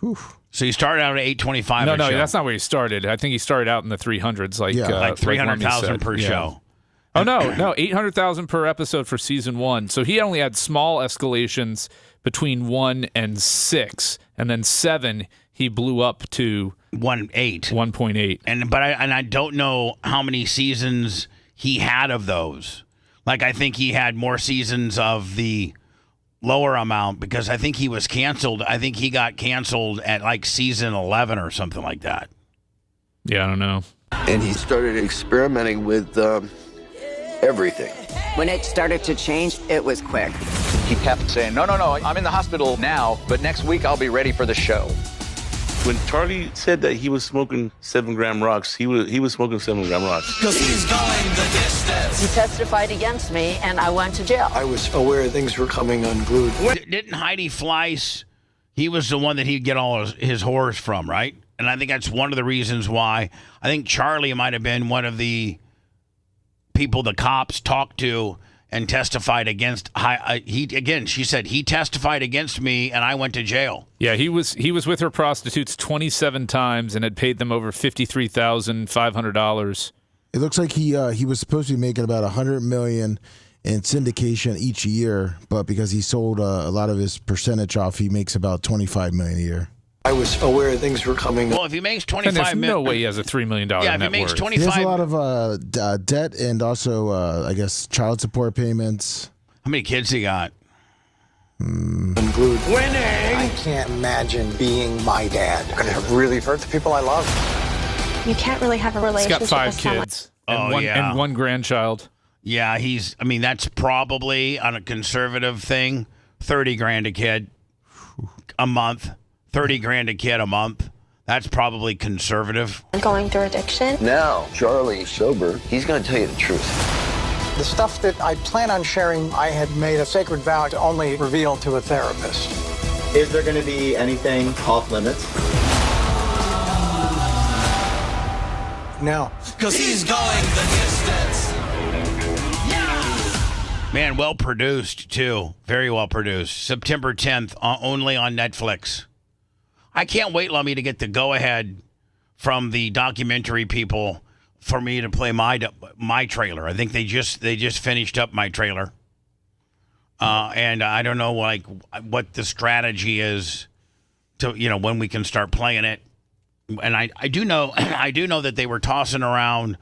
Whew. So he started out at 825. No, that's not where he started. I think he started out in the 300s, like 300,000 per show. Oh no, 800,000 per episode for season 1. So he only had small escalations between 1 and 6, and then 7 he blew up to 1.8. But I don't know how many seasons he had of those. I think he had more seasons of the lower amount because I think he was canceled. I think he got canceled at season 11 or something like that. Yeah, I don't know. And he started experimenting with everything. When it started to change, it was quick. He kept saying, no, I'm in the hospital now, but next week I'll be ready for the show. When Charlie said that he was smoking 7-gram rocks, he was smoking 7-gram rocks. Because he's going the distance. He testified against me, and I went to jail. I was aware things were coming unglued. Didn't Heidi Fleiss, he was the one that he'd get all his whores from, right? And I think that's one of the reasons why I think Charlie might have been one of the people the cops talked to and testified against she said he testified against me and I went to jail. Yeah, he was with her prostitutes 27 times and had paid them over $53,500. It looks like he was supposed to be making about $100 million in syndication each year, but because he sold a lot of his percentage off, he makes about $25 million a year. I was aware things were coming. Well, if he makes $25 million, there's million, no way he has a $3 million yeah, if net he makes worth. 25, he has a lot of debt and also, I guess, child support payments. How many kids he got? Unglued. Winning! I can't imagine being my dad. Going to have really hurt the people I love. You can't really have a He's relationship got 5 with someone. kids and one grandchild. Yeah, that's probably on a conservative thing, $30,000 a kid a month. $30,000 a kid a month. That's probably conservative. Going through addiction. Now, Charlie, sober, he's going to tell you the truth. The stuff that I plan on sharing, I had made a sacred vow to only reveal to a therapist. Is there going to be anything off limits? No. Because he's going the distance. Man, well produced, too. Very well produced. September 10th, only on Netflix. I can't wait, Lummy, to get the go-ahead from the documentary people for me to play my trailer. I think they just finished up my trailer. And I don't know what the strategy is to, when we can start playing it. And I do know that they were tossing around.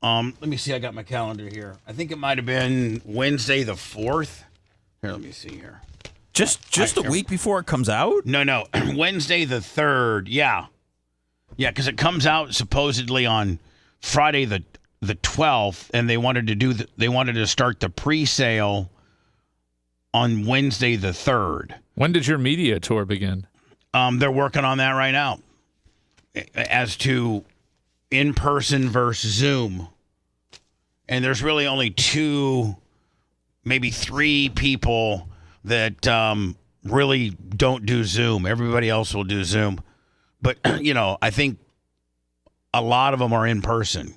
Let me see. I got my calendar here. I think it might have been Wednesday the 4th. Here, let me see here. Just a week before it comes out? No. Wednesday the 3rd. Yeah, because it comes out supposedly on Friday the 12th, and they wanted to start the pre-sale on Wednesday the 3rd. When did your media tour begin? They're working on that right now. As to in-person versus Zoom. And there's really only 2, maybe 3 people that really don't do Zoom. Everybody else will do Zoom. But, I think a lot of them are in person.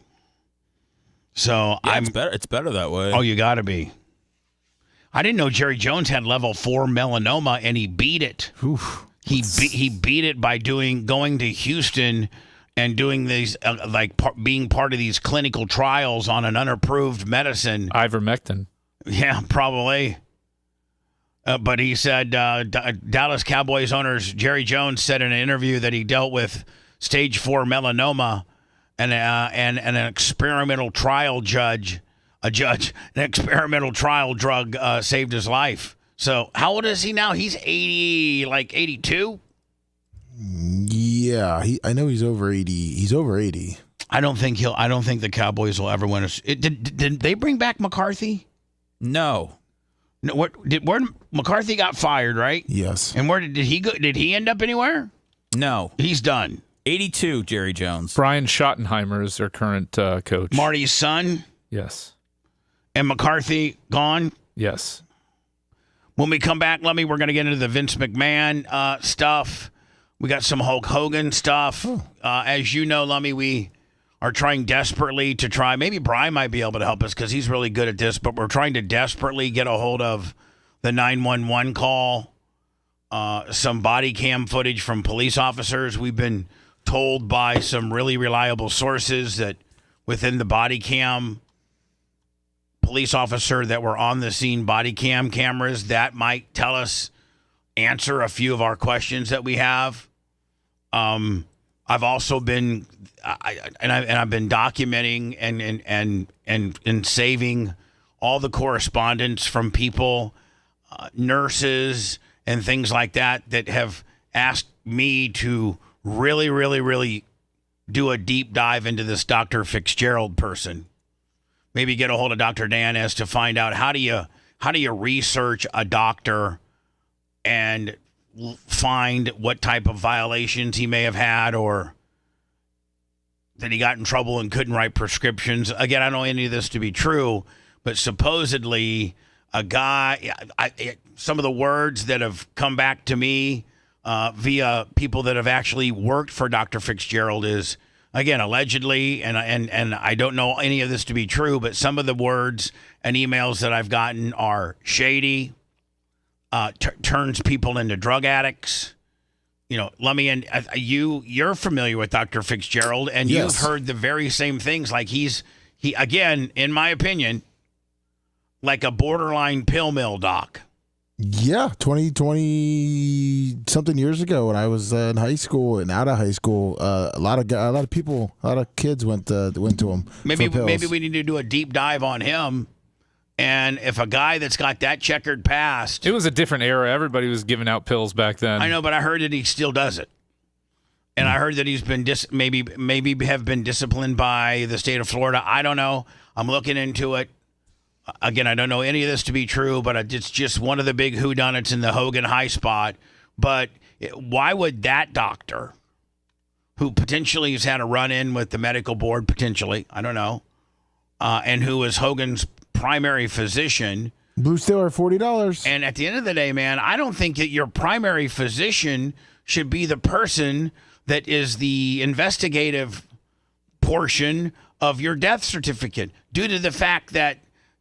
So yeah, it's better that way. Oh, you got to be. I didn't know Jerry Jones had level 4 melanoma, and he beat it. Oof. He beat it by going to Houston and doing these being part of these clinical trials on an unapproved medicine. Ivermectin. Yeah, probably. But he said Dallas Cowboys owners Jerry Jones said in an interview that he dealt with stage 4 melanoma, and an experimental trial an experimental trial drug saved his life. So how old is he now? He's 80, 82? Yeah, I know he's over 80. He's over 80. I don't think the Cowboys will ever win did they bring back McCarthy? No. No, where McCarthy got fired, right? Yes. And where did he go? Did he end up anywhere? No. He's done. 82, Jerry Jones. Brian Schottenheimer is their current coach. Marty's son? Yes. And McCarthy gone? Yes. When we come back, Lummy, we're going to get into the Vince McMahon stuff. We got some Hulk Hogan stuff. As you know, Lummy, we are trying desperately to maybe Brian might be able to help us because he's really good at this, but we're trying to desperately get a hold of the 911 call, some body cam footage from police officers. We've been told by some really reliable sources that within the body cam police officer that were on the scene body cam cameras, that might answer a few of our questions that we have. I've also been I've been documenting and saving all the correspondence from people, nurses and things like that have asked me to really, really, really do a deep dive into this Dr. Fitzgerald person. Maybe get a hold of Dr. Dan as to find out how do you research a doctor and find what type of violations he may have had, or that he got in trouble and couldn't write prescriptions. Again, I don't know any of this to be true, but supposedly a guy, some of the words that have come back to me via people that have actually worked for Dr. Fitzgerald is again, allegedly, and I don't know any of this to be true, but some of the words and emails that I've gotten are shady, turns people into drug addicts. You know, let me end. You're familiar with Dr. Fitzgerald, and Yes. you've heard the very same things. Like he again, in my opinion, like a borderline pill mill doc. Yeah, 20 something years ago when I was in high school and out of high school, a lot of kids went to him. Maybe for pills. we need to do a deep dive on him. And if a guy that's got that checkered past, It was a different era. Everybody was giving out pills back then. I know, but I heard that he still does it. And I heard that he's been maybe have been disciplined by the state of Florida. I don't know. I'm looking into it. Again, I don't know any of this to be true, but it's just one of the big whodunits in the Hogan high spot. But why would that doctor, who potentially has had a run-in with the medical board, potentially, I don't know, and who is Hogan's primary physician. Blue Stiller, $40. And at the end of the day, man, I don't think that your primary physician should be the person that is the investigative portion of your death certificate, due to the fact that,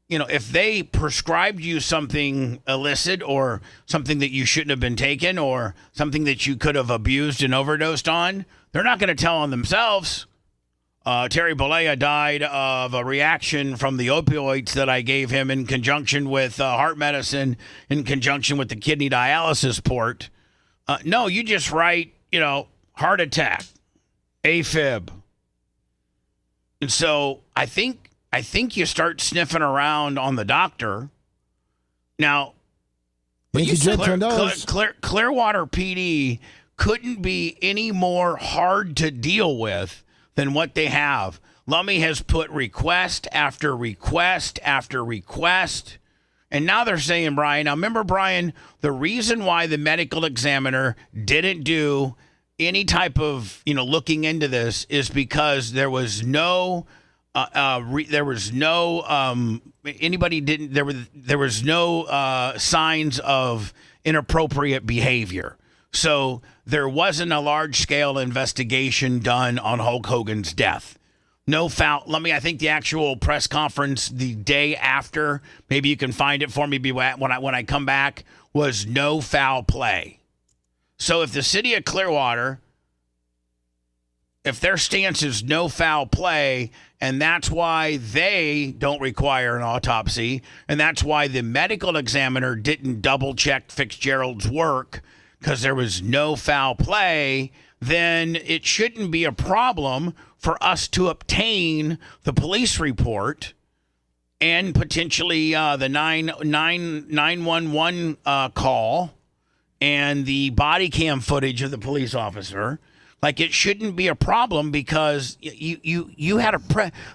you know, if they prescribed you something illicit or something that you shouldn't have been taken or something that you could have abused and overdosed on, they're not going to tell on themselves. Terry Bollea died of a reaction from the opioids that I gave him in conjunction with heart medicine, in conjunction with the kidney dialysis port. No, you just write, you know, heart attack, AFib. And so I think you start sniffing around on the doctor. Now, Clearwater PD couldn't be any more hard to deal with than what they have. Lummy has put request after request after request. And now they're saying, Brian, now remember, Brian, the reason why the medical examiner didn't do any type of, you know, looking into this is because there was no signs of inappropriate behavior. So there wasn't a large-scale investigation done on Hulk Hogan's death. No foul. I think the actual press conference the day after, maybe you can find it for me when I come back, was no foul play. So if the city of Clearwater, if their stance is no foul play, and that's why they don't require an autopsy, and that's why the medical examiner didn't double-check Fitzgerald's work because there was no foul play, then it shouldn't be a problem for us to obtain the police report and potentially the 911 call and the body cam footage of the police officer. Like, it shouldn't be a problem because you had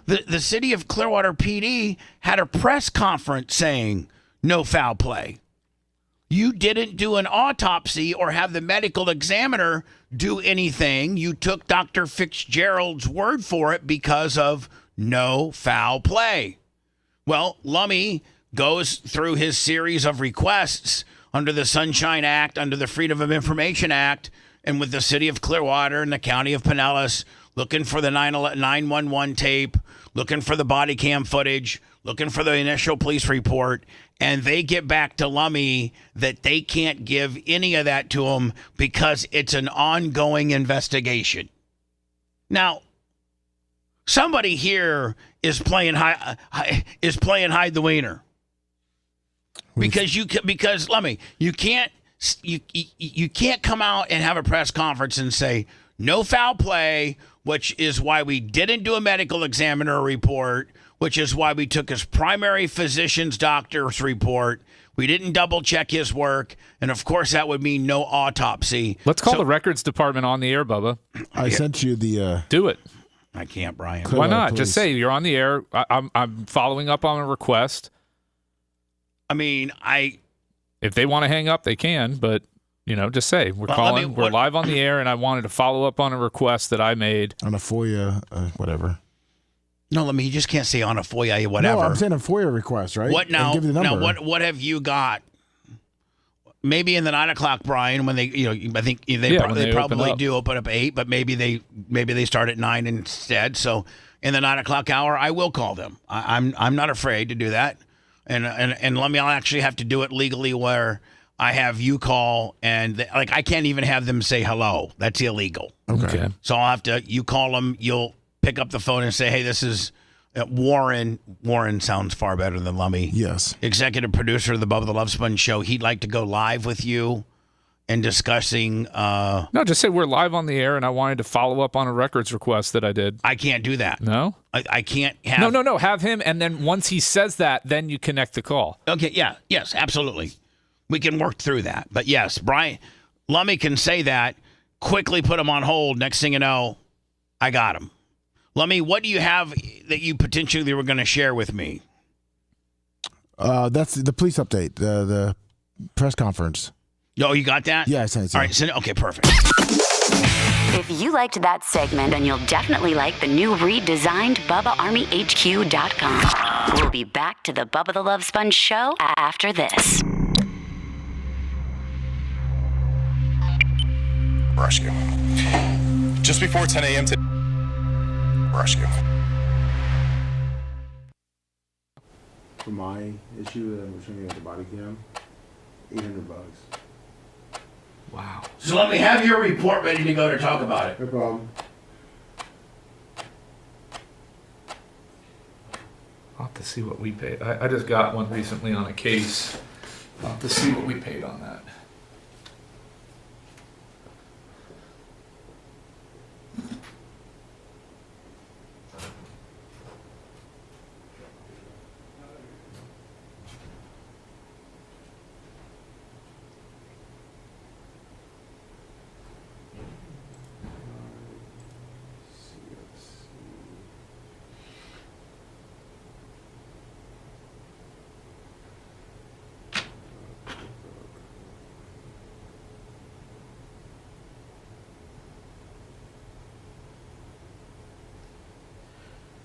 the city of Clearwater PD had a press conference saying no foul play. You didn't do an autopsy or have the medical examiner do anything. You took Dr. Fitzgerald's word for it because of no foul play. Well, Lummy goes through his series of requests under the Sunshine Act, under the Freedom of Information Act, and with the city of Clearwater and the county of Pinellas, looking for the 911 tape, looking for the body cam footage, looking for the initial police report, and they get back to Lummy that they can't give any of that to him because it's an ongoing investigation. Now, somebody here is playing hide the wiener. Because Lummy, you can't come out and have a press conference and say no foul play, which is why we didn't do a medical examiner report, which is why we took his primary physician's doctor's report. We didn't double check his work. And of course, that would mean no autopsy. Let's call the records department on the air, Bubba. I sent you the. Do it. I can't, Brian. Why not? Just say you're on the air. I'm following up on a request. I mean, if they want to hang up, they can, but just say we're calling. We're live on the air, and I wanted to follow up on a request that I made on a FOIA, whatever. No, you just can't say on a FOIA, whatever. No, I'm saying a FOIA request, right? What now? Give you the number. Now, what have you got? maybe in the 9 o'clock, Brian, when they, I think they probably do open up 8, but maybe they start at 9 instead. So in the 9 o'clock hour, I will call them. I'm not afraid to do that, and I'll actually have to do it legally where I have you call and I can't even have them say hello. That's illegal. Okay. So I'll have to. You call them. You'll pick up the phone and say, "Hey, this is Warren." Warren sounds far better than Lummy. Yes. Executive producer of the Bubba the Love Sponge show. He'd like to go live with you and discussing. No, just say we're live on the air, and I wanted to follow up on a records request that I did. I can't do that. No? I can't have. No. Have him, and then once he says that, then you connect the call. Okay. Yeah. Yes. Absolutely. We can work through that. But yes, Brian Lummy can say that. Quickly put him on hold. Next thing you know, I got him. Lummy, what do you have that you potentially were going to share with me? That's the police update, the press conference. Oh, you got that? Yeah, I sent it to you. All right, send it. Okay, perfect. If you liked that segment, then you'll definitely like the new redesigned BubbaArmyHQ.com. We'll be back to the Bubba the Love Sponge show after this. Rescue. Just before 10 a.m. today. Rescue. For my issue that I'm showing you at the body cam, $800. Wow. So let me have your report ready to go to talk about it. No problem. I'll have to see what we paid. I just got one recently on a case. I'll have to see what we paid on that.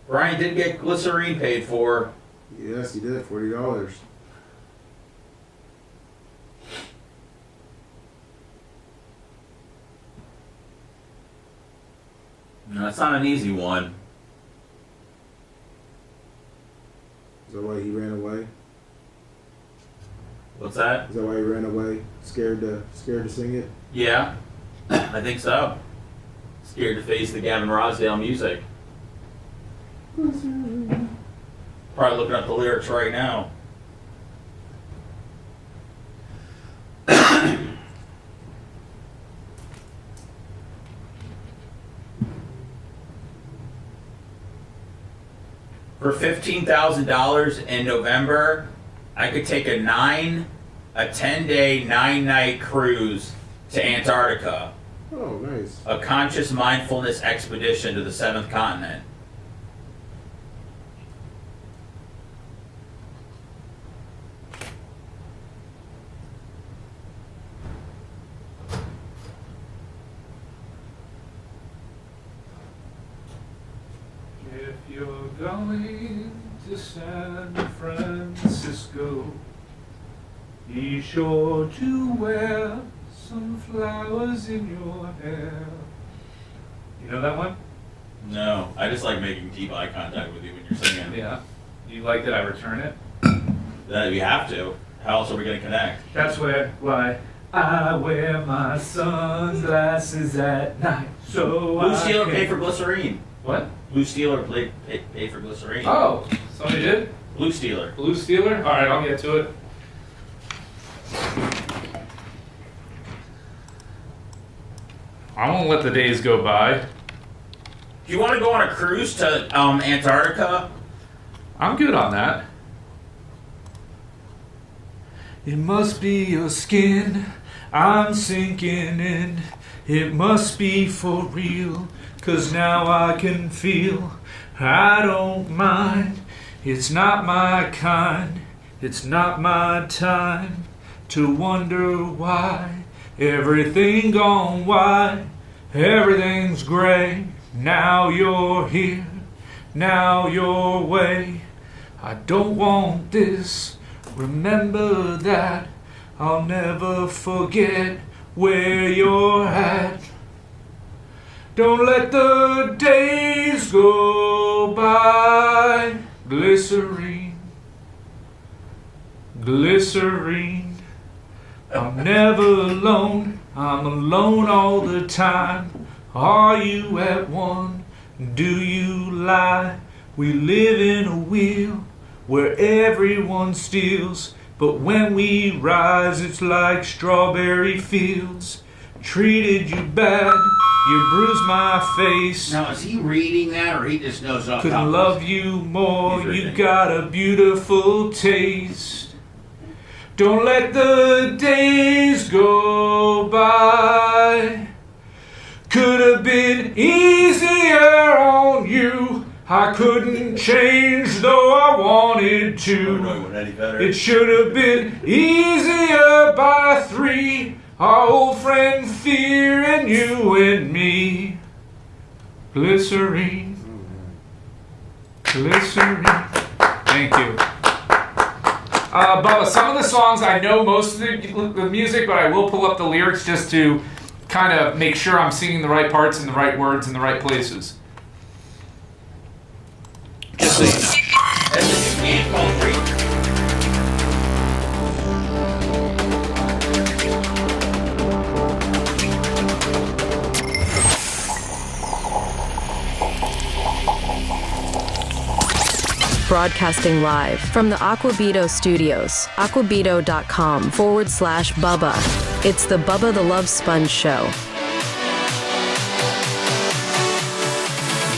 Brian did get glycerine paid for. Yes, he did. $40. No, that's not an easy one. Is that why he ran away? What's that? Is that why he ran away? Scared to sing it? Yeah, I think so. Scared to face the Gavin Rossdale music. Probably looking up the lyrics right now. For $15,000 in November, I could take a 10-day, 9-night cruise to Antarctica. Oh, nice. A conscious mindfulness expedition to the 7th continent. If you're going to San Francisco, be sure to wear some flowers in your hair. You know that one? No, I just like making deep eye contact with you when you're singing. Yeah. You like that I return it? That we have to. How else are we going to connect? That's why I wear my sunglasses at night. So Blue Steeler paid for glycerine. What? Blue Steeler paid for glycerine. Oh, somebody did? Blue Steeler. Blue Steeler? All right, I'll get to it. I won't let the days go by. Do you want to go on a cruise to Antarctica? I'm good on that. It must be your skin I'm sinking in. It must be for real, 'cause now I can feel I don't mind. It's not my kind, it's not my time to wonder why. Everything gone white, everything's gray. Now you're here, now your way. I don't want this, remember that. I'll never forget where you're at. Don't let the days go by. Glycerine, glycerine. I'm never alone. I'm alone all the time. Are you at one? Do you lie? We live in a wheel where everyone steals. But when we rise, it's like strawberry fields. Treated you bad, you bruised my face. Now, is he reading that, or he just knows off? Couldn't love you more, you got a beautiful taste. Don't let the days go by. Could have been easier on you. I couldn't change though I wanted to. It should have been easier by 3. Our old friend Fear and you and me. Glycerine, glycerine. Thank you. Bubba, some of the songs I know most of the music, but I will pull up the lyrics just to kind of make sure I'm singing the right parts and the right words in the right places. Just so you know. That's a new game called Retraction. Broadcasting live from the Aquabito studios, aquabito.com/Bubba. It's the Bubba the Love Sponge Show.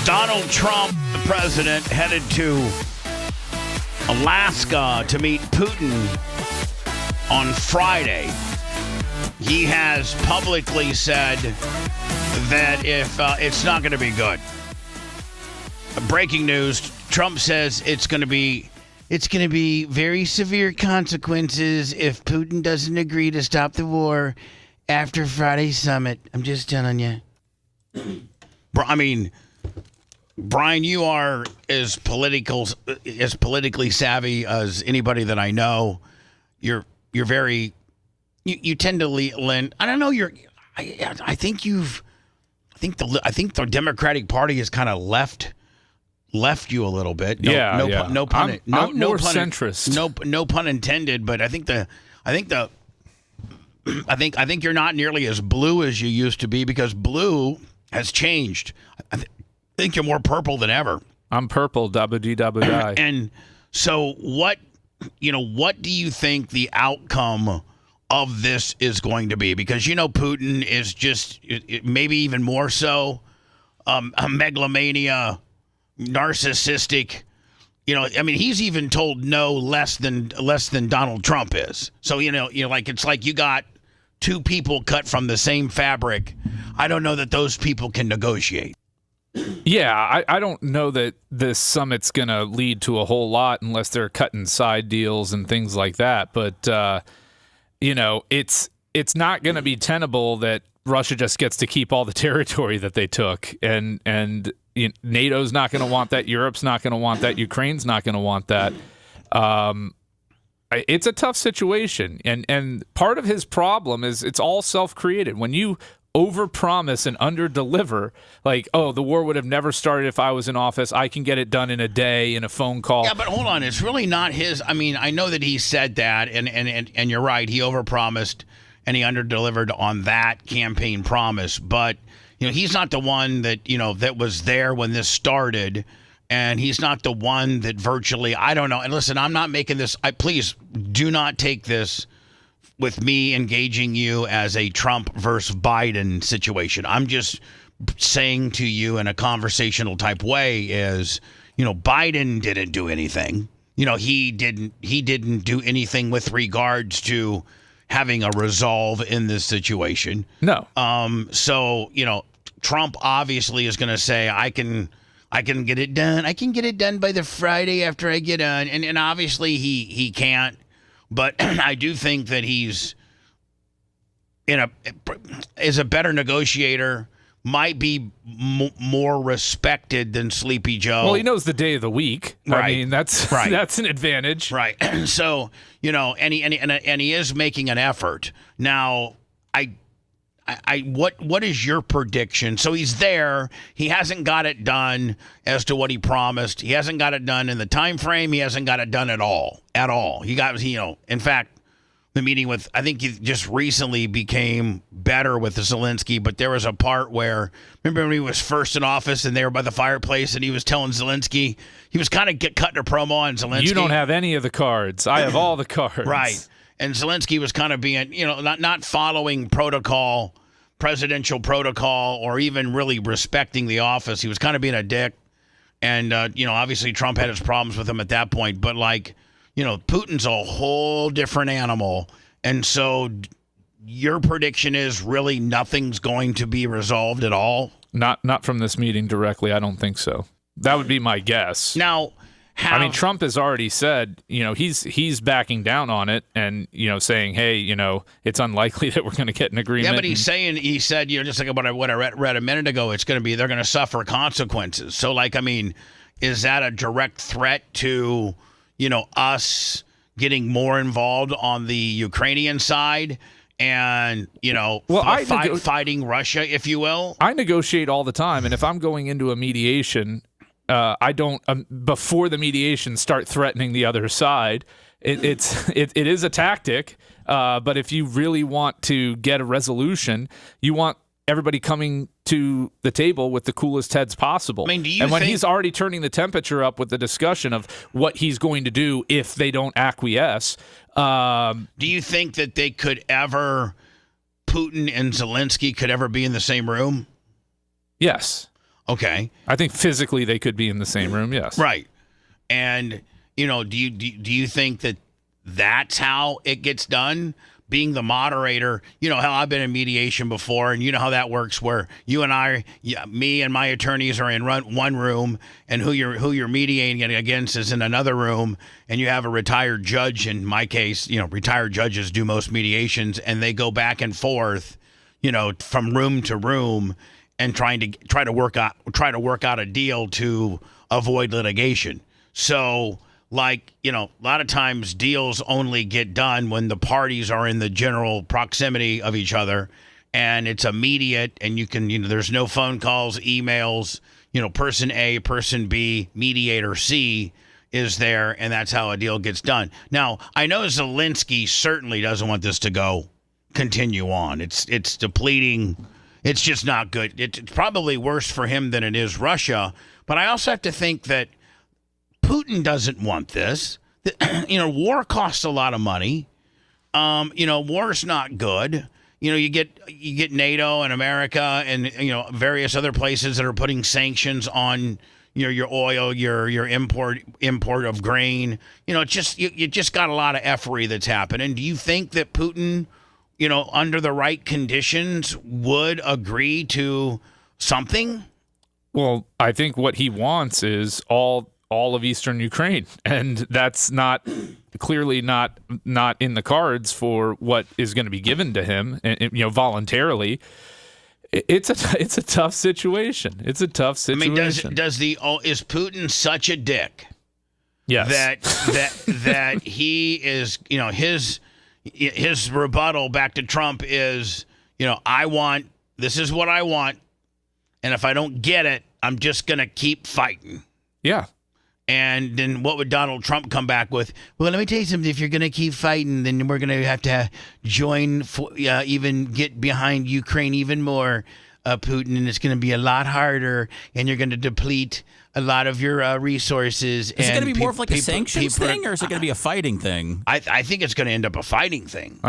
Donald Trump, the president, headed to Alaska to meet Putin on Friday. He has publicly said that if it's not going to be good. Breaking news, Trump says it's going to be very severe consequences if Putin doesn't agree to stop the war after Friday's summit. I'm just telling you. I mean, Brian, you are as politically savvy as anybody that I know. You're very you tend to lean. I don't know. I think the Democratic Party has kind of left you a little bit. No pun centrist. No pun intended. But I think you're not nearly as blue as you used to be, because blue has changed. I think you're more purple than ever. I'm purple, dabba-dee-dabba-die. And so what do you think the outcome of this is going to be? Because, Putin is just, maybe even more so, a megalomania, narcissistic. He's even told no less than Donald Trump is. So, it's like you got two people cut from the same fabric. I don't know that those people can negotiate. Yeah, I don't know that this summit's going to lead to a whole lot unless they're cutting side deals and things like that. But, it's not going to be tenable that Russia just gets to keep all the territory that they took. And NATO's not going to want that. Europe's not going to want that. Ukraine's not going to want that. It's a tough situation. And part of his problem is it's all self-created. When you overpromise and underdeliver, like, oh, the war would have never started if I was in office. I can get it done in a day in a phone call. Yeah, but hold on. It's really not his. I mean, I know that he said that, and you're right. He overpromised and he underdelivered on that campaign promise. But, he's not the one that, that was there when this started. And he's not the one that virtually, I don't know. And listen, I'm not making this. Please do not take this with me engaging you as a Trump versus Biden situation. I'm just saying to you in a conversational type way is, Biden didn't do anything. He didn't do anything with regards to having a resolve in this situation. No. So, Trump obviously is going to say, I can get it done. I can get it done by the Friday after I get on. And obviously he can't. But I do think that he's is a better negotiator, might be more respected than Sleepy Joe. Well, he knows the day of the week. Right. I mean, that's Right. that's an advantage. Right. So, and he is making an effort. Now, what is your prediction? So he's there. He hasn't got it done as to what he promised. He hasn't got it done in the time frame. He hasn't got it done at all. He got, in fact, the meeting with, I think he just recently became better with Zelensky, but there was a part where, remember when he was first in office and they were by the fireplace and he was telling Zelensky, he was kind of cutting a promo on Zelensky. You don't have any of the cards. I have all the cards. Right. And Zelensky was kind of being, not following protocol, presidential protocol, or even really respecting the office. He was kind of being a dick. And, obviously Trump had his problems with him at that point. But, Putin's a whole different animal. And so your prediction is really nothing's going to be resolved at all? Not from this meeting directly. I don't think so. That would be my guess. Now, Trump has already said, he's backing down on it and, saying, hey, it's unlikely that we're going to get an agreement. Yeah, but he said, just like what I read a minute ago, they're going to suffer consequences. So, is that a direct threat to, us getting more involved on the Ukrainian side and, fighting Russia, if you will? I negotiate all the time. And if I'm going into a mediation, I don't before the mediation start threatening the other side. It is a tactic, but if you really want to get a resolution, you want everybody coming to the table with the coolest heads possible. I mean, he's already turning the temperature up with the discussion of what he's going to do if they don't acquiesce. Do you think that they could ever, Putin and Zelensky could ever be in the same room? Yes. Okay. I think physically they could be in the same room, yes. Right. And, do you think that that's how it gets done? Being the moderator, how I've been in mediation before, and you know how that works, where you and me and my attorneys are in one room, and who you're mediating against is in another room, and you have a retired judge. In my case, retired judges do most mediations, and they go back and forth, from room to room, and try to work out a deal to avoid litigation. So, a lot of times deals only get done when the parties are in the general proximity of each other, and it's immediate, and you can, there's no phone calls, emails, person A, person B, mediator C is there, and that's how a deal gets done. Now, I know Zelensky certainly doesn't want this to continue on. It's depleting. It's just not good. It's probably worse for him than it is Russia. But I also have to think that Putin doesn't want this. War costs a lot of money. War's not good. You get NATO and America and various other places that are putting sanctions on your oil, your import of grain. You just got a lot of effery that's happening. Do you think that Putin, under the right conditions, would agree to something? Well, I think what he wants is all of eastern Ukraine, and that's clearly not in the cards for what is going to be given to him, voluntarily. It's a tough situation. It's a tough situation. I mean, is Putin such a dick? Yes. That he is, his rebuttal back to Trump is, this is what I want, and if I don't get it, I'm just going to keep fighting. Yeah. And then what would Donald Trump come back with? Well, let me tell you something. If you're going to keep fighting, then we're going to have to join, even get behind Ukraine even more, Putin, and it's going to be a lot harder, and you're going to deplete a lot of your resources. Is it going to be more of a sanctions thing, or is it going to be a fighting thing? I think it's going to end up a fighting thing.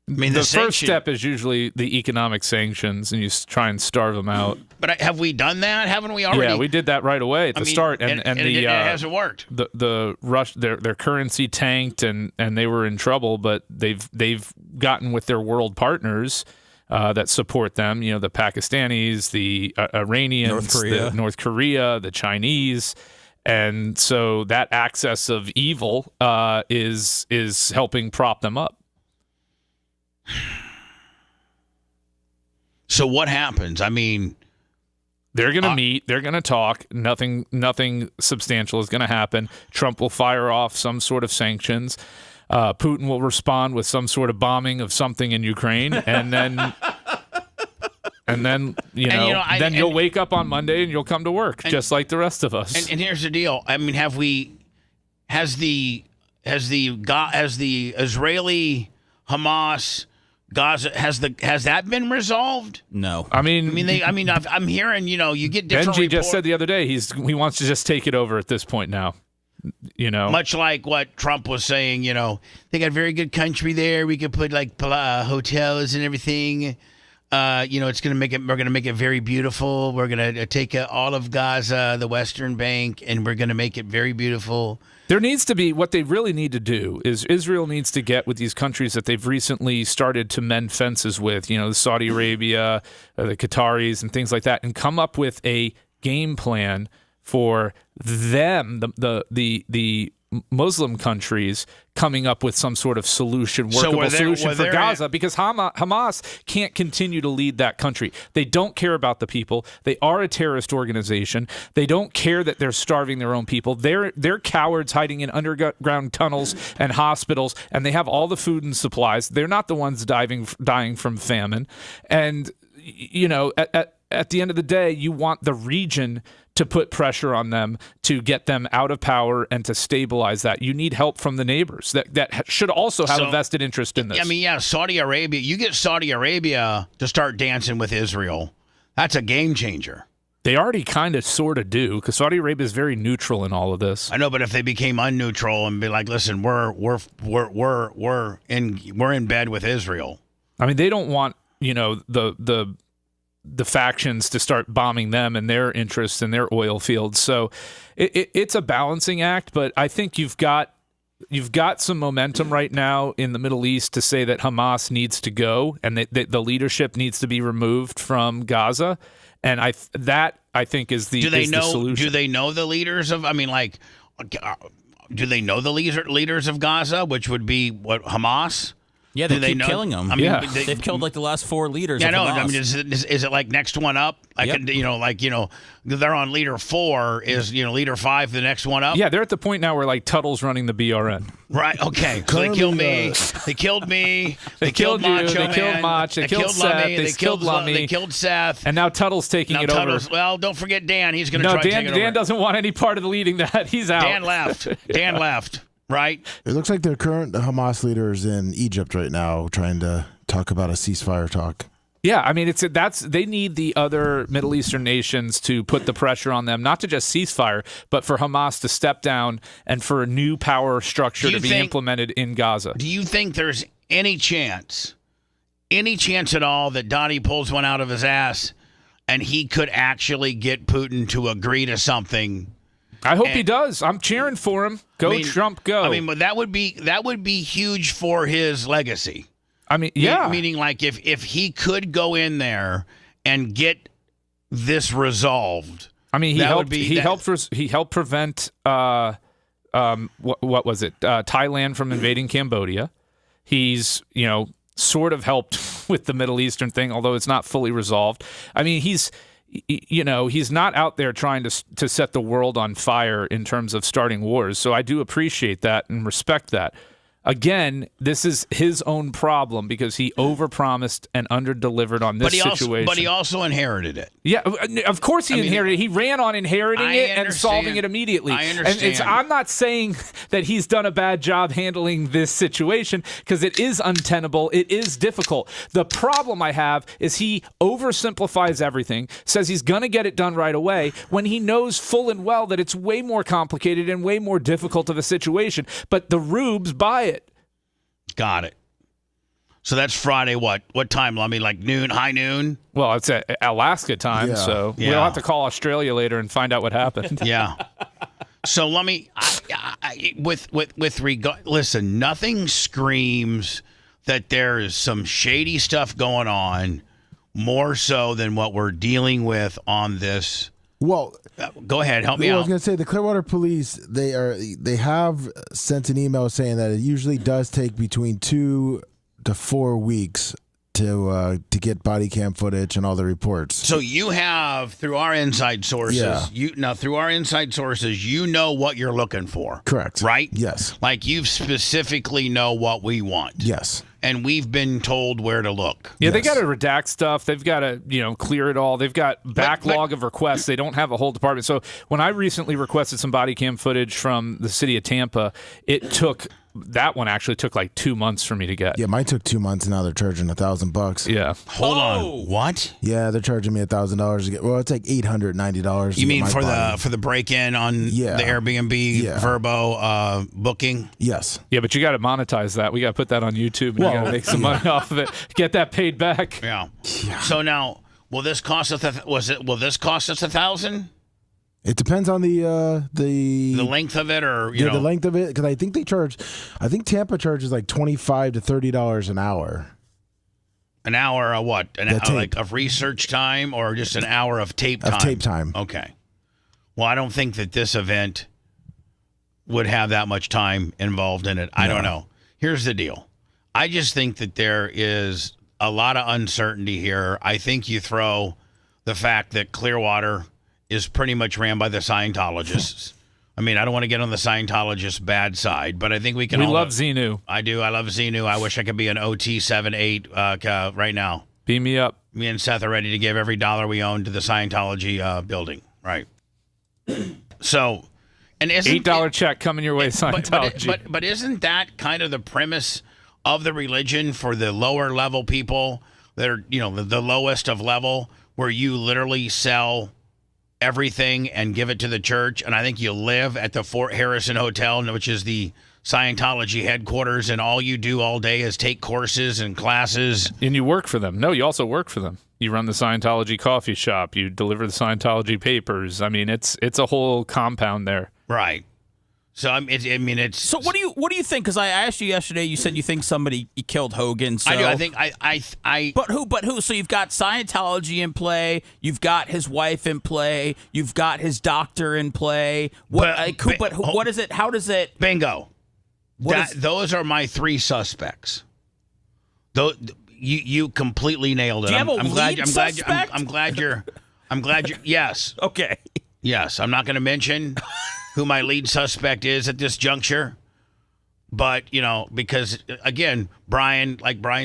I mean, the first step is usually the economic sanctions, and you try and starve them out. But have we done that? Haven't we already? Yeah, we did that right away at the start, and it hasn't worked. Their currency tanked, and they were in trouble. But they've gotten with their world partners that support them. The Pakistanis, the Iranians, North Korea, the Chinese. And so that axis of evil is helping prop them up. So what happens? I mean, They're going to meet. They're going to talk. Nothing substantial is going to happen. Trump will fire off some sort of sanctions. Putin will respond with some sort of bombing of something in Ukraine, and then you'll wake up on Monday and you'll come to work just like the rest of us. And here's the deal. I mean, has the Israeli Hamas Gaza has that been resolved? No. I'm hearing, you get different Benji just said the other day he wants to just take it over at this point now. Much like what Trump was saying, they got a very good country there. We could put like hotels and everything. It's going to make it. We're going to make it very beautiful. We're going to take all of Gaza, the Western Bank, and we're going to make it very beautiful. There needs to be, what they really need to do is Israel needs to get with these countries that they've recently started to mend fences with, Saudi Arabia, the Qataris, and things like that, and come up with a game plan for them, the Muslim countries, coming up with some sort of workable solution for Gaza, because Hamas can't continue to lead that country. They don't care about the people. They are a terrorist organization. They don't care that they're starving their own people. They're cowards hiding in underground tunnels and hospitals, and they have all the food and supplies. They're not the ones dying from famine. And, at the end of the day, you want the region to put pressure on them to get them out of power and to stabilize that. You need help from the neighbors that should also have a vested interest in this. Saudi Arabia, you get Saudi Arabia to start dancing with Israel. That's a game changer. They already kind of sort of do, because Saudi Arabia is very neutral in all of this. I know, but if they became unneutral and be like, listen, we're in bed with Israel. I mean, they don't want, the factions to start bombing them and their interests in their oil fields. So it's a balancing act, but I think you've got some momentum right now in the Middle East to say that Hamas needs to go and that the leadership needs to be removed from Gaza. And I think is the solution. Do they know the leaders of? Do they know the leaders of Gaza, which would be what, Hamas? Yeah, they keep killing them. They've killed like the last 4 leaders. Yeah, of Hamas. I mean, is it like next one up? They're on leader 4. Is leader 5 the next one up? Yeah, they're at the point now where like Tuttle's running the BRN. Right. Okay. So they killed me. They killed me. They killed Macho Man. They killed Mach. They killed Seth. They killed Lummy. They killed Seth. And now Tuttle's taking it over. Well, don't forget Dan. He's going to try to take it over. Dan doesn't want any part of the leading that. He's out. Dan left. Dan left. Right. It looks like their current Hamas leaders in Egypt right now trying to talk about a ceasefire talk. Yeah, I mean, they need the other Middle Eastern nations to put the pressure on them, not to just ceasefire, but for Hamas to step down and for a new power structure to be implemented in Gaza. Do you think there's any chance at all that Donnie pulls one out of his ass and he could actually get Putin to agree to something? I hope he does. I'm cheering for him. Trump, go. I mean, but that would be huge for his legacy. I mean, yeah. Meaning, like, if he could go in there and get this resolved. I mean, he helped prevent what was it? Thailand from invading Cambodia. He's sort of helped with the Middle Eastern thing, although it's not fully resolved. I mean, he's not out there trying to set the world on fire in terms of starting wars. So I do appreciate that and respect that. Again, this is his own problem because he overpromised and underdelivered on this situation. But he also inherited it. Yeah, of course he inherited it. He ran on inheriting it and solving it immediately. I understand. And I'm not saying that he's done a bad job handling this situation because it is untenable. It is difficult. The problem I have is he oversimplifies everything, says he's going to get it done right away when he knows full and well that it's way more complicated and way more difficult of a situation. But the rubes buy it. Got it. So that's Friday, what time, Lummy? Like noon, high noon? Well, it's at Alaska time, so we'll have to call Australia later and find out what happened. Yeah. So, Lummy, with regard, listen, nothing screams that there is some shady stuff going on more so than what we're dealing with on this. Well, go ahead, help me out. I was going to say the Clearwater Police, they have sent an email saying that it usually does take between 2 to 4 weeks to get body cam footage and all the reports. So you have, through our inside sources, through our inside sources, you know what you're looking for. Correct. Right? Yes. Like you specifically know what we want. Yes. And we've been told where to look. Yeah, they got to redact stuff. They've got to, clear it all. They've got backlog of requests. They don't have a whole department. So when I recently requested some body cam footage from the city of Tampa, that one actually took like 2 months for me to get. Yeah, mine took 2 months, and now they're charging $1,000. Yeah. Hold on. What? Yeah, they're charging me $1,000 to get. Well, it's like $890. You mean for the break-in on the Airbnb Verbo booking? Yes. Yeah, but you got to monetize that. We got to put that on YouTube, and you got to make some money off of it. Get that paid back. Yeah. So now, will this cost us? Will this cost us $1,000? It depends on the length of it, or the length of it, because I think Tampa charges like $25 to $30 an hour. An hour of what? Of research time, or just an hour of tape time? Of tape time. Okay. Well, I don't think that this event would have that much time involved in it. I don't know. Here's the deal. I just think that there is a lot of uncertainty here. I think you throw the fact that Clearwater is pretty much ran by the Scientologists. I mean, I don't want to get on the Scientologist bad side, but I think we can. We love Xenu. I do. I love Xenu. I wish I could be an OT78 right now. Beam me up. Me and Seth are ready to give every dollar we own to the Scientology building. Right. So, and isn't $8 check coming your way, Scientology. But isn't that kind of the premise of the religion for the lower level people that are, the lowest of level, where you literally sell everything and give it to the church? And I think you live at the Fort Harrison Hotel, which is the Scientology headquarters, and all you do all day is take courses and classes. And you work for them. No, you also work for them. You run the Scientology coffee shop. You deliver the Scientology papers. I mean, it's a whole compound there. Right. So it's. So what do you think? Because I asked you yesterday. You said you think somebody killed Hogan. So. I do. I think I. But who? But who? So you've got Scientology in play. You've got his wife in play. You've got his doctor in play. What? What is it? How does it? Bingo. Those are my three suspects. You completely nailed it. Do you have a lead suspect? I'm glad you're. Yes. Okay. Yes. I'm not going to mention who my lead suspect is at this juncture. But, because, again, Brian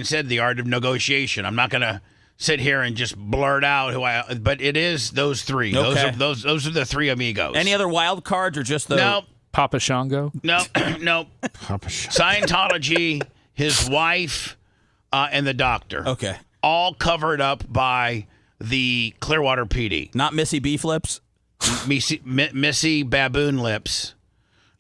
said, the art of negotiation. I'm not going to sit here and just blurt out but it is those three. Okay. Those are the three amigos. Any other wild cards or just the... No. Papa Shango? No. Papa Shango. Scientology, his wife, and the doctor. Okay. All covered up by the Clearwater PD. Not Missy Beef Lips? Missy Baboon Lips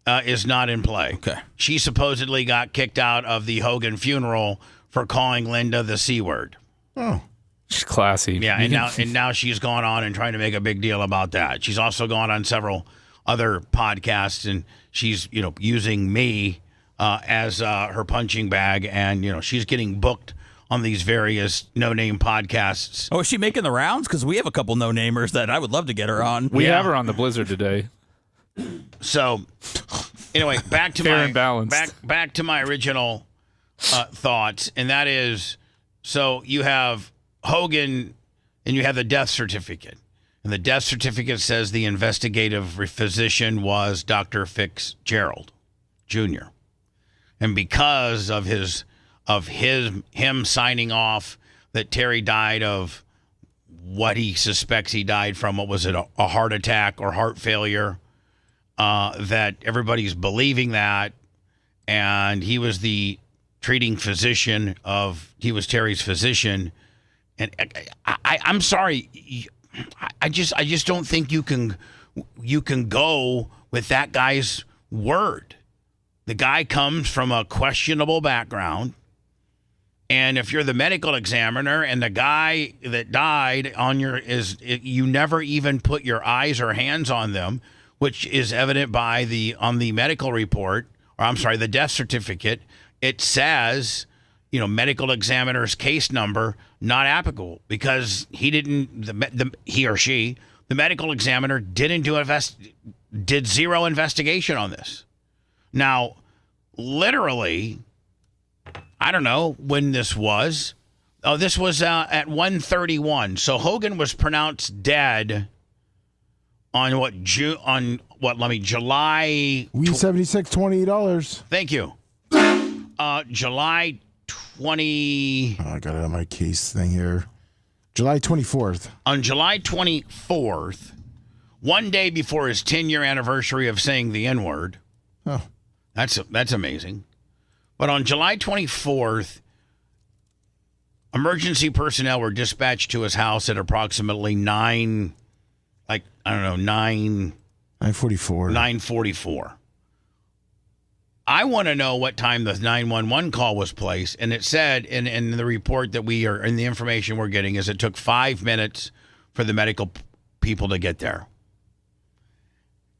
is not in play. Okay. She supposedly got kicked out of the Hogan funeral for calling Linda the C word. Oh. She's classy. Yeah, and now she's gone on and trying to make a big deal about that. She's also gone on several other podcasts, and she's using me as her punching bag, and she's getting booked on these various no-name podcasts. Oh, is she making the rounds? Because we have a couple no-namers that I would love to get her on. We have her on the Blizzard today. So, anyway, back to Fair and balanced. back to my original thoughts, and that is, so you have Hogan, and you have the death certificate, and the death certificate says the investigative physician was Dr. Fitzgerald Jr., and because of him signing off that Terry died of what he suspects he died from, what was it, a heart attack or heart failure, that everybody's believing that, and he was the treating physician he was Terry's physician, and I'm sorry, I just don't think you can go with that guy's word. The guy comes from a questionable background. And if you're the medical examiner and the guy that died you never even put your eyes or hands on them, which is evident on the medical report, or I'm sorry, the death certificate, it says, medical examiner's case number not applicable, because he or she, the medical examiner, did zero investigation on this. Now, literally, I don't know when this was, Oh, this was at 1:31. So Hogan was pronounced dead on July. We 76, $28. Thank you. July 20. Oh, I got it on my case thing here. July 24th. On July 24th, one day before his 10-year anniversary of saying the N-word. Oh, that's amazing. But on July 24th, emergency personnel were dispatched to his house at approximately 9:44. I want to know what time the 911 call was placed, and it said in the report that we are, in the information we're getting, is it took 5 minutes for the medical people to get there.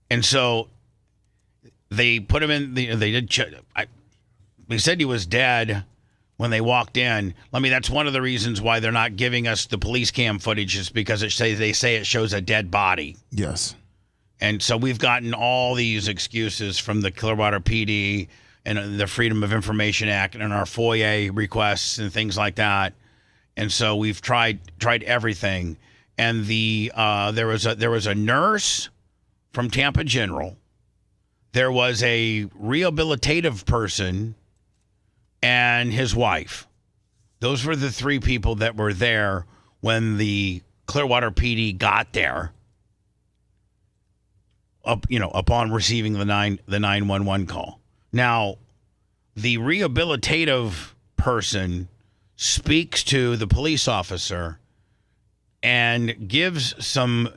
And so they put him in. They said he was dead when they walked in. That's one of the reasons why they're not giving us the police cam footage, is because they say it shows a dead body. Yes. And so we've gotten all these excuses from the Clearwater PD and the Freedom of Information Act and our FOIA requests and things like that. And so we've tried everything. And there was a nurse from Tampa General. There was a rehabilitative person and his wife. Those were the three people that were there when the Clearwater PD got there. Upon receiving the 911 call. Now, the rehabilitative person speaks to the police officer and gives some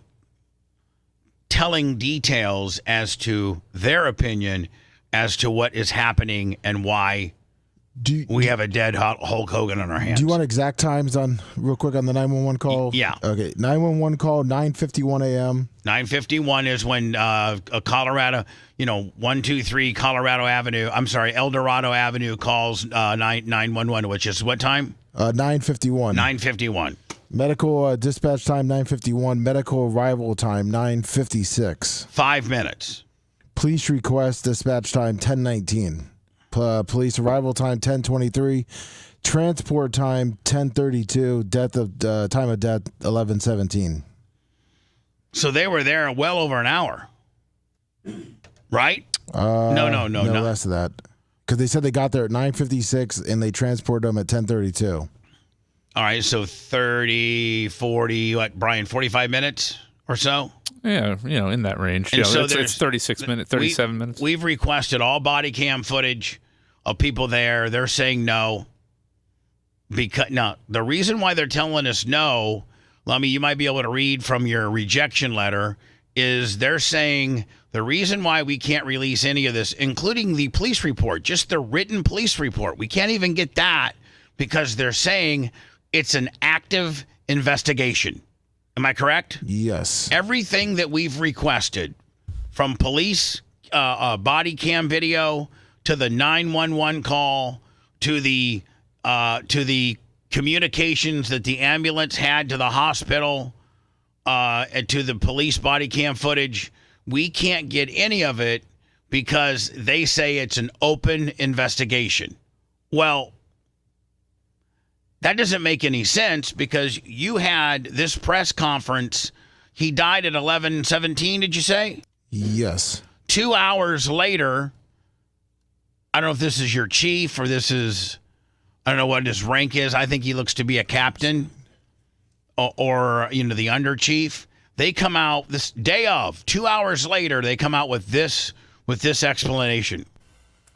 telling details as to their opinion as to what is happening and why we have a dead Hulk Hogan on our hands. Do you want exact times real quick on the 911 call? Yeah. Okay. 911 call, 9:51 a.m. 9:51 is when Colorado, 123 El Dorado Avenue calls 911, which is what time? 9:51. 9:51. Medical dispatch time, 9:51. Medical arrival time, 9:56. 5 minutes. Police request dispatch time, 10:19. Police arrival time, 10:23. Transport time, 10:32. Time of death, 11:17. So they were there well over an hour, right? No, less of that. Because they said they got there at 9:56 and they transported them at 10:32. All right, so 30, 40, what, Brian, 45 minutes or so? Yeah, in that range. And so it's 36 minutes, 37 minutes. We've requested all body cam footage of people there. They're saying no. Now, the reason why they're telling us no, Lummy, you might be able to read from your rejection letter, is they're saying the reason why we can't release any of this, including the police report, just the written police report, we can't even get that because they're saying it's an active investigation. Am I correct? Yes. Everything that we've requested, from police body cam video to the 911 call to the communications that the ambulance had to the hospital, and to the police body cam footage, we can't get any of it because they say it's an open investigation. Well, that doesn't make any sense because you had this press conference. He died at 11:17, did you say? Yes. 2 hours later, I don't know if this is your chief or this is, I don't know what his rank is. I think he looks to be a captain or the under chief. They come out this day of, 2 hours later, they come out with this explanation.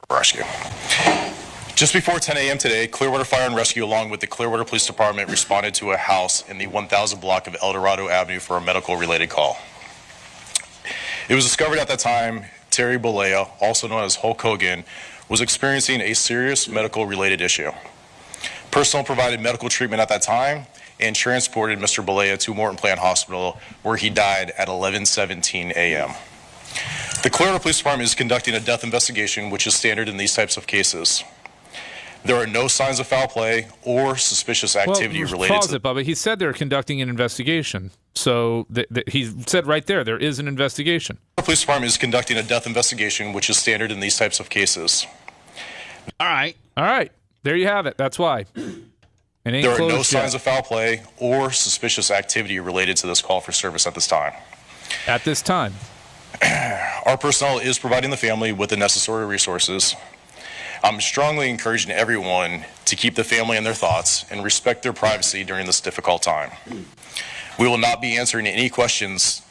Rescue. Just before 10 a.m. today, Clearwater Fire and Rescue, along with the Clearwater Police Department, responded to a house in the 1000 block of El Dorado Avenue for a medical-related call. It was discovered at that time Terry Bollea, also known as Hulk Hogan, was experiencing a serious medical-related issue. Personnel provided medical treatment at that time and transported Mr. Bollea to Morton Plant Hospital, where he died at 11:17 a.m. The Clearwater Police Department is conducting a death investigation, which is standard in these types of cases. There are no signs of foul play or suspicious activity related pause to it, Bubba. He said they're conducting an investigation. So he said right there is an investigation. The police department is conducting a death investigation, which is standard in these types of cases. All right. There you have it. That's why. There are no signs of foul play or suspicious activity related to this call for service at this time. At this time. Our personnel is providing the family with the necessary resources. I'm strongly encouraging everyone to keep the family in their thoughts and respect their privacy during this difficult time. We will not be answering any questions,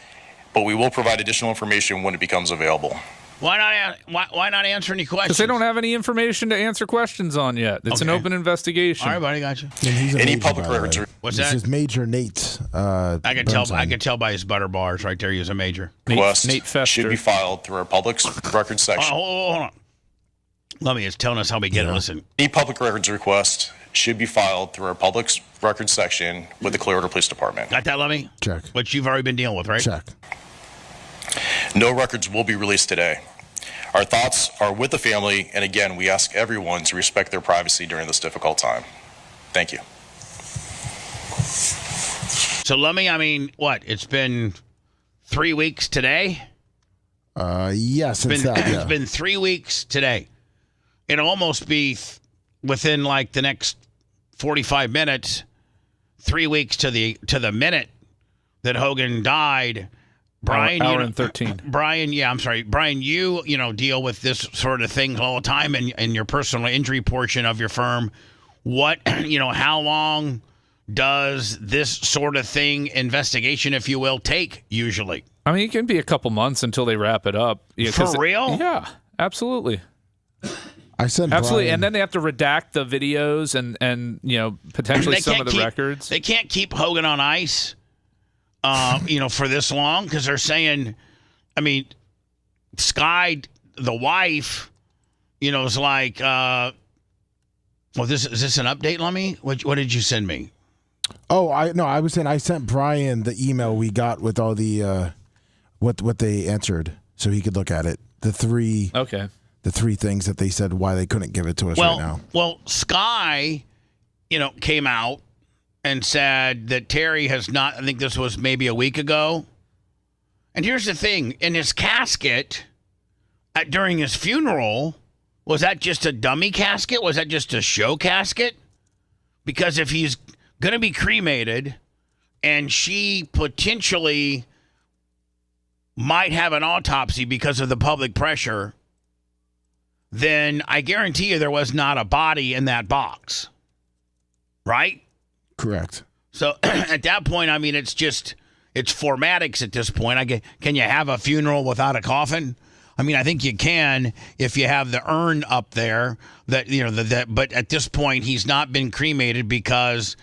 but we will provide additional information when it becomes available. Why not answer any questions? Because they don't have any information to answer questions on yet. It's an open investigation. All right, buddy, gotcha. Any public records? What's This that? is Major Nate. I can tell by his butter bars right there. He's a major. Request Nate Fester. should be filed through our public records section. Hold on. Lummy is telling us how we get it. Listen. Any public records request should be filed through our public records section with the Clearwater Police Department. Got that, Lummy? Check. Which you've already been dealing with, right? Check. No records will be released today. Our thoughts are with the family, and again, we ask everyone to respect their privacy during this difficult time. Thank you. So, Lummy, I mean, what? It's been 3 weeks today? Yes, It's been 3 weeks today. It'll almost be within like the next 45 minutes, 3 weeks to the minute that Hogan died. Brian, hour and 13. Brian, I'm sorry. Brian, you deal with this sort of thing all the time in your personal injury portion of your firm. What, how long does this sort of thing, investigation, if you will, take usually? I mean, it can be a couple months until they wrap it up. Yeah, for real? Yeah, absolutely. I sent absolutely, Brian. And then they have to redact the videos and potentially some of the records. They can't keep Hogan on ice, for this long because they're saying, I mean, Sky, the wife, is like, well, is this an update, Lummy? What did you send me? Oh, I was saying I sent Brian the email we got with all the what they answered so he could look at it. The three things that they said why they couldn't give it to us right now. Well, Sky, came out and said that Terry has not, I think this was maybe a week ago. And here's the thing, in his casket during his funeral, was that just a dummy casket? Was that just a show casket? Because if he's going to be cremated and she potentially might have an autopsy because of the public pressure, then I guarantee you there was not a body in that box. Right? Correct. So at that point, I mean, it's formatics at this point. Can you have a funeral without a coffin? I mean, I think you can if you have the urn up there. But at this point, he's not been cremated because,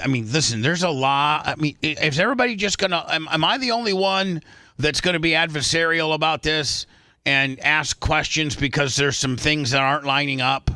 I mean, listen, there's a lot. I mean, is everybody just gonna? Am I the only one that's going to be adversarial about this and ask questions because there's some things that aren't lining up?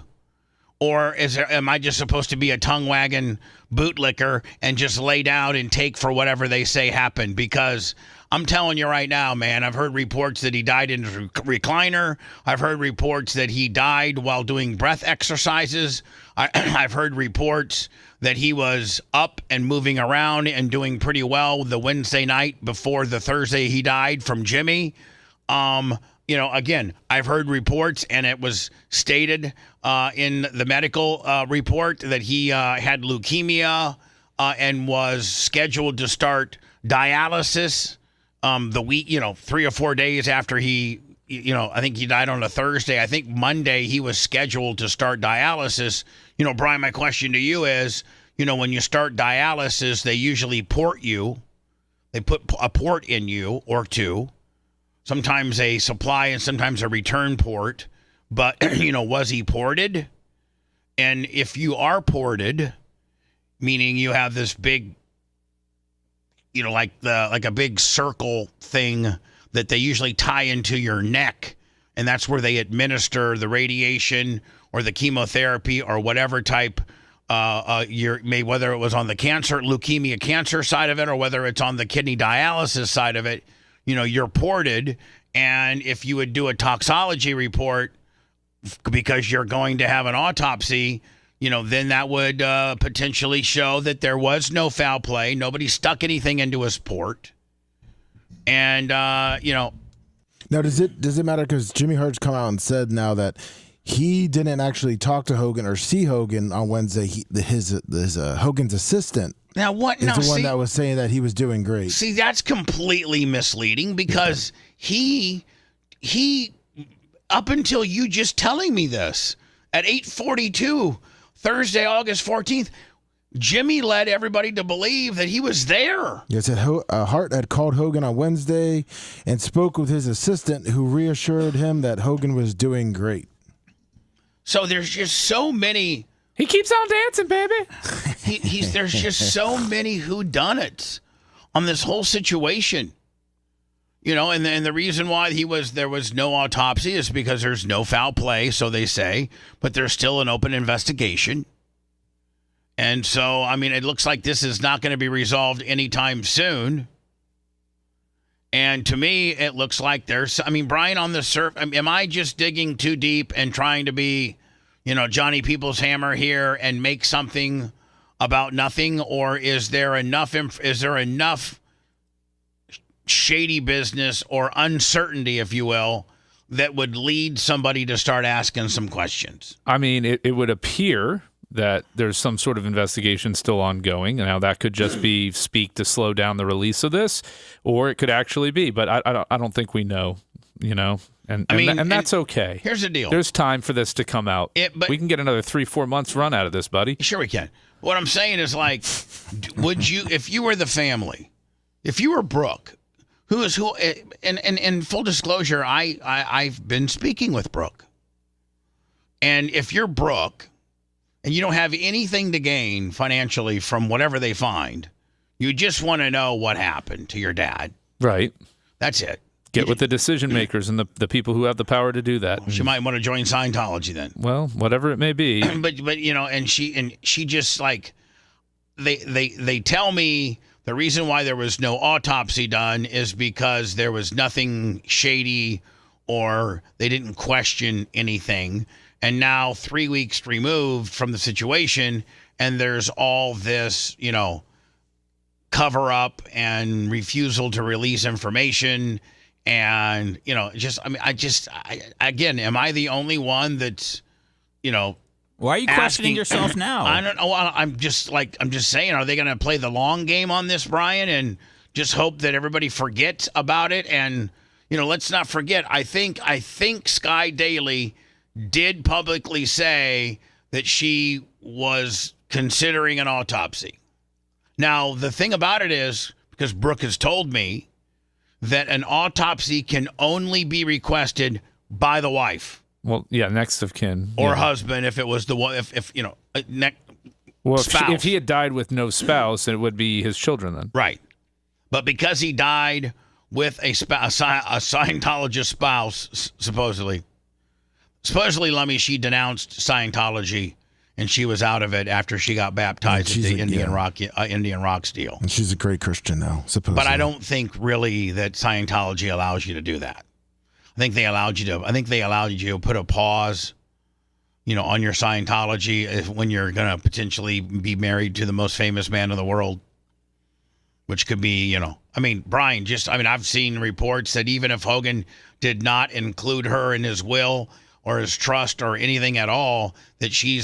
Or am I just supposed to be a tongue-wagging bootlicker and just lay down and take for whatever they say happened? Because I'm telling you right now, man, I've heard reports that he died in a recliner. I've heard reports that he died while doing breath exercises. I've heard reports that he was up and moving around and doing pretty well the Wednesday night before the Thursday he died from Jimmy. Again, I've heard reports, and it was stated in the medical report that he had leukemia and was scheduled to start dialysis the week, 3 or 4 days after he, I think he died on a Thursday. I think Monday he was scheduled to start dialysis. Brian, my question to you is, when you start dialysis, they usually port you. They put a port in you or two. Sometimes a supply and sometimes a return port. But, was he ported? And if you are ported, meaning you have this big, like a big circle thing that they usually tie into your neck, and that's where they administer the radiation or the chemotherapy or whatever type, whether it was on the leukemia cancer side of it or whether it's on the kidney dialysis side of it, you're ported. And if you would do a toxology report because you're going to have an autopsy, then that would potentially show that there was no foul play. Nobody stuck anything into his port. And, Now, does it matter? Because Jimmy Hart's come out and said now that he didn't actually talk to Hogan or see Hogan on Wednesday. His Hogan's assistant Now what? is Now, the one see, that was saying that he was doing great. See, that's completely misleading because he up until you just telling me this at 8:42 Thursday, August 14th, Jimmy led everybody to believe that he was there. Yes, Hart had called Hogan on Wednesday and spoke with his assistant, who reassured him that Hogan was doing great. So there's just so many. He keeps on dancing, baby. There's just so many whodunits on this whole situation. You know, and the reason why there was no autopsy is because there's no foul play, so they say, but there's still an open investigation. And so, I mean, it looks like this is not going to be resolved anytime soon. And to me, it looks like Brian, on the surface, am I just digging too deep and trying to be, Johnny Peoples Hammer here and make something about nothing? Or is there enough shady business or uncertainty, if you will, that would lead somebody to start asking some questions? I mean, it would appear that there's some sort of investigation still ongoing. Now, that could just be speak to slow down the release of this, or it could actually be. But I don't think we know, and that's okay. Here's the deal. There's time for this to come out. We can get another 3-4 months run out of this, buddy. Sure we can. What I'm saying is, like, would you, if you were the family, if you were Brooke, and full disclosure, I've been speaking with Brooke. And if you're Brooke, and you don't have anything to gain financially from whatever they find, you just want to know what happened to your dad. Right. That's it. Get with the decision makers and the people who have the power to do that. She might want to join Scientology then. Well, whatever it may be. but and she just, like, they tell me the reason why there was no autopsy done is because there was nothing shady or they didn't question anything. And now 3 weeks removed from the situation, and there's all this, cover up and refusal to release information. And, again, am I the only one that's, why are you questioning yourself now? I don't know. I'm just saying, are they going to play the long game on this, Brian, and just hope that everybody forgets about it? And, let's not forget, I think Sky Daily did publicly say that she was considering an autopsy. Now, the thing about it is, because Brooke has told me, that an autopsy can only be requested by the wife. Well, yeah, next of kin. Or husband, if it was the one, spouse. If he had died with no spouse, it would be his children then. Right. But because he died with a Scientologist spouse, supposedly, Lemmy, she denounced Scientology, and she was out of it after she got baptized at the Indian Rocks deal. And she's a great Christian now, supposedly. But I don't think really that Scientology allows you to do that. I think they allowed you to put a pause, on your Scientology when you're going to potentially be married to the most famous man in the world, which could be, Brian, I've seen reports that even if Hogan did not include her in his will or his trust or anything at all, that she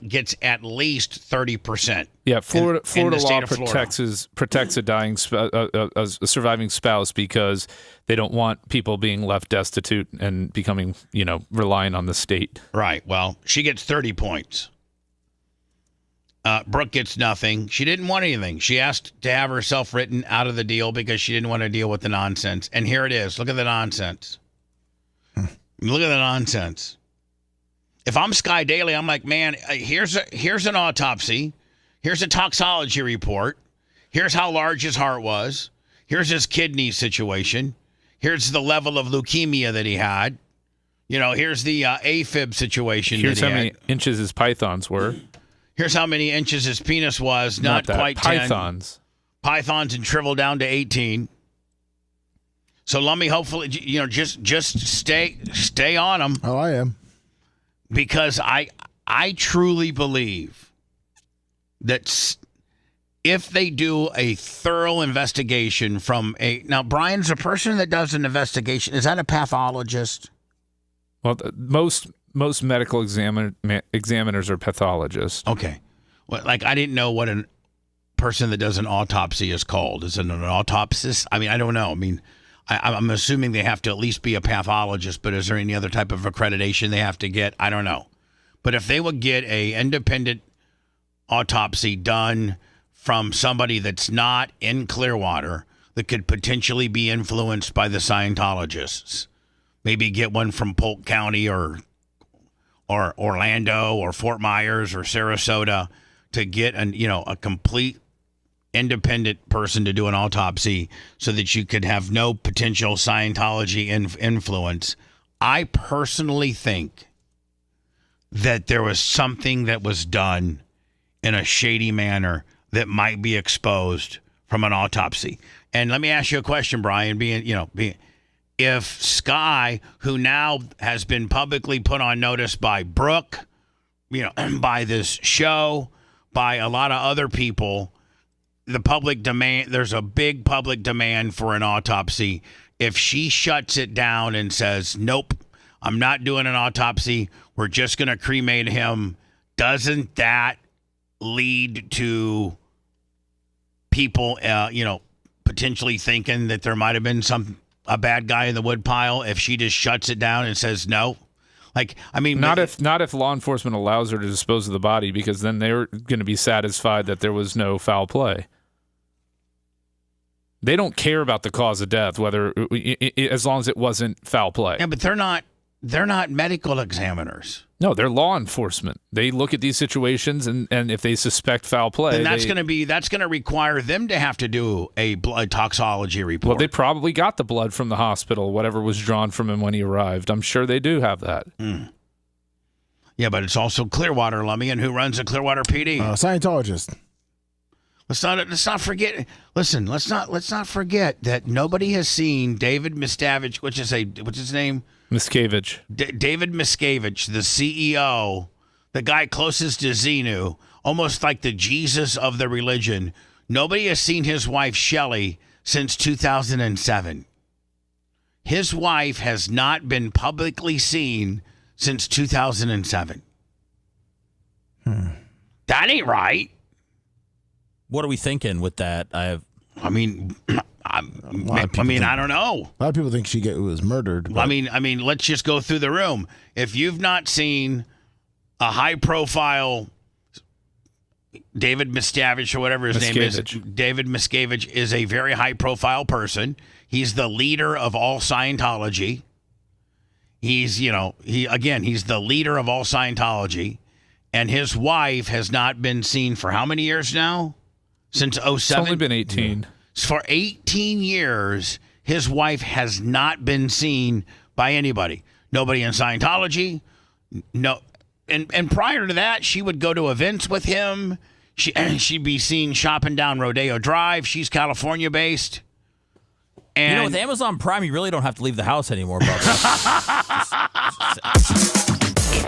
gets at least 30%. Yeah, Florida law protects a dying a surviving spouse because they don't want people being left destitute and becoming, reliant on the state. Right. Well, she gets 30 points. Brooke gets nothing. She didn't want anything. She asked to have herself written out of the deal because she didn't want to deal with the nonsense. And here it is. Look at the nonsense. Look at the nonsense. If I'm Sky Daily, I'm like, man, here's an autopsy. Here's a toxology report. Here's how large his heart was. Here's his kidney situation. Here's the level of leukemia that he had. Here's the AFib situation. Here's how many inches his pythons were. Here's how many inches his penis was. Not quite 10. Pythons and shriveled down to 18. So let me hopefully, just stay on them. Oh, I am. Because I truly believe that if they do a thorough investigation now Brian's a person that does an investigation. Is that a pathologist? Well, most most medical examiners are pathologists. Okay. Well, like, I didn't know what a person that does an autopsy is called. Is it an autopsist? I mean, I don't know. I mean, I'm assuming they have to at least be a pathologist, but is there any other type of accreditation they have to get? I don't know. But if they would get a independent autopsy done from somebody that's not in Clearwater that could potentially be influenced by the Scientologists, maybe get one from Polk County or Orlando or Fort Myers or Sarasota to get a complete independent person to do an autopsy so that you could have no potential Scientology influence. I personally think that there was something that was done in a shady manner that might be exposed from an autopsy. And let me ask you a question, Brian, if Sky, who now has been publicly put on notice by Brooke, by this show, by a lot of other people, there's a big public demand for an autopsy. If she shuts it down and says, nope, I'm not doing an autopsy, we're just going to cremate him, doesn't that lead to people, potentially thinking that there might have been a bad guy in the woodpile if she just shuts it down and says no? Not if law enforcement allows her to dispose of the body, because then they're going to be satisfied that there was no foul play. They don't care about the cause of death, as long as it wasn't foul play. Yeah, but they're not medical examiners. No, they're law enforcement. They look at these situations, and if they suspect foul play, then that's going to require them to have to do a blood toxicology report. Well, they probably got the blood from the hospital, whatever was drawn from him when he arrived. I'm sure they do have that. Mm. Yeah, but it's also Clearwater, Lummy, and who runs the Clearwater PD? Scientologist. Let's not forget. Listen, let's not forget that nobody has seen David Miscavige, what's his name? Miscavige. David Miscavige, the CEO, the guy closest to Xenu, almost like the Jesus of the religion. Nobody has seen his wife, Shelley, since 2007. His wife has not been publicly seen since 2007. That ain't right. What are we thinking with that? I don't know. A lot of people think she was murdered. But. I mean, let's just go through the room. If you've not seen a high-profile David Miscavige or whatever his name is, David Miscavige is a very high-profile person. He's the leader of all Scientology. He's the leader of all Scientology, and his wife has not been seen for how many years now? Since 2007. It's only been 18. For 18 years, his wife has not been seen by anybody. Nobody in Scientology. No, and prior to that, she would go to events with him. She'd be seen shopping down Rodeo Drive. She's California-based. And with Amazon Prime, you really don't have to leave the house anymore,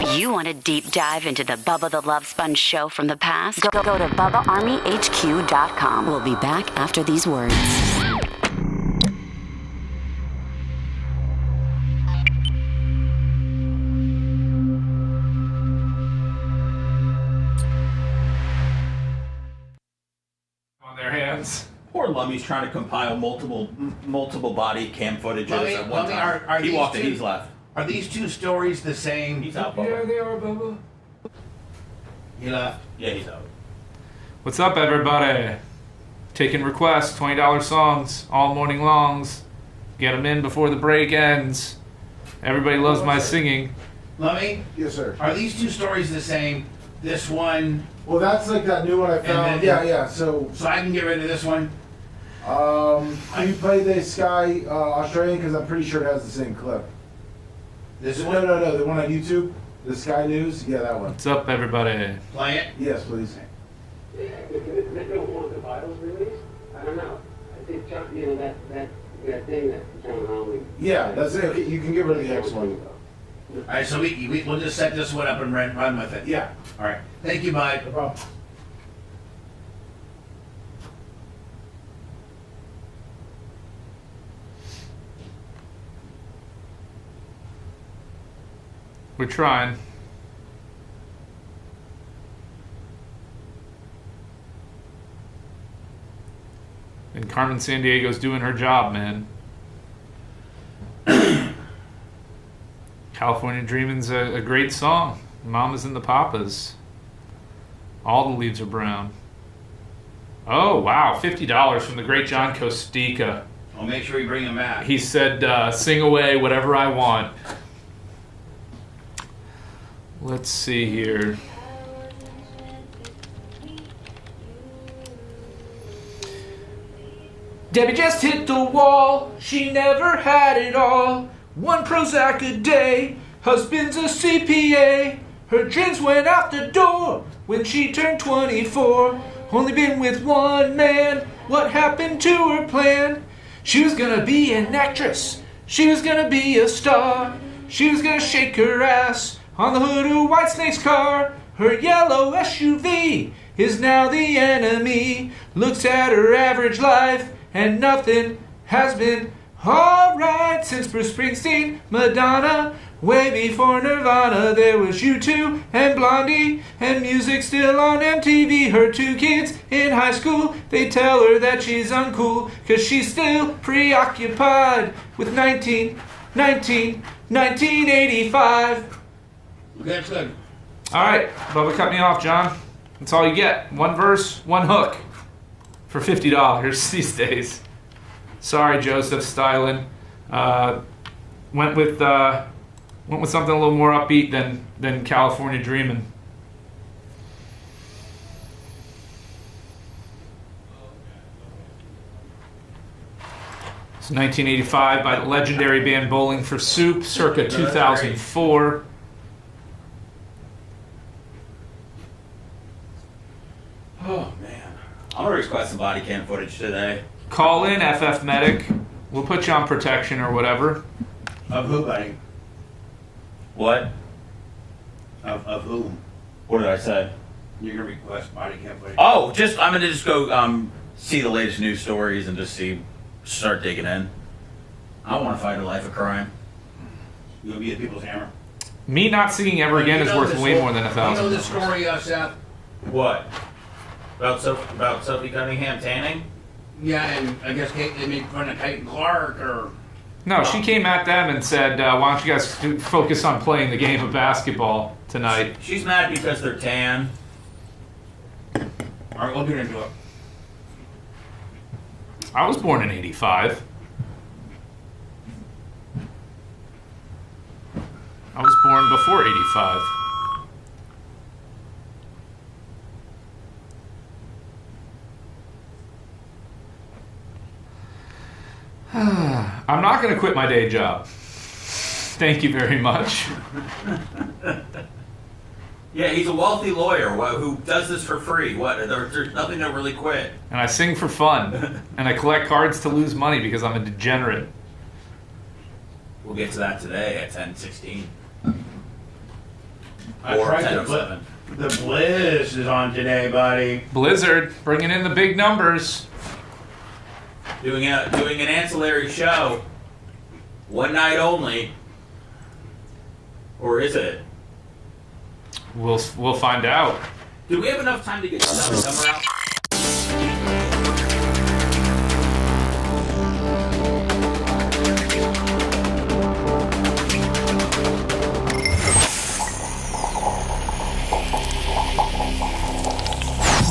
If you want a deep dive into the Bubba the Love Sponge show from the past, go to BubbaArmyHQ.com. We'll be back after these words. On their hands. Poor Lummy's trying to compile multiple body cam footages at one time. He walked and he's left. Are these two stories the same? He's out, Bubba. Yeah, they are, Bubba. He left? Yeah, he's out. What's up, everybody? Taking requests, $20 songs, all morning longs. Get them in before the break ends. Everybody loves my singing. Lummy? Yes, sir. Are these two stories the same? This one? Well, that's like that new one I found. Yeah. So I can get rid of this one? Can you play the Sky Australian? Because I'm pretty sure it has the same clip. This one? No, the one on YouTube, the Sky News. Yeah, that one. What's up, everybody? Play it? Yes, please. They don't want the Bibles released? I don't know. I think, that thing that John Holly... Yeah, that's it. Okay, you can get rid of the X one. All right, so we'll just set this one up and run with it. Yeah. All right. Thank you, bud. No problem. We're trying. And Carmen Sandiego's doing her job, man. California Dreamin's a great song. Mamas and the Papas. All the leaves are brown. Oh, wow. $50 from the great John Costica. I'll make sure you bring him back. He said, sing away whatever I want. Let's see here. Debbie just hit the wall. She never had it all. 1 Prozac a day. Husband's a CPA. Her dreams went out the door when she turned 24. Only been with one man. What happened to her plan? She was gonna be an actress. She was gonna be a star. She was gonna shake her ass on the hood of Whitesnake's car. Her yellow SUV is now the enemy. Looks at her average life and nothing has been alright since Bruce Springsteen, Madonna. Way before Nirvana, there was U2 and Blondie, and music still on MTV. Her 2 kids in high school, they tell her that she's uncool, cause she's still preoccupied with 1985. That's good. Alright, Bubba cut me off, John. That's all you get. 1 verse, 1 hook. For $50 these days. Sorry, Joseph Stylen. Went with something a little more upbeat than California Dreamin'. It's 1985 by the legendary band Bowling for Soup, circa 2004. Oh, man. I'm going to request some body cam footage today. Call in, FF Medic. We'll put you on protection or whatever. Of who, buddy? What? Of whom? What did I say? You're going to request body cam footage? Oh, I'm going to just go see the latest news stories and just start digging in. I want to fight a life of crime. You'll be the people's hammer. Me not singing ever again is worth way more than $1,000. You know the story, Seth? What? About Sophie Cunningham tanning? Yeah, and I guess they made fun of Kate Clark or... No, she came at them and said, why don't you guys focus on playing the game of basketball tonight? She's mad because they're tan. All right, we'll get into it. I was born in 85. I was born before 85. I'm not going to quit my day job. Thank you very much. Yeah, he's a wealthy lawyer who does this for free. There's nothing to really quit. And I sing for fun. And I collect cards to lose money because I'm a degenerate. We'll get to that today at 10:16. I tried to put the Blizz is on today, buddy. Blizzard, bringing in the big numbers. Doing an ancillary show. One night only. Or is it? We'll find out. Do we have enough time to get stuff somewhere out?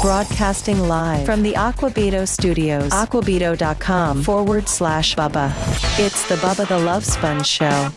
Broadcasting live from the Aquabito Studios. Aquabito.com/Bubba. It's the Bubba the Love Sponge Show.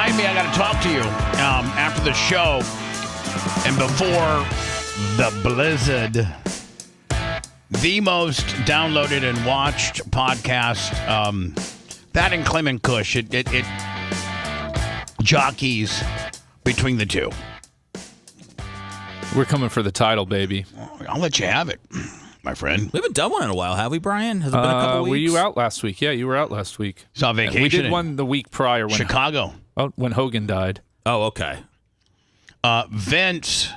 remind me, I got to talk to you after the show and before the blizzard. The most downloaded and watched podcast, that and Clement Kush, it jockeys between the two. We're coming for the title, baby. I'll let you have it, my friend. We haven't done one in a while, have we, Brian? Has it been a couple weeks? Were you out last week? Yeah, you were out last week. Saw vacation. We did one the week prior. When Chicago. When Hogan died. Oh, okay. Vince.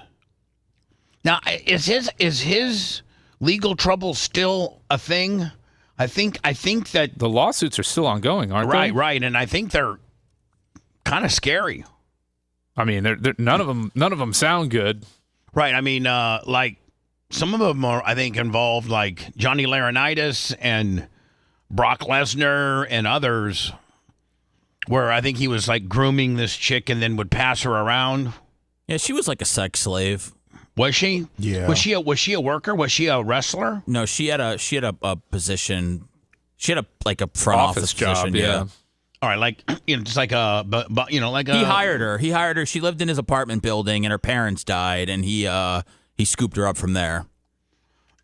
Now, is his legal trouble still a thing? I think that the lawsuits are still ongoing, aren't they? Right, and I think they're kind of scary. I mean, they're none of them sound good. Right. I mean, like some of them are, I think, involved, like Johnny Laurinaitis and Brock Lesnar and others, where I think he was like grooming this chick and then would pass her around. Yeah, she was like a sex slave. Was she? Yeah. Was she a worker? Was she a wrestler? No, she had a position. She had a front office job. position. Yeah. All right, like just like a, but like a. He hired her. She lived in his apartment building, and her parents died, and he scooped her up from there,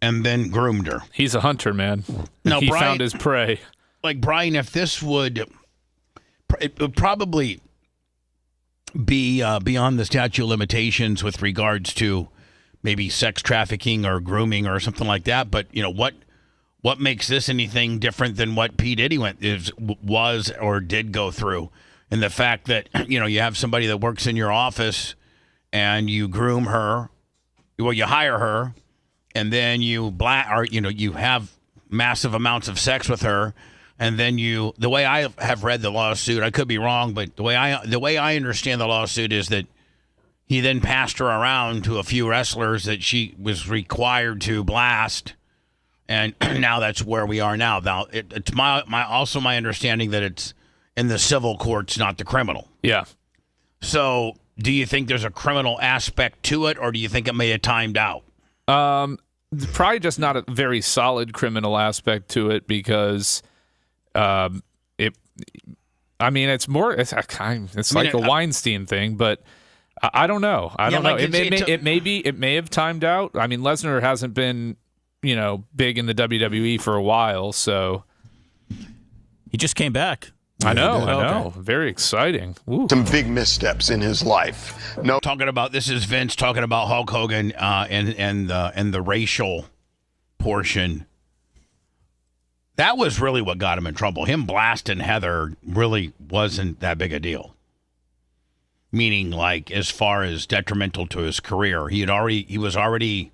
and then groomed her. He's a hunter, man. No, he Brian, found his prey. Like Brian, if this would, it would probably be beyond the statute of limitations with regards to maybe sex trafficking or grooming or something like that. But what makes this anything different than what P. Diddy was or did go through? And the fact that, you have somebody that works in your office and you groom her, well, you hire her, and then you have massive amounts of sex with her, and then the way I have read the lawsuit, I could be wrong, but the way I understand the lawsuit is that he then passed her around to a few wrestlers that she was required to blast. And now that's where we are now. Now it's my understanding that it's in the civil courts, not the criminal. Yeah. So, do you think there's a criminal aspect to it, or do you think it may have timed out? Probably just not a very solid criminal aspect to it because, it's like a Weinstein thing, but I don't know. I don't know. It may have timed out. I mean, Lesnar hasn't been big in the WWE for a while, so he just came back. I know. Very exciting. Ooh. Some big missteps in his life. No, talking about this is Vince talking about Hulk Hogan and the racial portion. That was really what got him in trouble. Him blasting Heather really wasn't that big a deal. Meaning, like, as far as detrimental to his career, he was already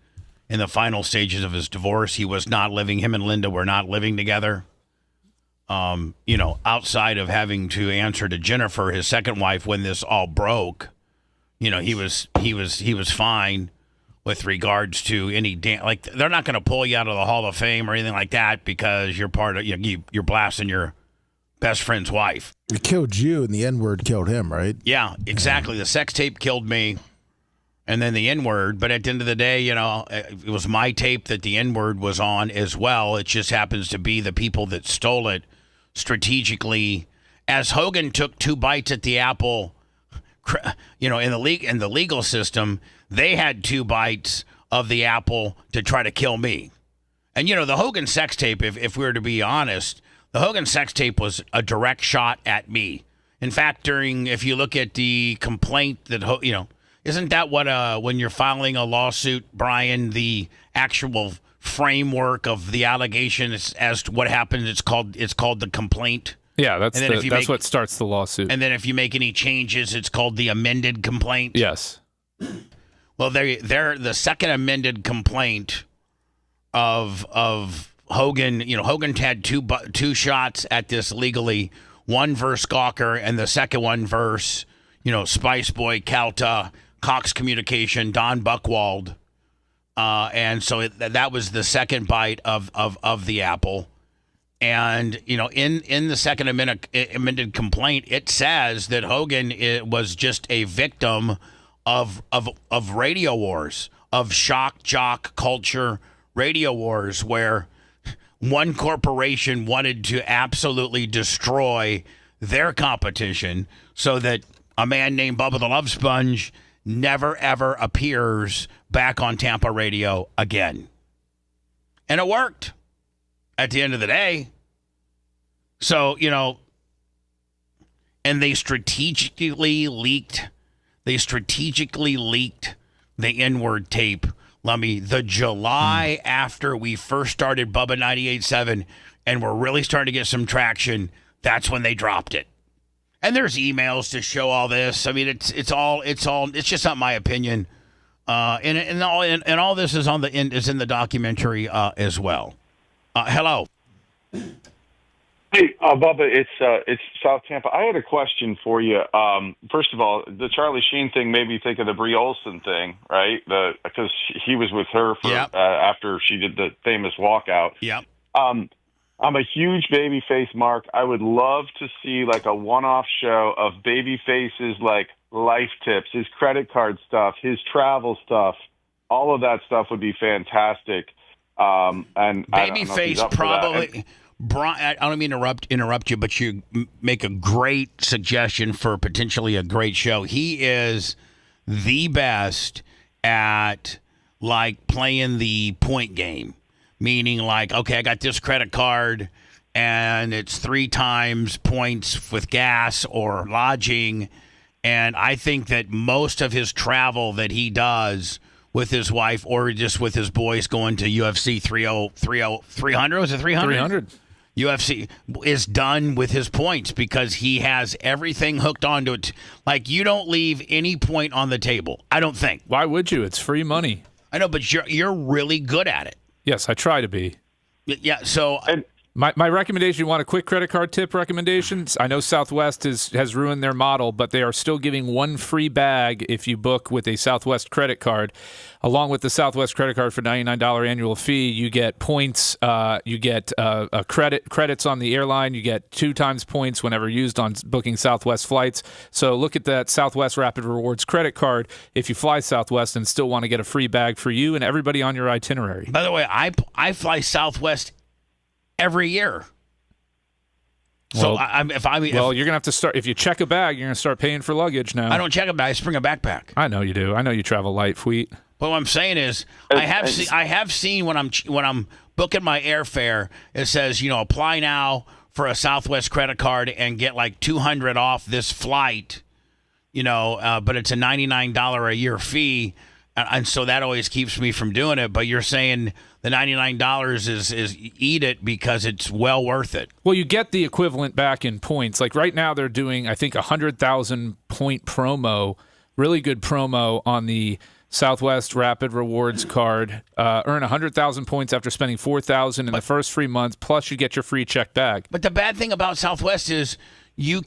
in the final stages of his divorce. Him and Linda were not living together. Outside of having to answer to Jennifer, his second wife, when this all broke, he was fine with regards to any like they're not going to pull you out of the Hall of Fame or anything like that because you're part of you're blasting your best friend's wife. It killed you, and the N-word killed him, right? Yeah, exactly. The sex tape killed me. And then the N-word, but at the end of the day, it was my tape that the N-word was on as well. It just happens to be the people that stole it strategically. As Hogan took 2 bites at the apple, in the legal system, they had 2 bites of the apple to try to kill me. And the Hogan sex tape, if we were to be honest, the Hogan sex tape was a direct shot at me. In fact, if you look at the complaint that isn't that what, when you're filing a lawsuit, Brian, the actual framework of the allegation as to what happened, it's called the complaint? Yeah, that's what starts the lawsuit. And then if you make any changes, it's called the amended complaint? Yes. Well, they're the second amended complaint of Hogan. Hogan had two shots at this legally, one versus Gawker and the second one versus, Spice Boy, Calta, Cox Communication, Don Buchwald. And so that was the second bite of the apple. And, in the second amended complaint, it says that Hogan was just a victim of radio wars, of shock jock culture radio wars, where one corporation wanted to absolutely destroy their competition so that a man named Bubba the Love Sponge never, ever appears back on Tampa radio again. And it worked at the end of the day. So, and they strategically leaked the N-word tape, Lummy, the July after we first started Bubba 98.7 and we're really starting to get some traction. That's when they dropped it. And there's emails to show all this. I mean, it's just not my opinion. And all this is in the documentary as well. Hello. Hey, Bubba, it's South Tampa. I had a question for you. First of all, the Charlie Sheen thing made me think of the Brie Olson thing, right? Because he was with her for after she did the famous walkout. Yep. I'm a huge Babyface mark. I would love to see like a one-off show of Babyface's like life tips, his credit card stuff, his travel stuff. All of that stuff would be fantastic. And Babyface probably. Brian, I don't mean to interrupt you, but you make a great suggestion for potentially a great show. He is the best at like playing the point game, meaning like, okay, I got this credit card and it's 3 times points with gas or lodging. And I think that most of his travel that he does with his wife or just with his boys going to UFC 300, was it 300? 300. UFC is done with his points because he has everything hooked onto it. Like, you don't leave any point on the table, I don't think. Why would you? It's free money. I know, but you're really good at it. Yes, I try to be. Yeah, so... My recommendation, you want a quick credit card tip recommendation? I know Southwest has ruined their model, but they are still giving 1 free bag if you book with a Southwest credit card. Along with the Southwest credit card for $99 annual fee, you get points, you get credits on the airline, you get 2 times points whenever used on booking Southwest flights. So look at that Southwest Rapid Rewards credit card if you fly Southwest and still want to get a free bag for you and everybody on your itinerary. By the way, I fly Southwest every year. So you're gonna have to start. If you check a bag, you're gonna start paying for luggage now. I don't check a bag. I just bring a backpack. I know you do. I know you travel light, Fleet. But what I'm saying is, I have seen when I'm booking my airfare, it says apply now for a Southwest credit card and get like $200 off this flight. But it's a $99 a year fee, and so that always keeps me from doing it. But you're saying the $99 is eat it because it's well worth it. Well, you get the equivalent back in points. Like right now they're doing, I think, 100,000 point promo, really good promo on the Southwest Rapid Rewards card. Earn 100,000 points after spending 4,000 in the first free month, plus you get your free check bag. But the bad thing about Southwest is you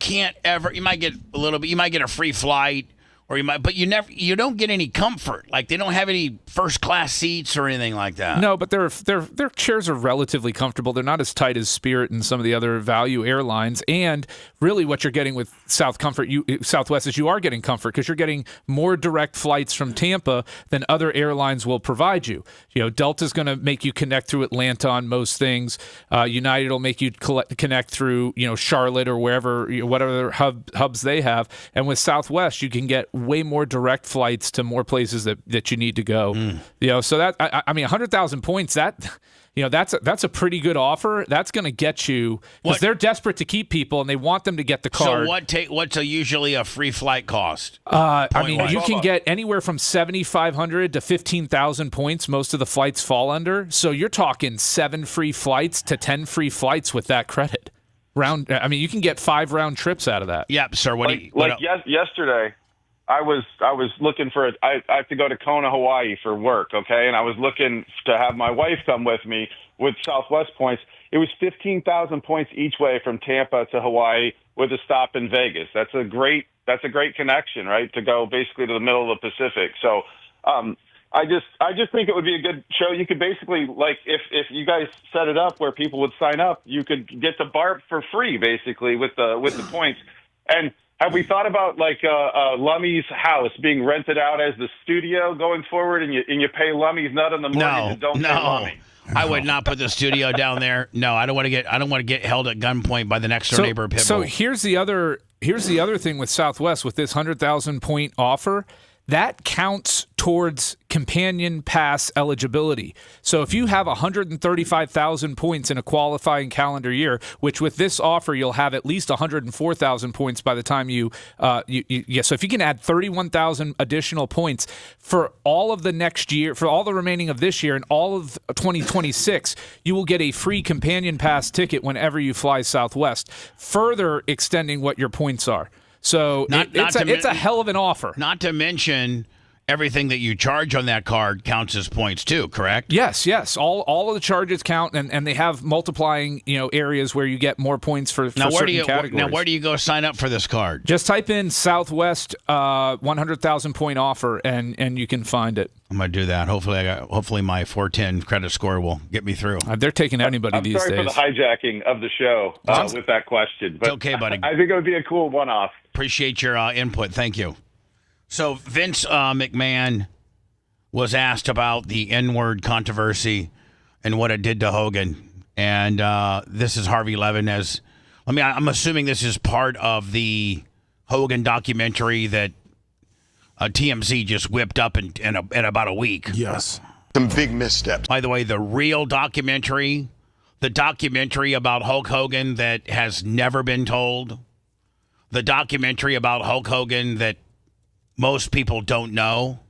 might get a free flight, or you don't get any comfort. Like they don't have any first class seats or anything like that. No, but their chairs are relatively comfortable. They're not as tight as Spirit and some of the other value airlines. And really, what you're getting with Southwest is you are getting comfort because you're getting more direct flights from Tampa than other airlines will provide you. Delta's going to make you connect through Atlanta on most things. United will make you connect through Charlotte or whatever hubs they have. And with Southwest, you can get way more direct flights to more places that you need to go. So that I mean 100,000 points, that's a pretty good offer. That's going to get you because they're desperate to keep people and they want them to get the card. So what's usually a free flight cost? You can get anywhere from 7,500 to 15,000 points. Most of the flights fall under. So you're talking 7 free flights to 10 free flights with that credit. You can get 5 round trips out of that. Yep, sir. Yesterday, I was looking for I have to go to Kona, Hawaii for work, okay? And I was looking to have my wife come with me with Southwest points. It was 15,000 points each way from Tampa to Hawaii with a stop in Vegas. That's a great connection, right? To go basically to the middle of the Pacific. So I just think it would be a good show. You could basically, like, if you guys set it up where people would sign up, you could get the BART for free, basically, with the points. And have we thought about like Lummy's house being rented out as the studio going forward, and you pay Lummy's nut on the mortgage and don't pay Lummy? I would not put the studio down there. No, I don't want to get held at gunpoint by the next door neighbor. Pitbull. So here's the other here's the other thing with Southwest, with this 100,000-point offer, that counts towards companion pass eligibility. So if you have 135,000 points in a qualifying calendar year, which with this offer you'll have at least 104,000 points by the time so if you can add 31,000 additional points for all of the next year, for all the remaining of this year and all of 2026, you will get a free companion pass ticket whenever you fly Southwest, further extending what your points are. So it's a hell of an offer. Not to mention everything that you charge on that card counts as points too, correct? Yes. All of the charges count, and they have multiplying areas where you get more points for certain categories. Now, where do you go sign up for this card? Just type in Southwest 100,000 point offer, and you can find it. I'm gonna do that. Hopefully my 410 credit score will get me through. They're taking anybody these days. I'm sorry for the hijacking of the show with that question, but it's okay, buddy. I think it would be a cool one-off. Appreciate your input. Thank you. So Vince McMahon was asked about the N-word controversy and what it did to Hogan. And this is Harvey Levin. I'm assuming this is part of the Hogan documentary that TMZ just whipped up in about a week. Yes. Some big missteps. By the way, the real documentary, the documentary about Hulk Hogan that has never been told, the documentary about Hulk Hogan that most people don't know,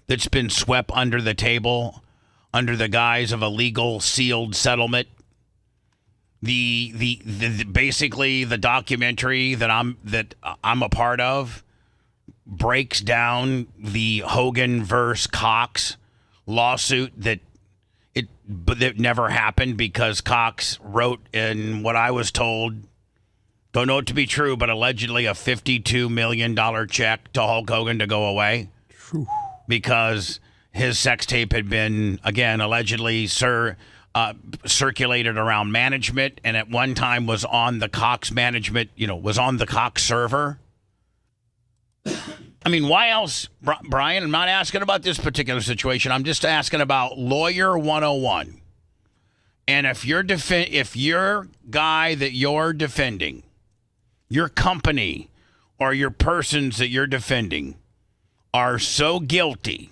that's been swept under the table under the guise of a legal sealed settlement. The basically the documentary that I'm a part of breaks down the Hogan versus Cox lawsuit that never happened because Cox wrote in what I was told, don't know it to be true, but allegedly a $52 million check to Hulk Hogan to go away because his sex tape had been, again, allegedly circulated around management and at one time was on the Cox management, was on the Cox server. I mean, why else, Brian? I'm not asking about this particular situation. I'm just asking about Lawyer 101. And if your guy that you're defending, your company or your persons that you're defending are so guilty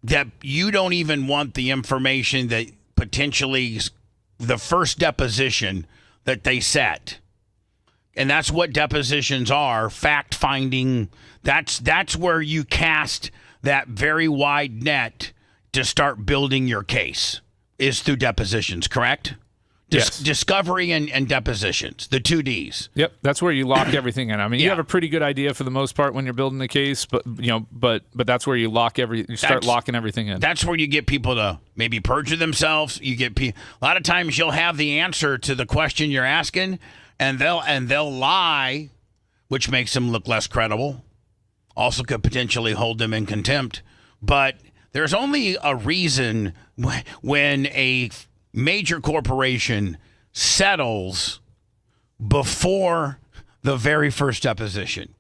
that you don't even want the information that potentially the first deposition that they set. And that's what depositions are, fact-finding. That's where you cast that very wide net to start building your case, is through depositions, correct? Yes. Discovery and depositions, the 2 Ds. Yep, that's where you lock everything in. I mean, you have a pretty good idea for the most part when you're building the case, but that's where you start locking everything in. That's where you get people to maybe perjure themselves. A lot of times you'll have the answer to the question you're asking, and they'll lie, which makes them look less credible. Also could potentially hold them in contempt. But there's only a reason when a major corporation settles before the very first deposition.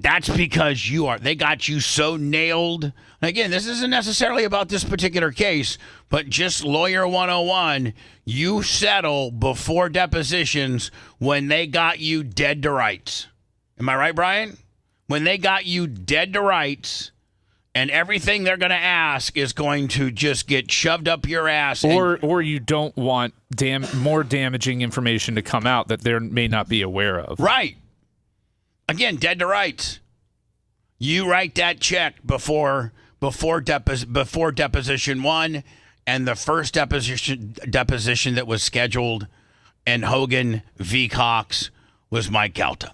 That's because they got you so nailed. Again, this isn't necessarily about this particular case, but just Lawyer 101, you settle before depositions when they got you dead to rights. Am I right, Brian? When they got you dead to rights, and everything they're going to ask is going to just get shoved up your ass. Or you don't want more damaging information to come out that they may not be aware of. Right. Again, dead to rights. You write that check before deposition one, and the first deposition that was scheduled in Hogan v. Cox was Mike Galta.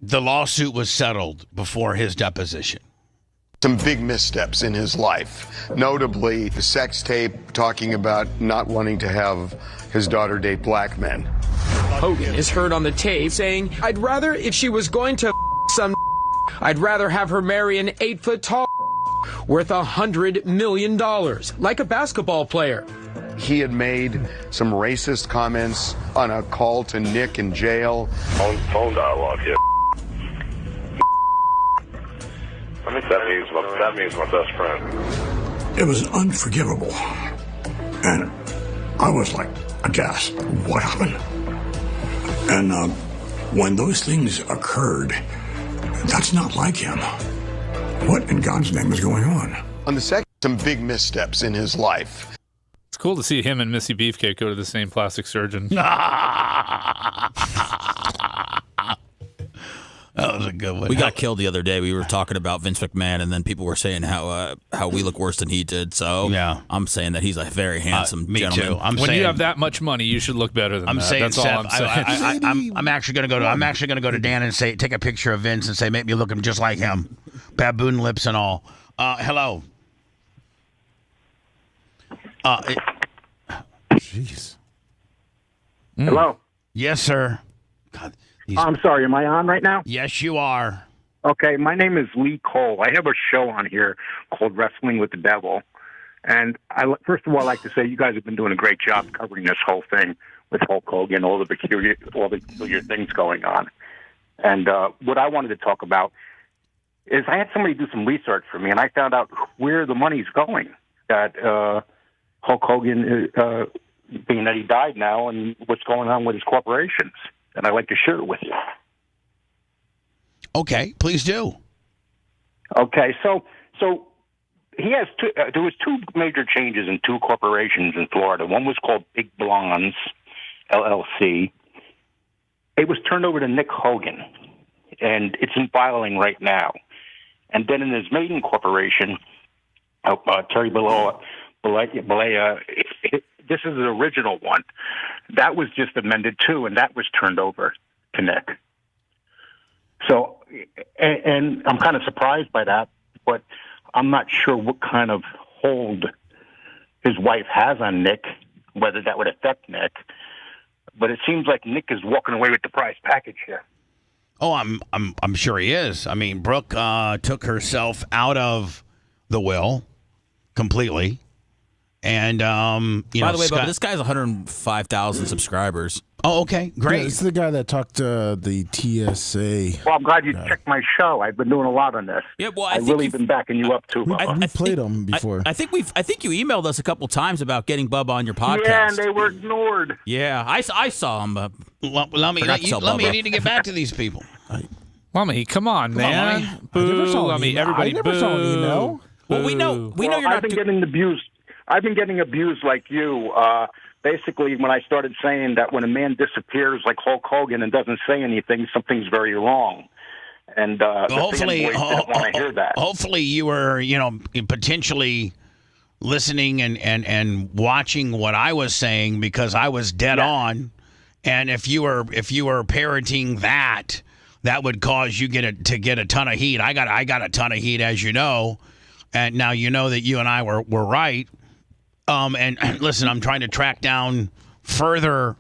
The lawsuit was settled before his deposition. Some big missteps in his life, notably the sex tape talking about not wanting to have his daughter date black men. Hogan is heard on the tape saying, I'd rather, if she was going to some, I'd rather have her marry an 8-foot tall worth $100 million, like a basketball player. He had made some racist comments on a call to Nick in jail. Phone dialogue here. That means my best friend. It was unforgivable. And I was like aghast. What happened? And when those things occurred, that's not like him. What in God's name is going on? On the second, some big missteps in his life. It's cool to see him and Missy Beefcake go to the same plastic surgeon. That was a good one. We got killed the other day. We were talking about Vince McMahon, and then people were saying how we look worse than he did. So yeah, I'm saying that he's a very handsome me gentleman. too. When you have that much money, you should look better than that. That's Seth, all I'm saying. I'm actually going to go to Dan and say, take a picture of Vince and say, make me look just like him, baboon lips and all. Hello. Jeez. Hello. Yes, sir. God, I'm sorry, am I on right now? Yes, you are. Okay, my name is Lee Cole. I have a show on here called Wrestling with the Devil. And first of all, I'd like to say you guys have been doing a great job covering this whole thing with Hulk Hogan, all the peculiar things going on. And what I wanted to talk about is I had somebody do some research for me, and I found out where the money's going. That Hulk Hogan, being that he died now, and what's going on with his corporations. And I'd like to share it with you. Okay, please do. Okay, so he has there was two major changes in two corporations in Florida. One was called Big Blondes, LLC. It was turned over to Nick Hogan, and it's in filing right now. And then in his maiden corporation, Terry Balea, this is the original one. That was just amended too, and that was turned over to Nick. So, and I'm kind of surprised by that, but I'm not sure what kind of hold his wife has on Nick, whether that would affect Nick. But it seems like Nick is walking away with the prize package here. Oh, I'm sure he is. I mean, Brooke took herself out of the will completely. And by the way, Bubba, this guy's 105,000 subscribers. Oh, okay, great. Yeah, this is the guy that talked to the TSA. Well, I'm glad you checked my show. I've been doing a lot on this. Yeah, well, I've really been backing you up too, Bubba. We played him before. I think you emailed us a couple times about getting Bubba on your podcast. Yeah, and they were ignored. Yeah, I saw him. Lummy, you need to get back to these people. Lummy, come on, man. Boo, Lummy. Everybody, I never saw an email. Well, we know you're not. I've been getting abused. I've been getting abused like you. Basically, when I started saying that when a man disappears like Hulk Hogan and doesn't say anything, something's very wrong. And hopefully, didn't want to hear that. Hopefully, you were, potentially listening and watching what I was saying, because I was dead on. And if you were parroting that would cause you to get a ton of heat. I got a ton of heat, as you know. And now you know that you and I were right. And listen, I'm trying to track down further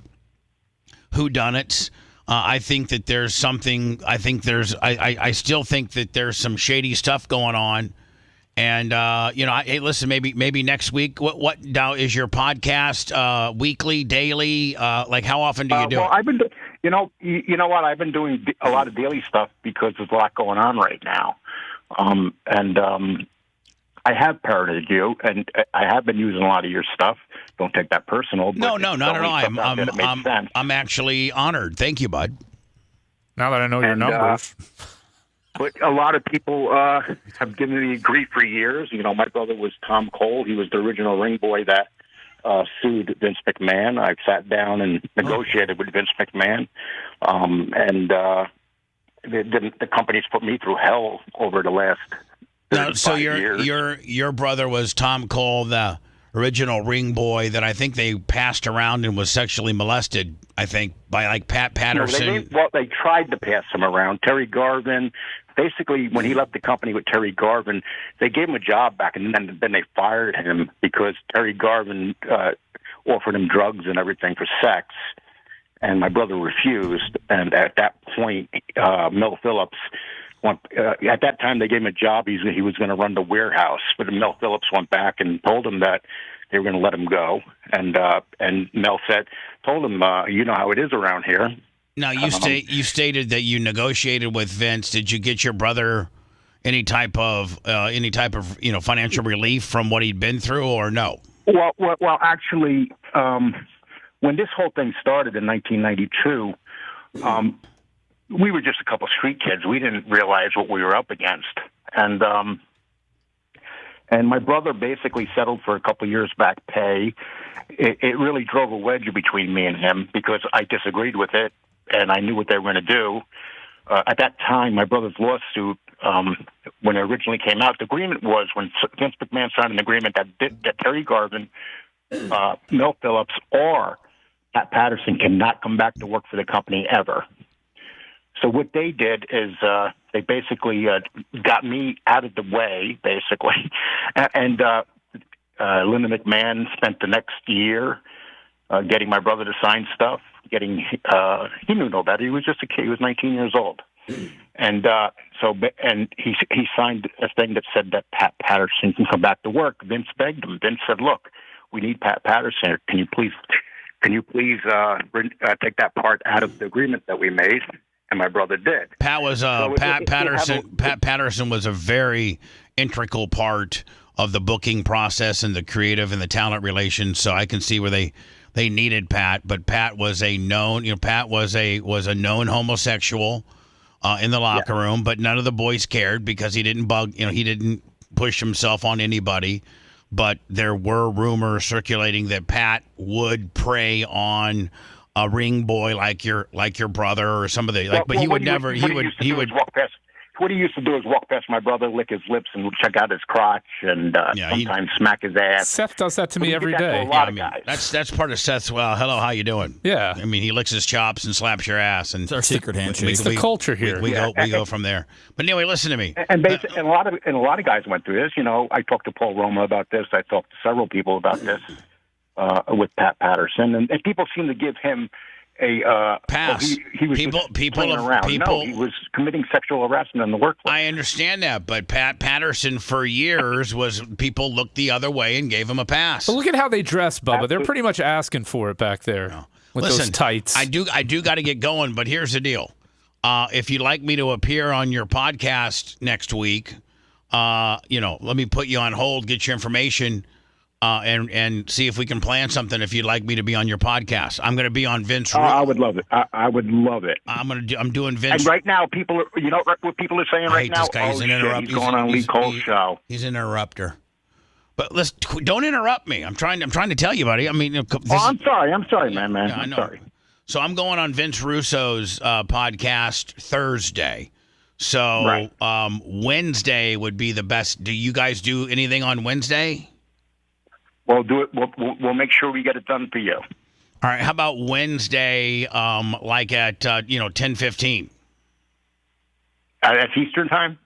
whodunnits. I think that there's something. I still think that there's some shady stuff going on. And hey, listen, maybe next week. What now is your podcast? Weekly, daily? Like how often do you do it? I've been, you know what? I've been doing a lot of daily stuff because there's a lot going on right now. I have parroted you, and I have been using a lot of your stuff. Don't take that personal. No, not at all. I'm actually honored. Thank you, bud. Now that I know your numbers. But a lot of people have given me grief for years. My brother was Tom Cole. He was the original ring boy that sued Vince McMahon. I've sat down and negotiated with Vince McMahon. The company's put me through hell over the last so years. your brother was Tom Cole, the original ring boy that I think they passed around and was sexually molested, I think, by like Pat Patterson. They tried to pass him around. Terry Garvin, basically, when he left the company with Terry Garvin, they gave him a job back, and then they fired him because Terry Garvin offered him drugs and everything for sex, and my brother refused. And at that point, Mel Phillips at that time, they gave him a job. He was going to run the warehouse, but Mel Phillips went back and told him that they were going to let him go. And Mel told him, you know how it is around here. Now you stated that you negotiated with Vince. Did you get your brother any type of financial relief from what he'd been through, or no? Well, actually, when this whole thing started in 1992, we were just a couple street kids. We didn't realize what we were up against. And my brother basically settled for a couple years back pay. It really drove a wedge between me and him because I disagreed with it, and I knew what they were going to do. At that time, my brother's lawsuit, when it originally came out, the agreement was when Vince McMahon signed an agreement that Terry Garvin, Mel Phillips, or Pat Patterson cannot come back to work for the company ever. So what they did is they basically got me out of the way, basically. And Linda McMahon spent the next year getting my brother to sign stuff. He knew no better. He was just a kid. He was 19 years old. And he signed a thing that said that Pat Patterson can come back to work. Vince begged him. Vince said, "Look, we need Pat Patterson. Can you please take that part out of the agreement that we made?" And my brother did. Pat Patterson was a very integral part of the booking process and the creative and the talent relations. So I can see where they needed Pat, but Pat was a known known homosexual in the locker room, but none of the boys cared because he didn't he didn't push himself on anybody. But there were rumors circulating that Pat would prey on a ring boy like your brother or somebody like, but he would never. He would walk past. What he used to do is walk past my brother, lick his lips, and check out his crotch, and sometimes smack his ass. Seth does that to me every day. That's part of Seth's. Well, hello, how you doing? Yeah. I mean, he licks his chops and slaps your ass, and it's our secret handshake. It's the culture here. We go from there. But anyway, listen to me. And a lot of guys went through this. I talked to Paul Roma about this. I talked to several people about this with Pat Patterson, and people seem to give him a pass. He was playing around. No, he was committing sexual harassment in the workplace. I understand that, but Pat Patterson for years people looked the other way and gave him a pass. But look at how they dress, Bubba. They're pretty much asking for it back there with those tights. I do got to get going, but here's the deal. If you'd like me to appear on your podcast next week, let me put you on hold, get your information. And see if we can plan something. If you'd like me to be on your podcast, I'm going to be on Vince. I would love it. I would love it. I'm doing Vince. And right now, people are. You know what people are saying right now? This guy. He's an interrupter. He's going on Lee Cole's show. He's an interrupter. But don't interrupt me. I'm trying to tell you, buddy. I mean, I'm sorry. I'm sorry, man. Yeah, I'm sorry. So I'm going on Vince Russo's podcast Thursday. So Wednesday would be the best. Do you guys do anything on Wednesday? We'll do it. We'll make sure we get it done for you. All right. How about Wednesday, like at 10:15? That's Eastern time.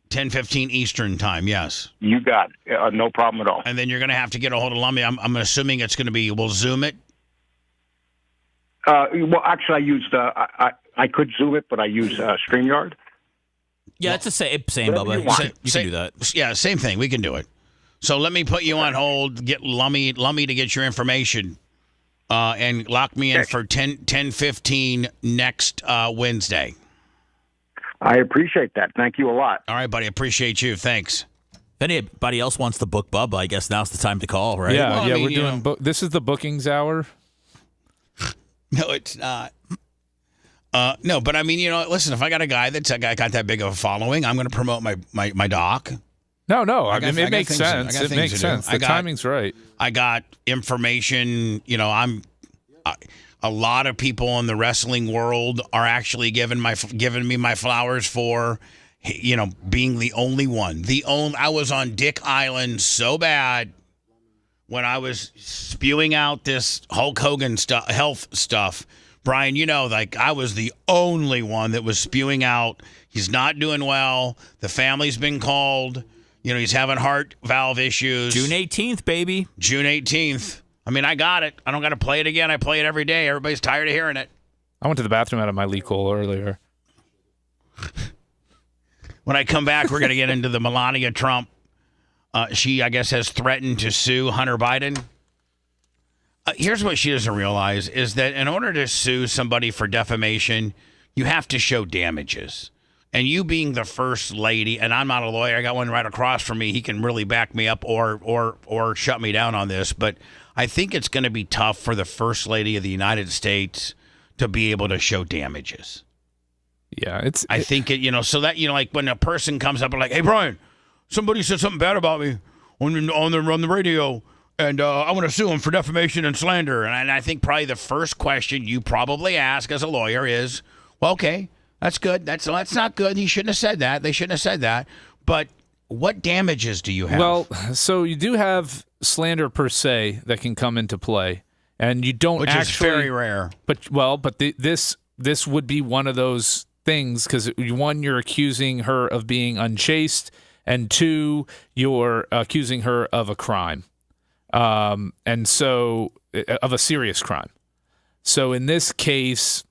10:15 Eastern time. Yes. You got it. No problem at all. And then you're going to have to get a hold of Lummy. I'm assuming it's going to be. We'll Zoom it. Well, actually, I used. I could Zoom it, but I use StreamYard. Yeah, it's the same, Bubba. You can do that. Yeah, same thing. We can do it. So let me put you on hold, get Lummy to get your information, and lock me in for 10:15 next Wednesday. I appreciate that. Thank you a lot. All right, buddy. Appreciate you. Thanks. If anybody else wants to book Bubba, I guess now's the time to call, right? Yeah, we're doing. This is the bookings hour. No, it's not. No, but I mean, listen. If I got a guy that's got that big of a following, I'm going to promote my doc. No. I mean, it makes sense. It makes sense. The timing's right. I got information. A lot of people in the wrestling world are actually giving me my flowers for, being the only one. I was on Dick Island so bad when I was spewing out this Hulk Hogan health stuff. Brian, I was the only one that was spewing out. He's not doing well. The family's been called. He's having heart valve issues. June 18th, baby. June 18th. I mean, I got it. I don't got to play it again. I play it every day. Everybody's tired of hearing it. I went to the bathroom out of my leak hole earlier. When I come back, we're going to get into the Melania Trump. She, I guess, has threatened to sue Hunter Biden. Here's what she doesn't realize is that in order to sue somebody for defamation, you have to show damages. And you being the first lady, and I'm not a lawyer, I got one right across from me. He can really back me up or shut me down on this. But I think it's going to be tough for the First Lady of the United States to be able to show damages. Yeah, I think so that like when a person comes up and like, hey Brian, somebody said something bad about me on the radio, and I want to sue him for defamation and slander. And I think probably the first question you probably ask as a lawyer is, well, okay, that's good. That's not good. He shouldn't have said that. They shouldn't have said that. But what damages do you have? Well, so you do have slander per se that can come into play, and you don't which actually, is very rare. But this would be one of those things because one, you're accusing her of being unchaste, and two, you're accusing her of a crime, and so of a serious crime. So in this case,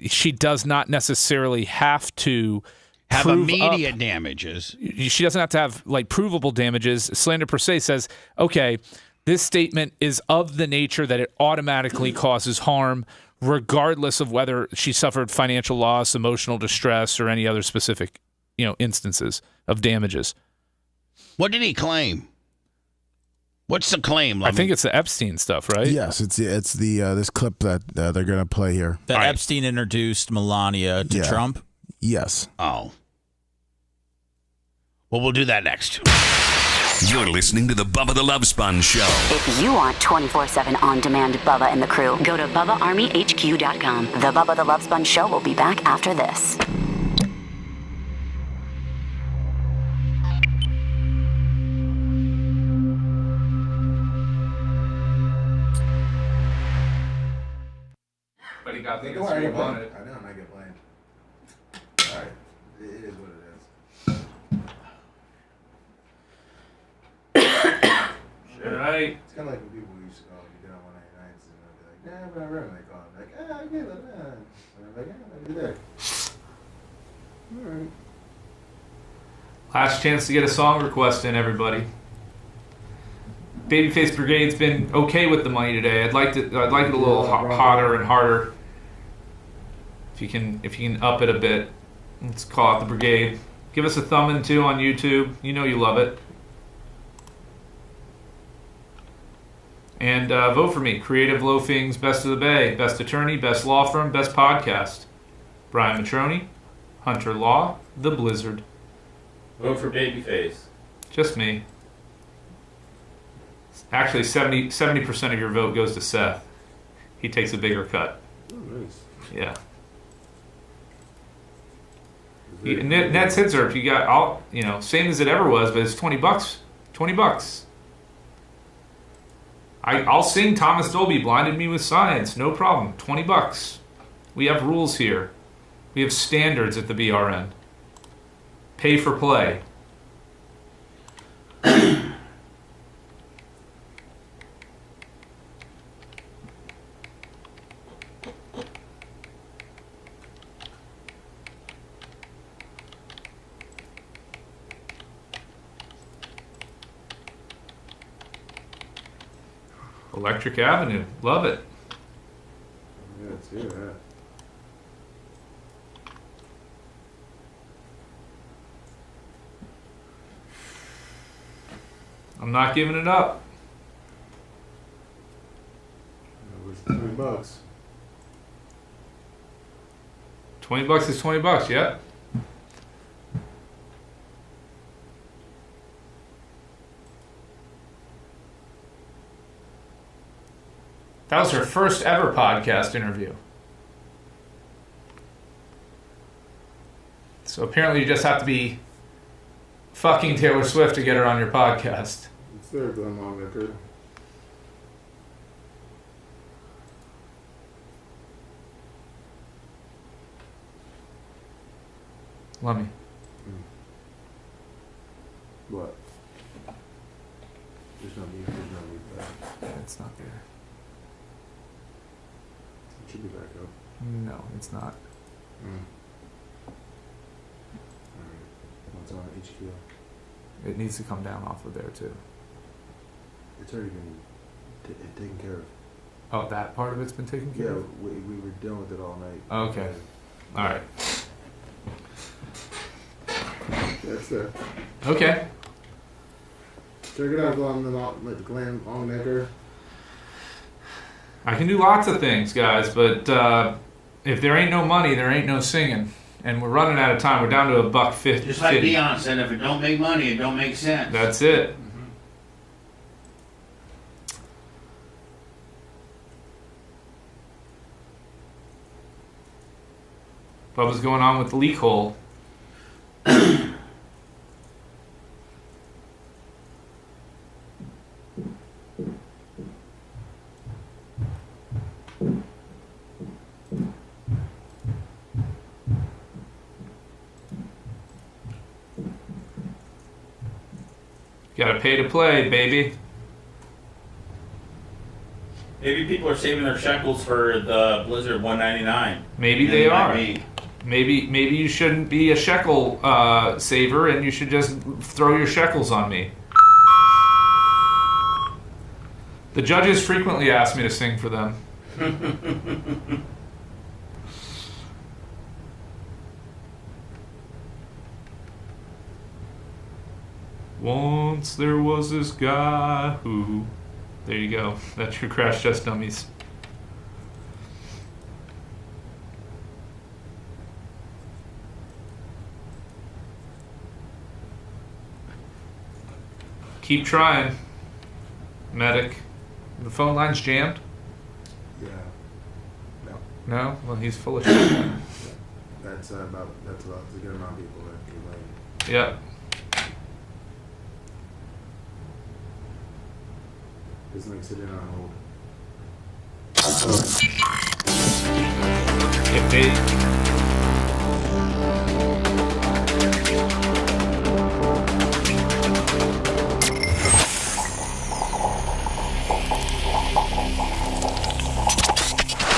she does not necessarily have to have immediate damages. She doesn't have to have like provable damages. Slander per se says, okay, this statement is of the nature that it automatically causes harm, regardless of whether she suffered financial loss, emotional distress, or any other specific, instances of damages. What did he claim? What's the claim? I think it's the Epstein stuff, right? Yes, it's the this clip that they're going to play here. That Epstein introduced Melania to Trump? Yes. Oh. Well, we'll do that next. You're listening to the Bubba the Love Sponge Show. If you want 24/7 on-demand Bubba and the crew, go to BubbaArmyHQ.com. The Bubba the Love Sponge Show will be back after this. But he got the answer he wanted. I know, and I get blamed. All right. It is what it is. Right. It's kind of like when people used to call you down 199s and they'd be like, nah, but I remember they call them. Like, I get it. And I'm like, maybe there. All right. Last chance to get a song request in, everybody. Babyface Brigade's been okay with the money today. I'd like it a little hotter and harder. If you can up it a bit, let's call out the brigade. Give us a thumb in too on YouTube. You know you love it. And vote for me. Creative Loafing's Best of the Bay, Best Attorney, Best Law Firm, Best Podcast. Brian Matroni, Hunter Law, The Blizzard. Vote for Babyface. Just me. Actually, 70% of your vote goes to Seth. He takes a bigger cut. Oh, nice. Yeah. Net Sitzerp, you got all, same as it ever was, but it's $20. $20. I'll sing Thomas Dolby, Blinded Me with Science, no problem. $20. We have rules here. We have standards at the BRN. Pay for play. Electric Avenue. Love it. Yeah, let's hear that. I'm not giving it up. $20. $20 is $20, yeah. That was her first ever podcast interview. So apparently you just have to be fucking Taylor Swift to get her on your podcast. It's their Glenn Longnecker. Let me. What? There's no mute back. It's not there. It should be back up. No, it's not. Alright. What's on HQ? It needs to come down off of there too. It's already been taken care of. Oh, that part of it's been taken care of? Yeah, we were dealing with it all night. Okay. Alright. That's there. Okay. Check it out on the Glenn Longnecker. I can do lots of things, guys, but if there ain't no money, there ain't no singing. And we're running out of time. We're down to $1.50. Just like Dion said, if it don't make money, it don't make sense. That's it. Bubba's going on with the leak hole. Gotta pay to play, baby. Maybe people are saving their shekels for the Blizzard 199. Maybe they are. Maybe you shouldn't be a shekel saver, and you should just throw your shekels on me. The judges frequently ask me to sing for them. Once there was this guy who... There you go. That's your Crash Test Dummies. Keep trying, medic. The phone line's jammed? Yeah. No. No? Well, he's full of shit. That's about a good amount of people that can Yep. This makes it in on hold. If they...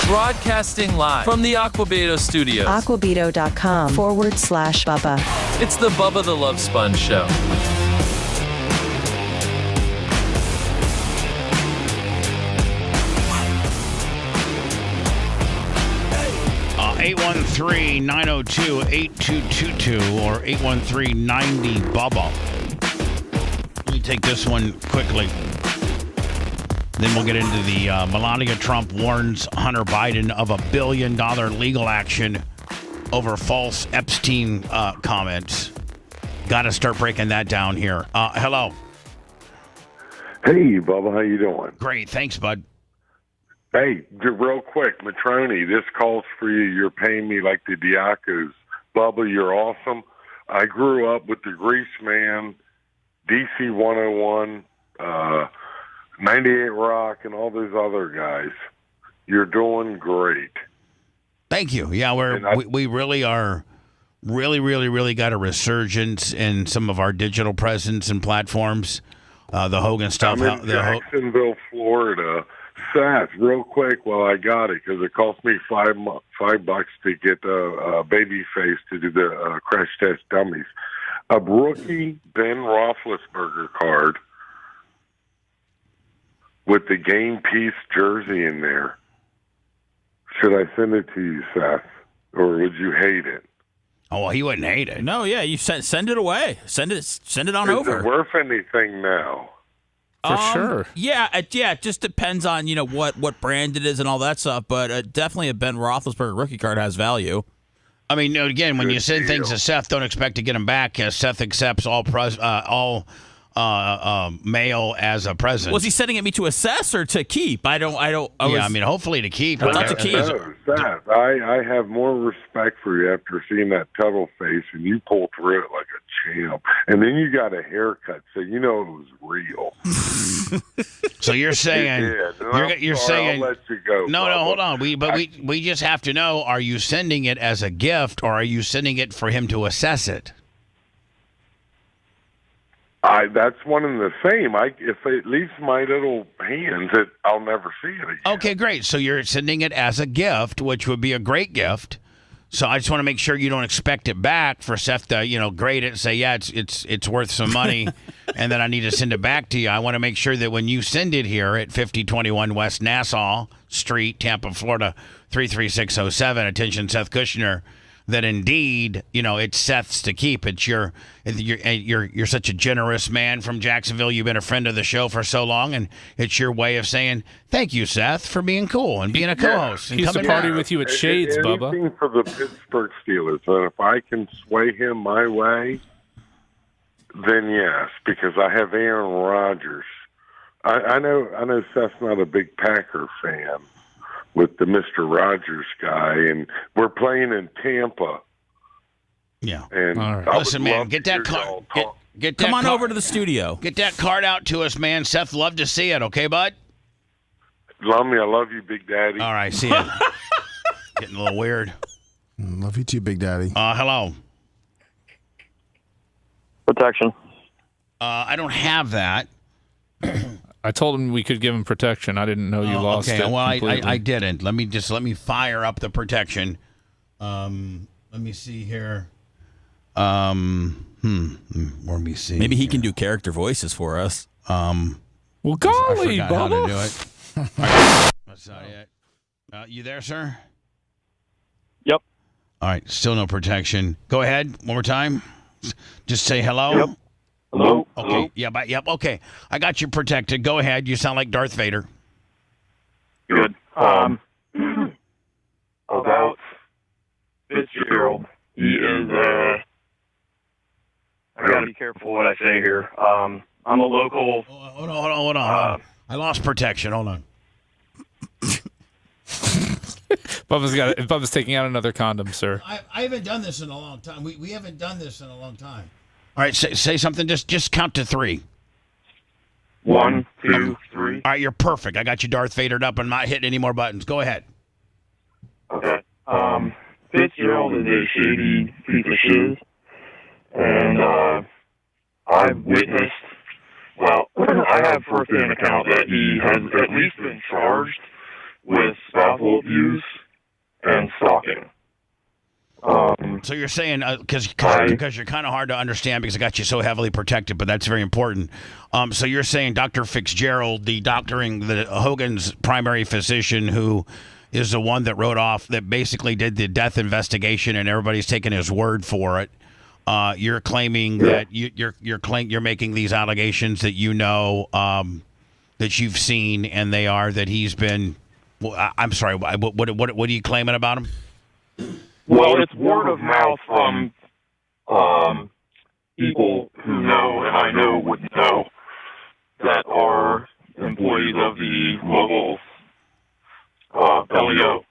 Broadcasting live from the Aquabedo studios. Aquabedo.com/Bubba. It's the Bubba the Love Sponge Show. 813-902-8222 or 813-90-BUBBA. Let me take this one quickly. Then we'll get into the Melania Trump warns Hunter Biden of $1 billion legal action over false Epstein comments. Got to start breaking that down here. Hello. Hey, Bubba, how you doing? Great. Thanks, bud. Hey, real quick, Matroni, this calls for you. You're paying me like the Diacos. Bubba, you're awesome. I grew up with the Grease Man, DC 101, 98 Rock, and all those other guys. You're doing great. Thank you. Yeah, we really are really got a resurgence in some of our digital presence and platforms. The Hogan stuff. I'm in Jacksonville, Florida. Seth, real quick while I got it, because it cost me $5 to get a baby face to do the Crash Test Dummies. A rookie Ben Roethlisberger card with the game piece jersey in there. Should I send it to you, Seth, or would you hate it? Oh, well, he wouldn't hate it. No, yeah, you send it away. Send it on over. Is it worth anything now? For sure. Yeah, it just depends on what brand it is and all that stuff. But definitely a Ben Roethlisberger rookie card has value. I mean, again, when you send things to Seth, don't expect to get them back. Seth accepts all mail as a present. Was he sending it me to assess or to keep? I mean, hopefully to keep. Not to keep. No, Seth, I have more respect for you after seeing that Tuttle face, and you pulled through it like a champ. And then you got a haircut, so you know it was real. So you're saying you're saying I'll let you go. No, hold on. We just have to know: are you sending it as a gift, or are you sending it for him to assess it? That's one and the same. If it leaves my little hands, I'll never see it again. Okay, great. So you're sending it as a gift, which would be a great gift. So I just want to make sure you don't expect it back for Seth to, grade it and say, yeah, it's worth some money, and then I need to send it back to you. I want to make sure that when you send it here at 5021 West Nassau Street, Tampa, Florida, 33607, attention Seth Kushner, that indeed, it's Seth's to keep. It's you're such a generous man from Jacksonville. You've been a friend of the show for so long, and it's your way of saying thank you, Seth, for being cool and being a co-host. And He used to party with you at Shades, Bubba. Anything for the Pittsburgh Steelers, and if I can sway him my way, then yes, because I have Aaron Rodgers. I know Seth's not a big Packer fan with the Mr. Rogers guy, and we're playing in Tampa. Yeah. And right. Listen, man, get that card. Come on over to the studio. Get that card out to us, man. Seth, love to see it. Okay, bud? Lummy, I love you, Big Daddy. All right, see ya. Getting a little weird. Love you too, Big Daddy. Hello. Protection. I don't have that. I told him we could give him protection. I didn't know you lost it. Well, completely. I didn't. Let me fire up the protection. Let me see here. Let me see. Maybe he can do character voices for us. Well, I golly, forgot how to Bubba. do it. That's not it. You there, sir? Yep. All right. Still no protection. Go ahead. One more time. Just say hello. Yep. Hello. Okay. Yep. Okay. I got you protected. Go ahead. You sound like Darth Vader. Good. About Fitzgerald. He is, I gotta be careful what I say here. I'm a local. Hold on. I lost protection. Hold on. Bubba's taking out another condom, sir. I haven't done this in a long time. We haven't done this in a long time. All right, say something. Just count to 3. 1, 2, 3. All right, you're perfect. I got you Darth Vadered up and not hitting any more buttons. Go ahead. Okay. Fitzgerald is a shady piece of shiz, and I've witnessed. Well, I have first-hand account that he has at least been charged with spousal abuse and stalking. So you're saying because you're kind of hard to understand because I got you so heavily protected, but that's very important. So you're saying Dr. Fitzgerald, the Hogan's primary physician, who is the one that that basically did the death investigation, and everybody's taking his word for it. You're claiming that you're making these allegations that that you've seen, and they are that he's been. Well, I'm sorry. What are you claiming about him? Well, it's word of mouth from people who know, and I know would know, that are employees of the local LEO.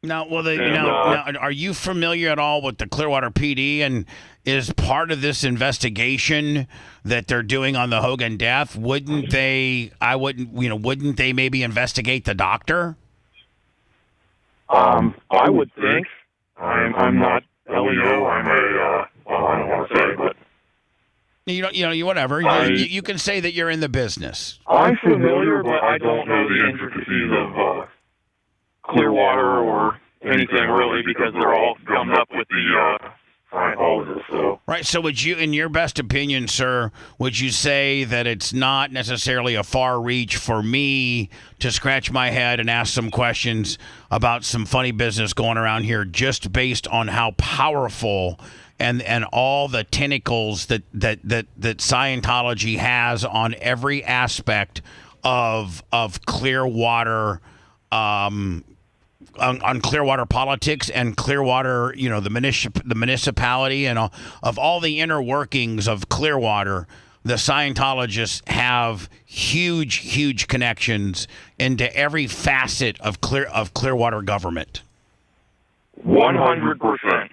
Now, now, are you familiar at all with the Clearwater PD? And is part of this investigation that they're doing on the Hogan death? Wouldn't they maybe investigate the doctor? I would think. I'm not LEO. I'm I don't want to say, but whatever. You can say that you're in the business. I'm familiar, but I don't know the intricacies of Clearwater or anything really, because they're all gummed up with the Scientologists. So. Right. So would you, in your best opinion, sir, would you say that it's not necessarily a far reach for me to scratch my head and ask some questions about some funny business going around here just based on how powerful and all the tentacles that Scientology has on every aspect of Clearwater, on Clearwater politics and Clearwater, the municipality and of all the inner workings of Clearwater, the Scientologists have huge connections into every facet of Clearwater government. 100%.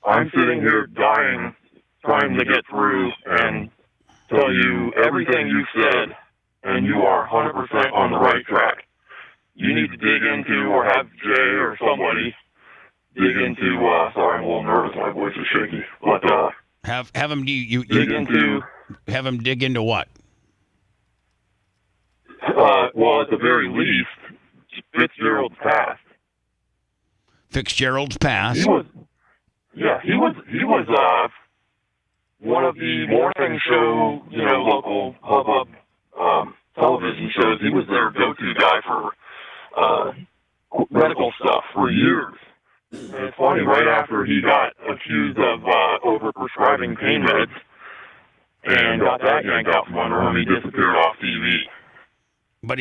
I'm sitting here dying, trying to get through and tell you everything you said, and you are 100% on the right track. You need to dig into, or have Jay or somebody dig into. Sorry, I'm a little nervous. My voice is shaky. But have him dig into. Have him dig into what? Well, at the very least, Fitzgerald's past. Fitzgerald's past. He was one of the morning show, local hubbub television shows. He was their go-to guy for medical stuff for years. And it's funny, right after he got accused of overprescribing pain meds and got that yanked out from under him, he disappeared off TV. But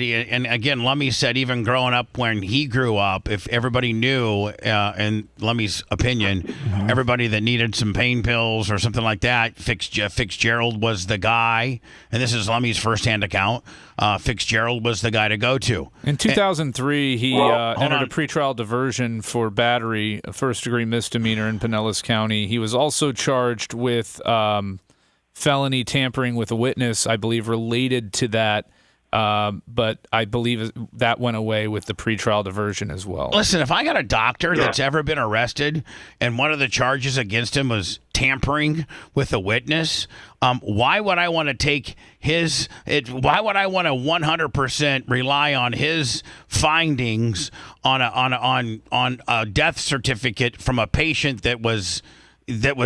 and again, Lummy said even growing up when he grew up, if everybody knew, in Lummy's opinion, everybody that needed some pain pills or something like that, Fitzgerald was the guy. And this is Lummy's firsthand account. Fitzgerald was the guy to go to. In 2003, he entered a pretrial diversion for battery, a first-degree misdemeanor in Pinellas County. He was also charged with felony tampering with a witness, I believe, related to that. But I believe that went away with the pretrial diversion as well. Listen, if I got a doctor that's ever been arrested and one of the charges against him was tampering with a witness, why would I want to take why would I want to 100% rely on his findings on a death certificate from a patient that was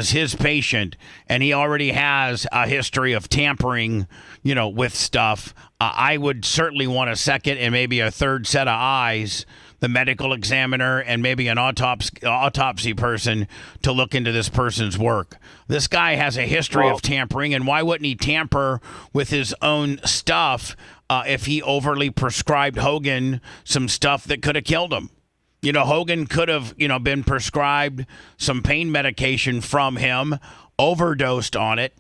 his patient, and he already has a history of tampering, with stuff? I would certainly want a second and maybe a third set of eyes, the medical examiner and maybe an autopsy person to look into this person's work. This guy has a history of tampering, and why wouldn't he tamper with his own stuff if he overly prescribed Hogan some stuff that could have killed him? Hogan could have, been prescribed some pain medication from him, overdosed on it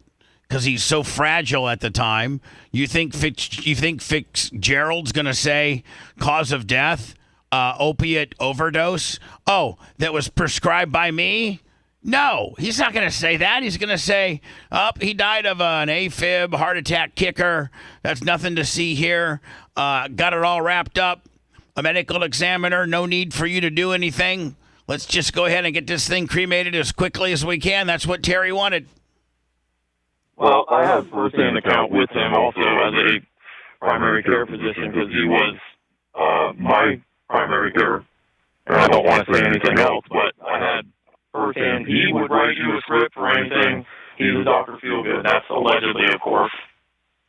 because he's so fragile at the time. You think Fitzgerald's going to say cause of death, opiate overdose? Oh, that was prescribed by me? No, he's not going to say that. He's going to say, he died of an AFib, heart attack kicker. That's nothing to see here. Got it all wrapped up. A medical examiner, no need for you to do anything. Let's just go ahead and get this thing cremated as quickly as we can. That's what Terry wanted. Well, I have first-hand account with him also as a primary care physician because he was my primary care. And I don't want to say anything else, but I had first-hand. He would write you a script for anything. He was Dr. Feelgood. That's allegedly, of course.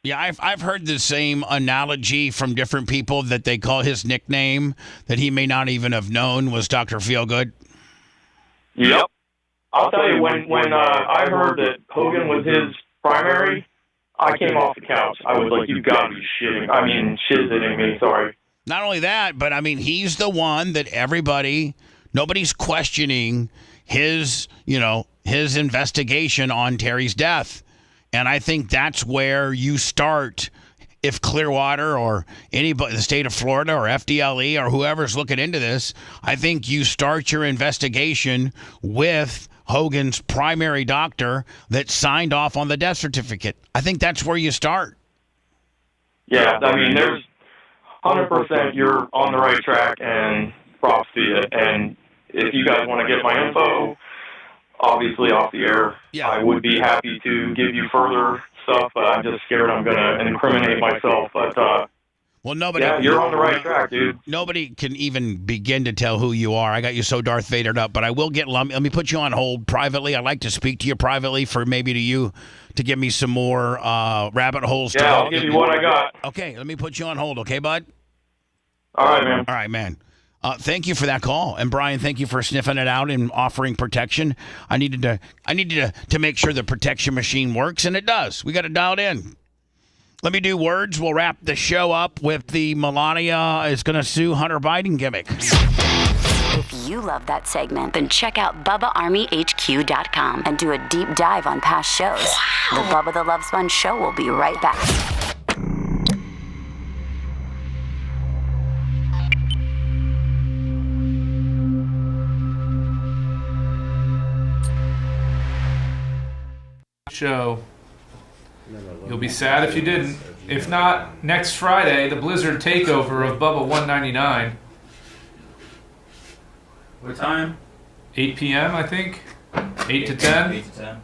Yeah, I've heard the same analogy from different people that they call his nickname that he may not even have known was Dr. Feelgood. Yep. I'll tell you, when I heard that Hogan was his primary, I came off the couch. I was like, you gotta be shitting me, sorry. Not only that, but he's the one that nobody's questioning his investigation on Terry's death. And I think that's where you start. If Clearwater or anybody, the state of Florida or FDLE or whoever's looking into this, I think you start your investigation with Hogan's primary doctor that signed off on the death certificate. I think that's where you start. Yeah, there's 100% you're on the right track, and props to you. And if you guys want to get my info, obviously off the air, I would be happy to give you further stuff, but I'm just scared I'm going to incriminate myself. But you're on the right track, dude. Nobody can even begin to tell who you are. I got you so Darth Vadered up, but I will let me put you on hold privately. I'd like to speak to you privately for maybe to give me some more rabbit holes. Yeah, I'll give you what I got. Okay, let me put you on hold, okay, bud? All right, man. All right, man. Thank you for that call. And Brian, thank you for sniffing it out and offering protection. I needed to make sure the protection machine works, and it does. We got it dialed in. Let me do words. We'll wrap the show up with the Melania is going to sue Hunter Biden gimmick. If you love that segment, then check out BubbaArmyHQ.com and do a deep dive on past shows. The Bubba the Love Sponge Show will be right back. Show. You'll be sad if you didn't. If not, next Friday, the Blizzard takeover of Bubba 199. What time? 8 p.m., I think. 8 to 10. 8 to 10.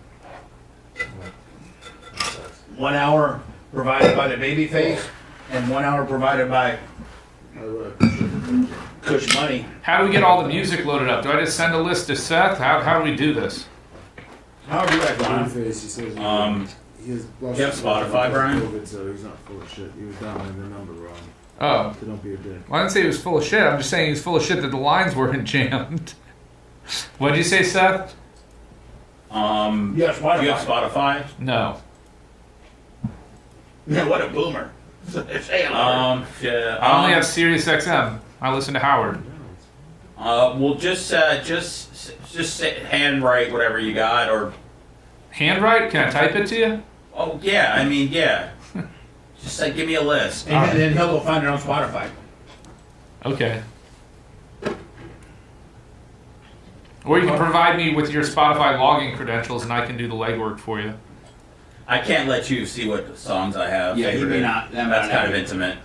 1 hour provided by the babyface, and 1 hour provided by Kush Money. How do we get all the music loaded up? Do I just send a list to Seth? How do we do this? How do that, Brian? You have Spotify, Brian? COVID, so he's not full of shit. He was dialing the number wrong. Oh. So don't be a dick. Well, I didn't say he was full of shit. I'm just saying he was full of shit that the lines weren't jammed. What'd you say, Seth? You have Spotify. Do you have Spotify? No. Yeah, what a boomer. Say it louder. Yeah. I only have Sirius XM. I listen to Howard. Well, just handwrite whatever you got, or handwrite. Can I type it to you? Oh yeah, I mean yeah. Just give me a list, and then he'll go find it on Spotify. Okay. Or you can provide me with your Spotify login credentials, and I can do the legwork for you. I can't let you see what songs I have. Yeah, you may not. That's kind of intimate.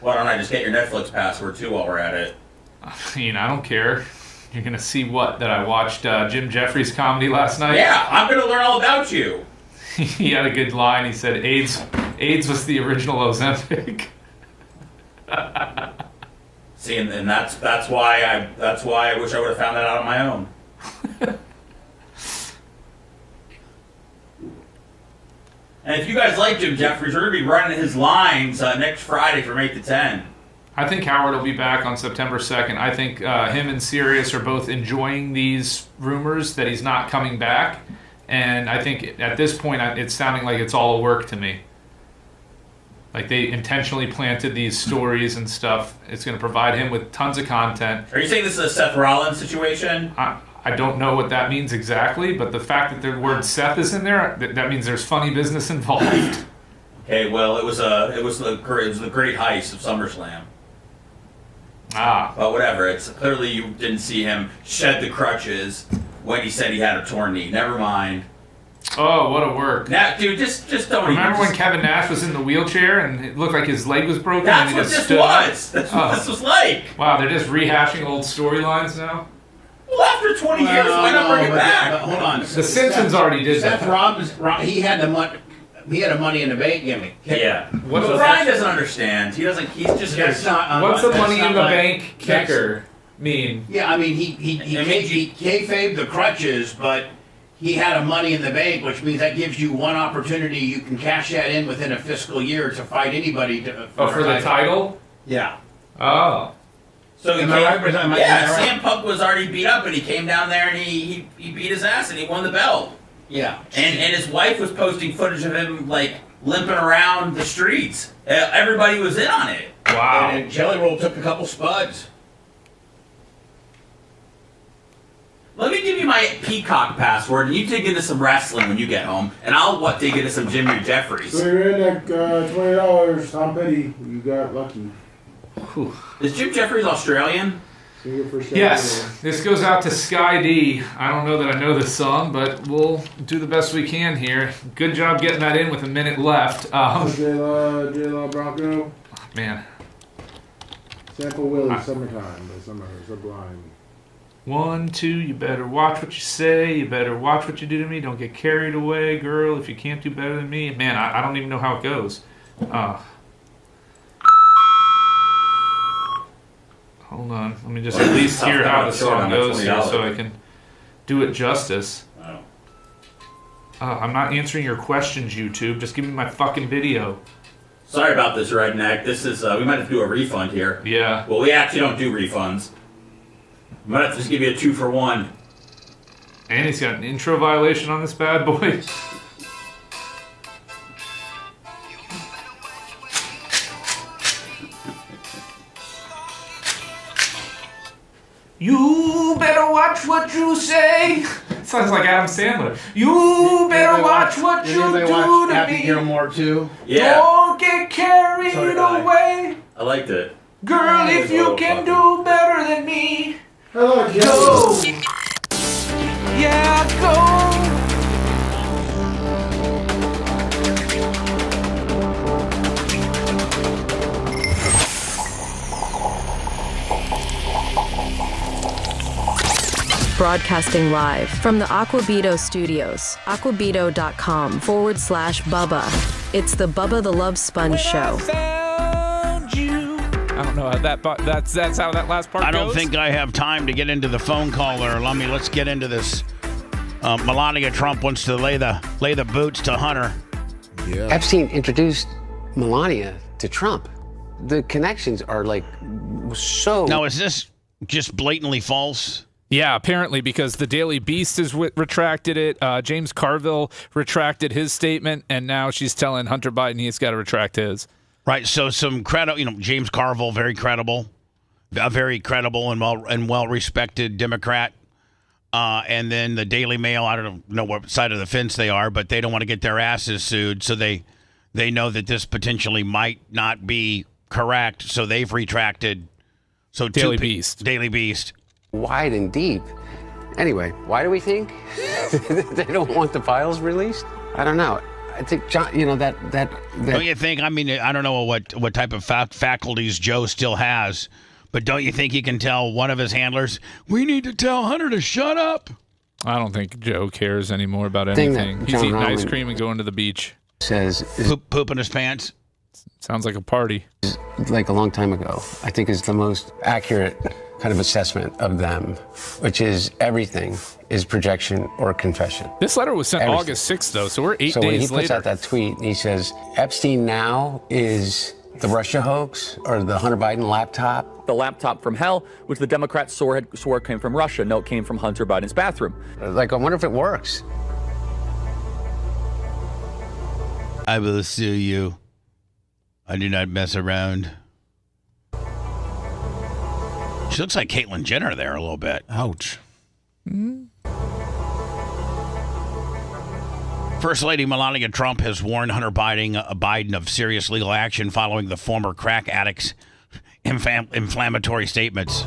Why don't I just get your Netflix password too while we're at it? I mean, I don't care. You're gonna see that I watched Jim Jeffries' comedy last night. Yeah, I'm gonna learn all about you. He had a good line. He said, "AIDS was the original Ozempic." See, and that's why I wish I would have found that out on my own. And if you guys like Jim Jeffries, we're going to be running his lines next Friday from 8 to 10. I think Howard will be back on September 2nd. I think him and Sirius are both enjoying these rumors that he's not coming back. And I think at this point, it's sounding like it's all a work to me. Like they intentionally planted these stories and stuff. It's going to provide him with tons of content. Are you saying this is a Seth Rollins situation? I don't know what that means exactly, but the fact that the word Seth is in there, that means there's funny business involved. Okay, well, it was the great heist of SummerSlam. But whatever. It's clearly you didn't see him shed the crutches when he said he had a torn knee. Never mind. Oh, what a work! Now, dude, just don't. Remember when Kevin Nash was in the wheelchair and it looked like his leg was broken? That's and what this was. That's what this was like. Wow, they're just rehashing old storylines now. Well, after 20 years, why not bring it back? But hold on. The Simpsons already did Seth that. Rollins, he had the money. He had a Money in the Bank gimmick. Yeah. Well, Brian doesn't understand. He doesn't. He's just. That's not. What's the Money in the like, Bank kicker mean? Yeah, I mean he kayfabed the crutches, but he had a Money in the Bank, which means that gives you one opportunity. You can cash that in within a fiscal year to fight anybody. For the title? Yeah. Oh. So am I right? CM Punk was already beat up, and he came down there and he beat his ass, and he won the belt. Yeah. And his wife was posting footage of him like limping around the streets. Everybody was in on it. Wow. And Jelly Roll took a couple spuds. Let me give you my Peacock password, and you dig into some wrestling when you get home, and I'll dig into some Jimmy Jeffries. So you're in that $20, Tom Petty. You got lucky. Whew. Is Jim Jeffries Australian? Yes. This goes out to Sky D. I don't know that I know this song, but we'll do the best we can here. Good job getting that in with a minute left. J-Law Bronco. Man. Sample Willie, Summertime by Summer Sublime. 1, 2, you better watch what you say. You better watch what you do to me. Don't get carried away, girl, if you can't do better than me. Man, I don't even know how it goes. Hold on. Let me just at least hear how the song goes here so I can do it justice. I'm not answering your questions, YouTube. Just give me my fucking video. Sorry about this, redneck. This is, we might have to do a refund here. Yeah. Well, we actually don't do refunds. We might have to just give you a 2-for-1. And he's got an intro violation on this bad boy. You better watch what you say. Sounds like Adam Sandler. You better watch what you do to Happy me. Gilmore too. Yeah. Don't get carried away. I liked it. Girl, if you can do better than me, Hello, go. Yeah, go. Broadcasting live from the Aquabito studios. Aquabito.com/Bubba. It's the Bubba the Love Sponge Show. I don't know how that's how that last part goes. I don't think I have time to get into the phone caller. Let's get into this. Melania Trump wants to lay the boots to Hunter. Yeah. Epstein introduced Melania to Trump. the connections are like so. Now, is this just blatantly false? Yeah, apparently, because the Daily Beast has retracted it. James Carville retracted his statement, and now she's telling Hunter Biden he's got to retract his. Right. So some James Carville, very credible, a very credible and well respected Democrat. And then the Daily Mail, I don't know what side of the fence they are, but they don't want to get their asses sued. So they know that this potentially might not be correct. So they've retracted. So Daily Beast. Wide and deep. Anyway, why do we think they don't want the files released? I don't know. I think, John, that. Don't you think? I mean, I don't know what type of faculties Joe still has, but don't you think he can tell one of his handlers, we need to tell Hunter to shut up? I don't think Joe cares anymore about anything. He's eating ice cream and going to the beach. Says pooping his pants. Sounds like a party. Like a long time ago, I think is the most accurate kind of assessment of them, which is everything is projection or confession. This letter was sent August 6th, though, so we're 8 days later. So when he puts out that tweet, he says, Epstein now is the Russia hoax or the Hunter Biden laptop. The laptop from hell, which the Democrats swore came from Russia. No, it came from Hunter Biden's bathroom. Like, I wonder if it works. I will sue you. I do not mess around. She looks like Caitlyn Jenner there a little bit. Ouch. Mm-hmm. First Lady Melania Trump has warned Hunter Biden of serious legal action following the former crack addict's inflammatory statements.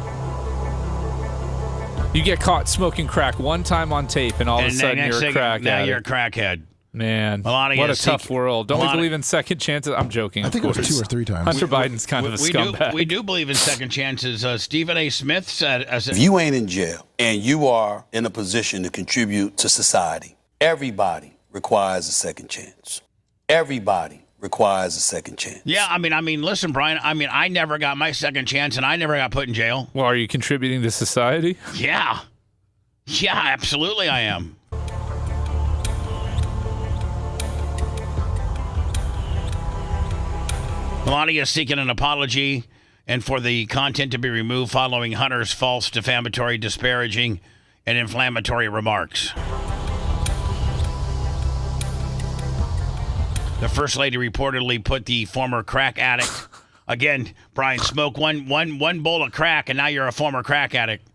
You get caught smoking crack one time on tape, and all of a sudden you're a crack Now addict. you're a crackhead. Man, Melania, what a tough world. Don't we believe in second chances? I'm joking. I think it was 2 or 3 times. Hunter Biden's kind of a scumbag. We do believe in second chances. Stephen A. Smith said... if you ain't in jail and you are in a position to contribute to society, everybody requires a second chance. Everybody requires a second chance. Yeah, I mean, listen, Brian, I never got my second chance and I never got put in jail. Well, are you contributing to society? Yeah. Yeah, absolutely I am. Melania is seeking an apology and for the content to be removed following Hunter's false, defamatory, disparaging, and inflammatory remarks. The First Lady reportedly put the former crack addict, again, Brian, smoke one bowl of crack and now you're a former crack addict,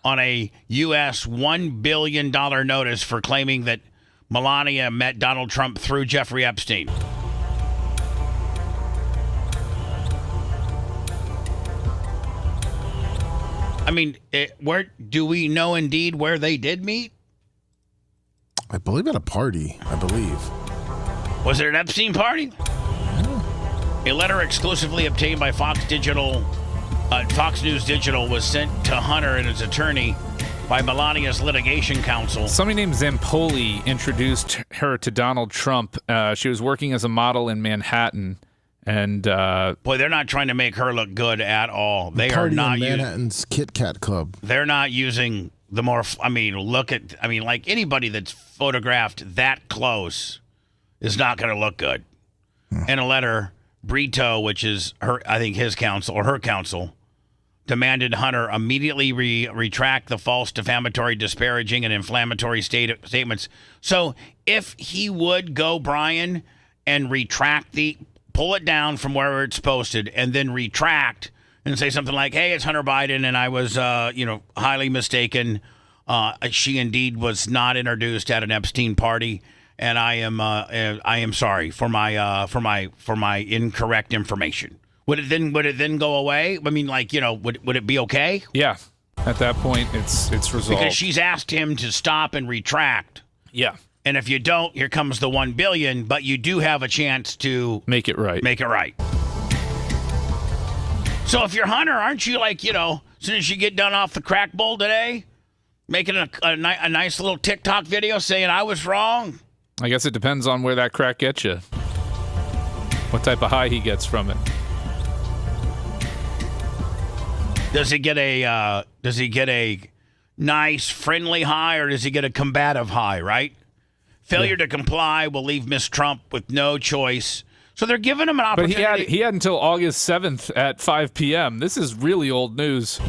on a U.S. $1 billion notice for claiming that Melania met Donald Trump through Jeffrey Epstein. I mean, where do we know indeed where they did meet? I believe at a party, Was it an Epstein party? Yeah. A letter exclusively obtained by Fox News Digital was sent to Hunter and his attorney by Melania's litigation counsel. Somebody named Zampoli introduced her to Donald Trump. She was working as a model in Manhattan. And boy, they're not trying to make her look good at all. They are not using Manhattan's Kit Kat Club. They're not using the more. Like anybody that's photographed that close is not going to look good. In a letter, Brito, which is his counsel or her counsel, demanded Hunter immediately retract the false, defamatory, disparaging, and inflammatory statements. So if he would go, Brian, and pull it down from where it's posted and then retract and say something like, hey, it's Hunter Biden and I was, highly mistaken. She indeed was not introduced at an Epstein party. And I am sorry for my incorrect information. Would it then go away? I mean, would it be okay? Yeah. At that point, it's resolved. Because she's asked him to stop and retract. Yeah. And if you don't, here comes the $1 billion, but you do have a chance to make it right. So if you're Hunter, aren't you as soon as you get done off the crack bowl today, making a nice little TikTok video saying I was wrong? I guess it depends on where that crack gets you. What type of high he gets from it. Does he get a nice, friendly high, or does he get a combative high, right? Failure to comply will leave Miss Trump with no choice. So they're giving him an But opportunity. he had until August 7th at 5 p.m. This is really old news.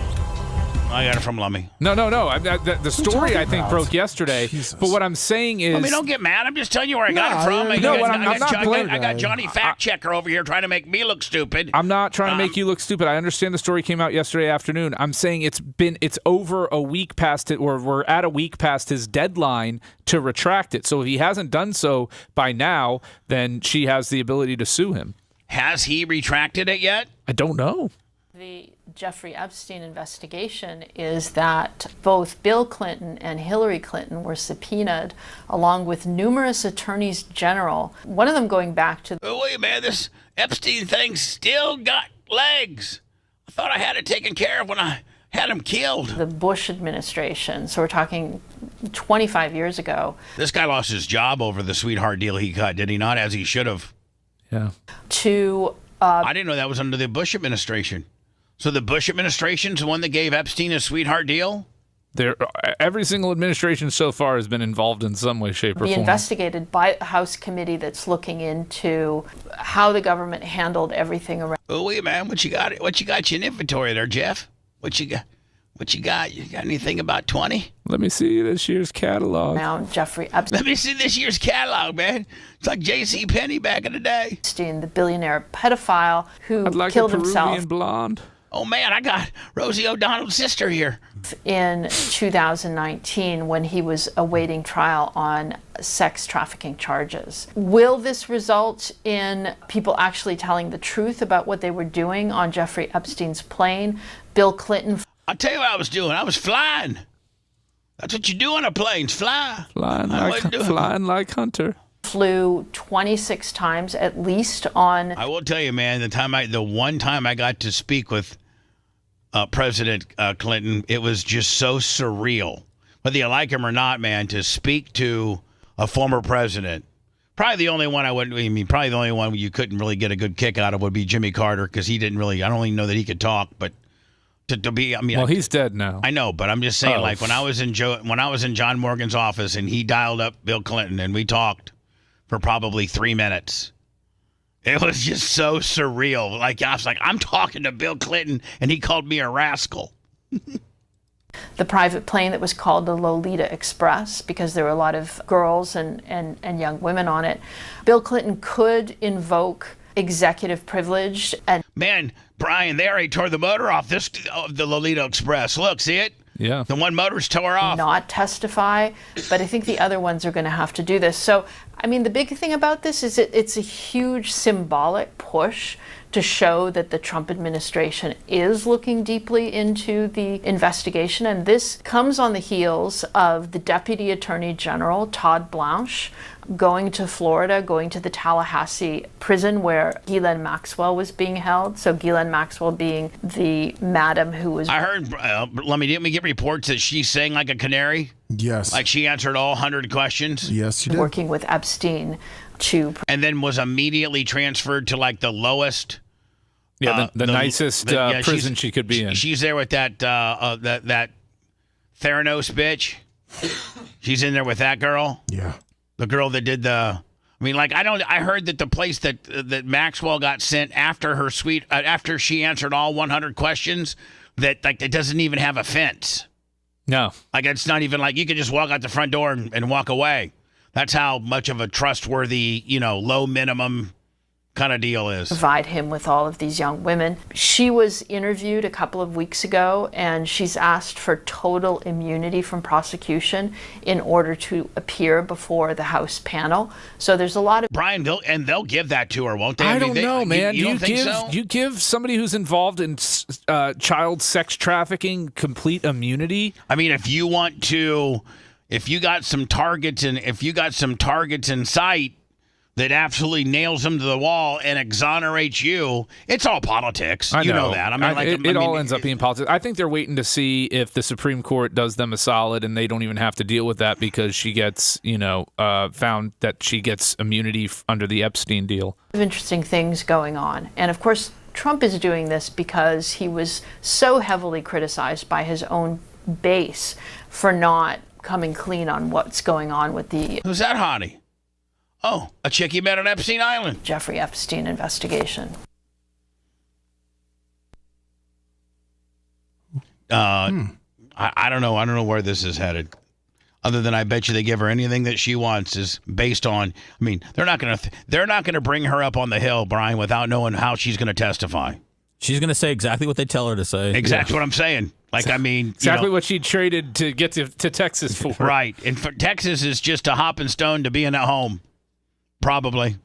I got it from Lummy. No. The story, I think, broke yesterday. Jesus. But what I'm saying is... Lummy, don't get mad. I'm just telling you where I got it from. I got Johnny Fact Checker over here trying to make me look stupid. I'm not trying to make you look stupid. I understand the story came out yesterday afternoon. I'm saying it's over a week past it, or we're at a week past his deadline to retract it. So if he hasn't done so by now, then she has the ability to sue him. Has he retracted it yet? I don't know. The Jeffrey Epstein investigation is that both Bill Clinton and Hillary Clinton were subpoenaed, along with numerous attorneys general, one of them going back to... Oh, wait, man, this Epstein thing still got legs. I thought I had it taken care of when I had him killed. The Bush administration, so we're talking 25 years ago. This guy lost his job over the sweetheart deal he cut, did he not? As he should have. Yeah. I didn't know that was under the Bush administration. So the Bush administration's the one that gave Epstein a sweetheart deal? Every single administration so far has been involved in some way, shape, or Be form. Investigated by a House committee that's looking into how the government handled everything around. Oh, wait, man, what you got in inventory there, Jeff? What you got? You got anything about 20? Let me see this year's catalog. Now, Jeffrey Epstein. Let me see this year's catalog, man. It's like J.C. Penney back in the day. Epstein, the billionaire pedophile who I'd like killed a Peruvian himself. Blonde. Oh, man, I got Rosie O'Donnell's sister here. In 2019, when he was awaiting trial on sex trafficking charges. Will this result in people actually telling the truth about what they were doing on Jeffrey Epstein's plane? Bill Clinton... I'll tell you what I was doing. I was flying. That's what you do on a plane, fly. Flying like Hunter. Flew 26 times at least on... I will tell you, man, the one time I got to speak with President Clinton, it was just so surreal. Whether you like him or not, man, to speak to a former president. Probably the only one probably the only one you couldn't really get a good kick out of would be Jimmy Carter, because he didn't really, I don't even know that he could talk, but to be, I mean, well, he's dead now. I know, but I'm just saying, like when I was in John Morgan's office and he dialed up Bill Clinton and we talked for probably 3 minutes. It was just so surreal. Like I was like, I'm talking to Bill Clinton and he called me a rascal. The private plane that was called the Lolita Express, because there were a lot of girls and young women on it. Bill Clinton could invoke executive privilege. And man, Brian, they already tore the motor off the Lolita Express. Look, see it? Yeah. The one motor's tore off. Not testify, but I think the other ones are going to have to do this. So, I mean, the big thing about this is it's a huge symbolic push to show that the Trump administration is looking deeply into the investigation. And this comes on the heels of the Deputy Attorney General, Todd Blanche, going to Florida, going to the Tallahassee prison where Ghislaine Maxwell was being held. So Ghislaine Maxwell being the madam who was... I heard, didn't we get reports that she sang like a canary? Yes. Like she answered all 100 questions? Yes, she did. Working with Epstein to... And then was immediately transferred to like the lowest... Yeah, the nicest prison she could be in. She's there with that Theranos bitch. She's in there with that girl. Yeah. The girl that did I heard that the place that Maxwell got sent after her after she answered all 100 questions, that like it doesn't even have a fence. No. Like it's not even like you can just walk out the front door and walk away. That's how much of a trustworthy, low minimum kind of deal is. Provide him with all of these young women. She was interviewed a couple of weeks ago, and she's asked for total immunity from prosecution in order to appear before the House panel. So there's a lot of... Brian, they'll give that to her, won't they? I don't know, man. You don't think so? You give somebody who's involved in child sex trafficking complete immunity? I mean, if you got some targets in sight that absolutely nails them to the wall and exonerates you, it's all politics. I know. You know that. I mean, it all ends up being politics. I think they're waiting to see if the Supreme Court does them a solid and they don't even have to deal with that because she gets, found that she gets immunity under the Epstein deal. Interesting things going on. And of course, Trump is doing this because he was so heavily criticized by his own base for not coming clean on what's going on with the... Who's that hottie? Oh, a chick you met on Epstein Island. Jeffrey Epstein investigation. I don't know. I don't know where this is headed. Other than I bet you they give her anything that she wants is based on. I mean, they're not gonna bring her up on the Hill, Brian, without knowing how she's gonna testify. She's gonna say exactly what they tell her to say. Exactly what I'm saying. Like, I mean, exactly what she traded to get to Texas for. Right, and for Texas is just a hopping stone to being at home. Probably.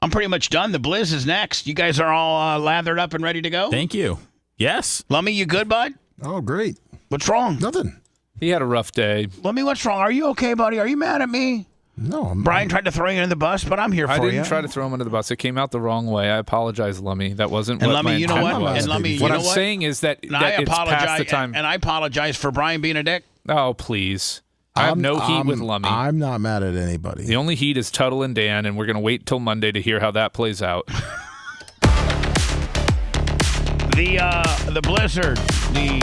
I'm pretty much done. The Blizz is next. You guys are all lathered up and ready to go? Thank you. Yes. Lummy, you good, bud? Oh, great. What's wrong? Nothing. He had a rough day. Lummy, what's wrong? Are you okay, buddy? Are you mad at me? No. Brian tried to throw you under the bus, but I'm here for you. I didn't try to throw him under the bus. It came out the wrong way. I apologize, Lummy. That wasn't and what Lummy, my you know what? was. And Lummy, what you know I'm what? saying is that, and I it's apologize, past the time. and I apologize for Brian being a dick. Oh, please. I have no heat with Lummy. I'm not mad at anybody. The only heat is Tuttle and Dan, and we're going to wait till Monday to hear how that plays out. The Blizzard, the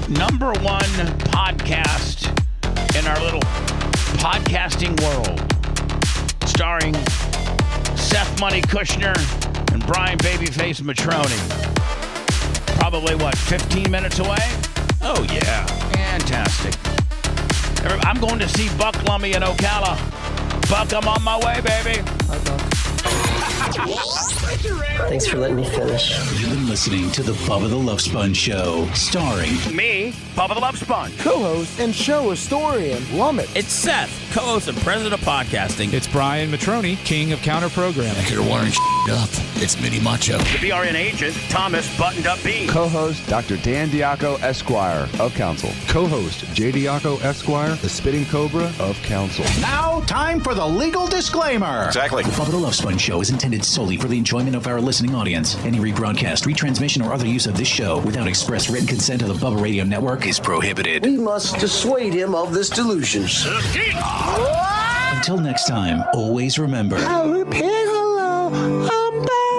#1 podcast in our little podcasting world, starring Seth Money Kushner and Brian Babyface Matroni. Probably, 15 minutes away? Oh, yeah. Fantastic. I'm going to see Buck Lummy in Ocala. Buck, I'm on my way, baby. Thanks for letting me finish. You've been listening to the Bubba the Love Sponge Show, starring me, Bubba the Love Sponge, co-host and show historian Lummit. It's Seth, co-host and president of podcasting. It's Brian Matroni, king of counter programming. You're wiring up. It's Mini Macho. The BRN agent, Thomas Buttoned Up B. Co-host Dr. Dan Diaco, Esquire of Council. Co-host J. Diaco, Esquire, the Spitting Cobra of Council. Now, time for the legal disclaimer. Exactly. The Bubba the Love Sponge Show is intended solely for the enjoyment of our listening audience. Any rebroadcast, retransmission, or other use of this show without express written consent of the Bubba Radio Network is prohibited. We must dissuade him of this delusion. Until next time, always remember. I'll repeat hello. I'm back.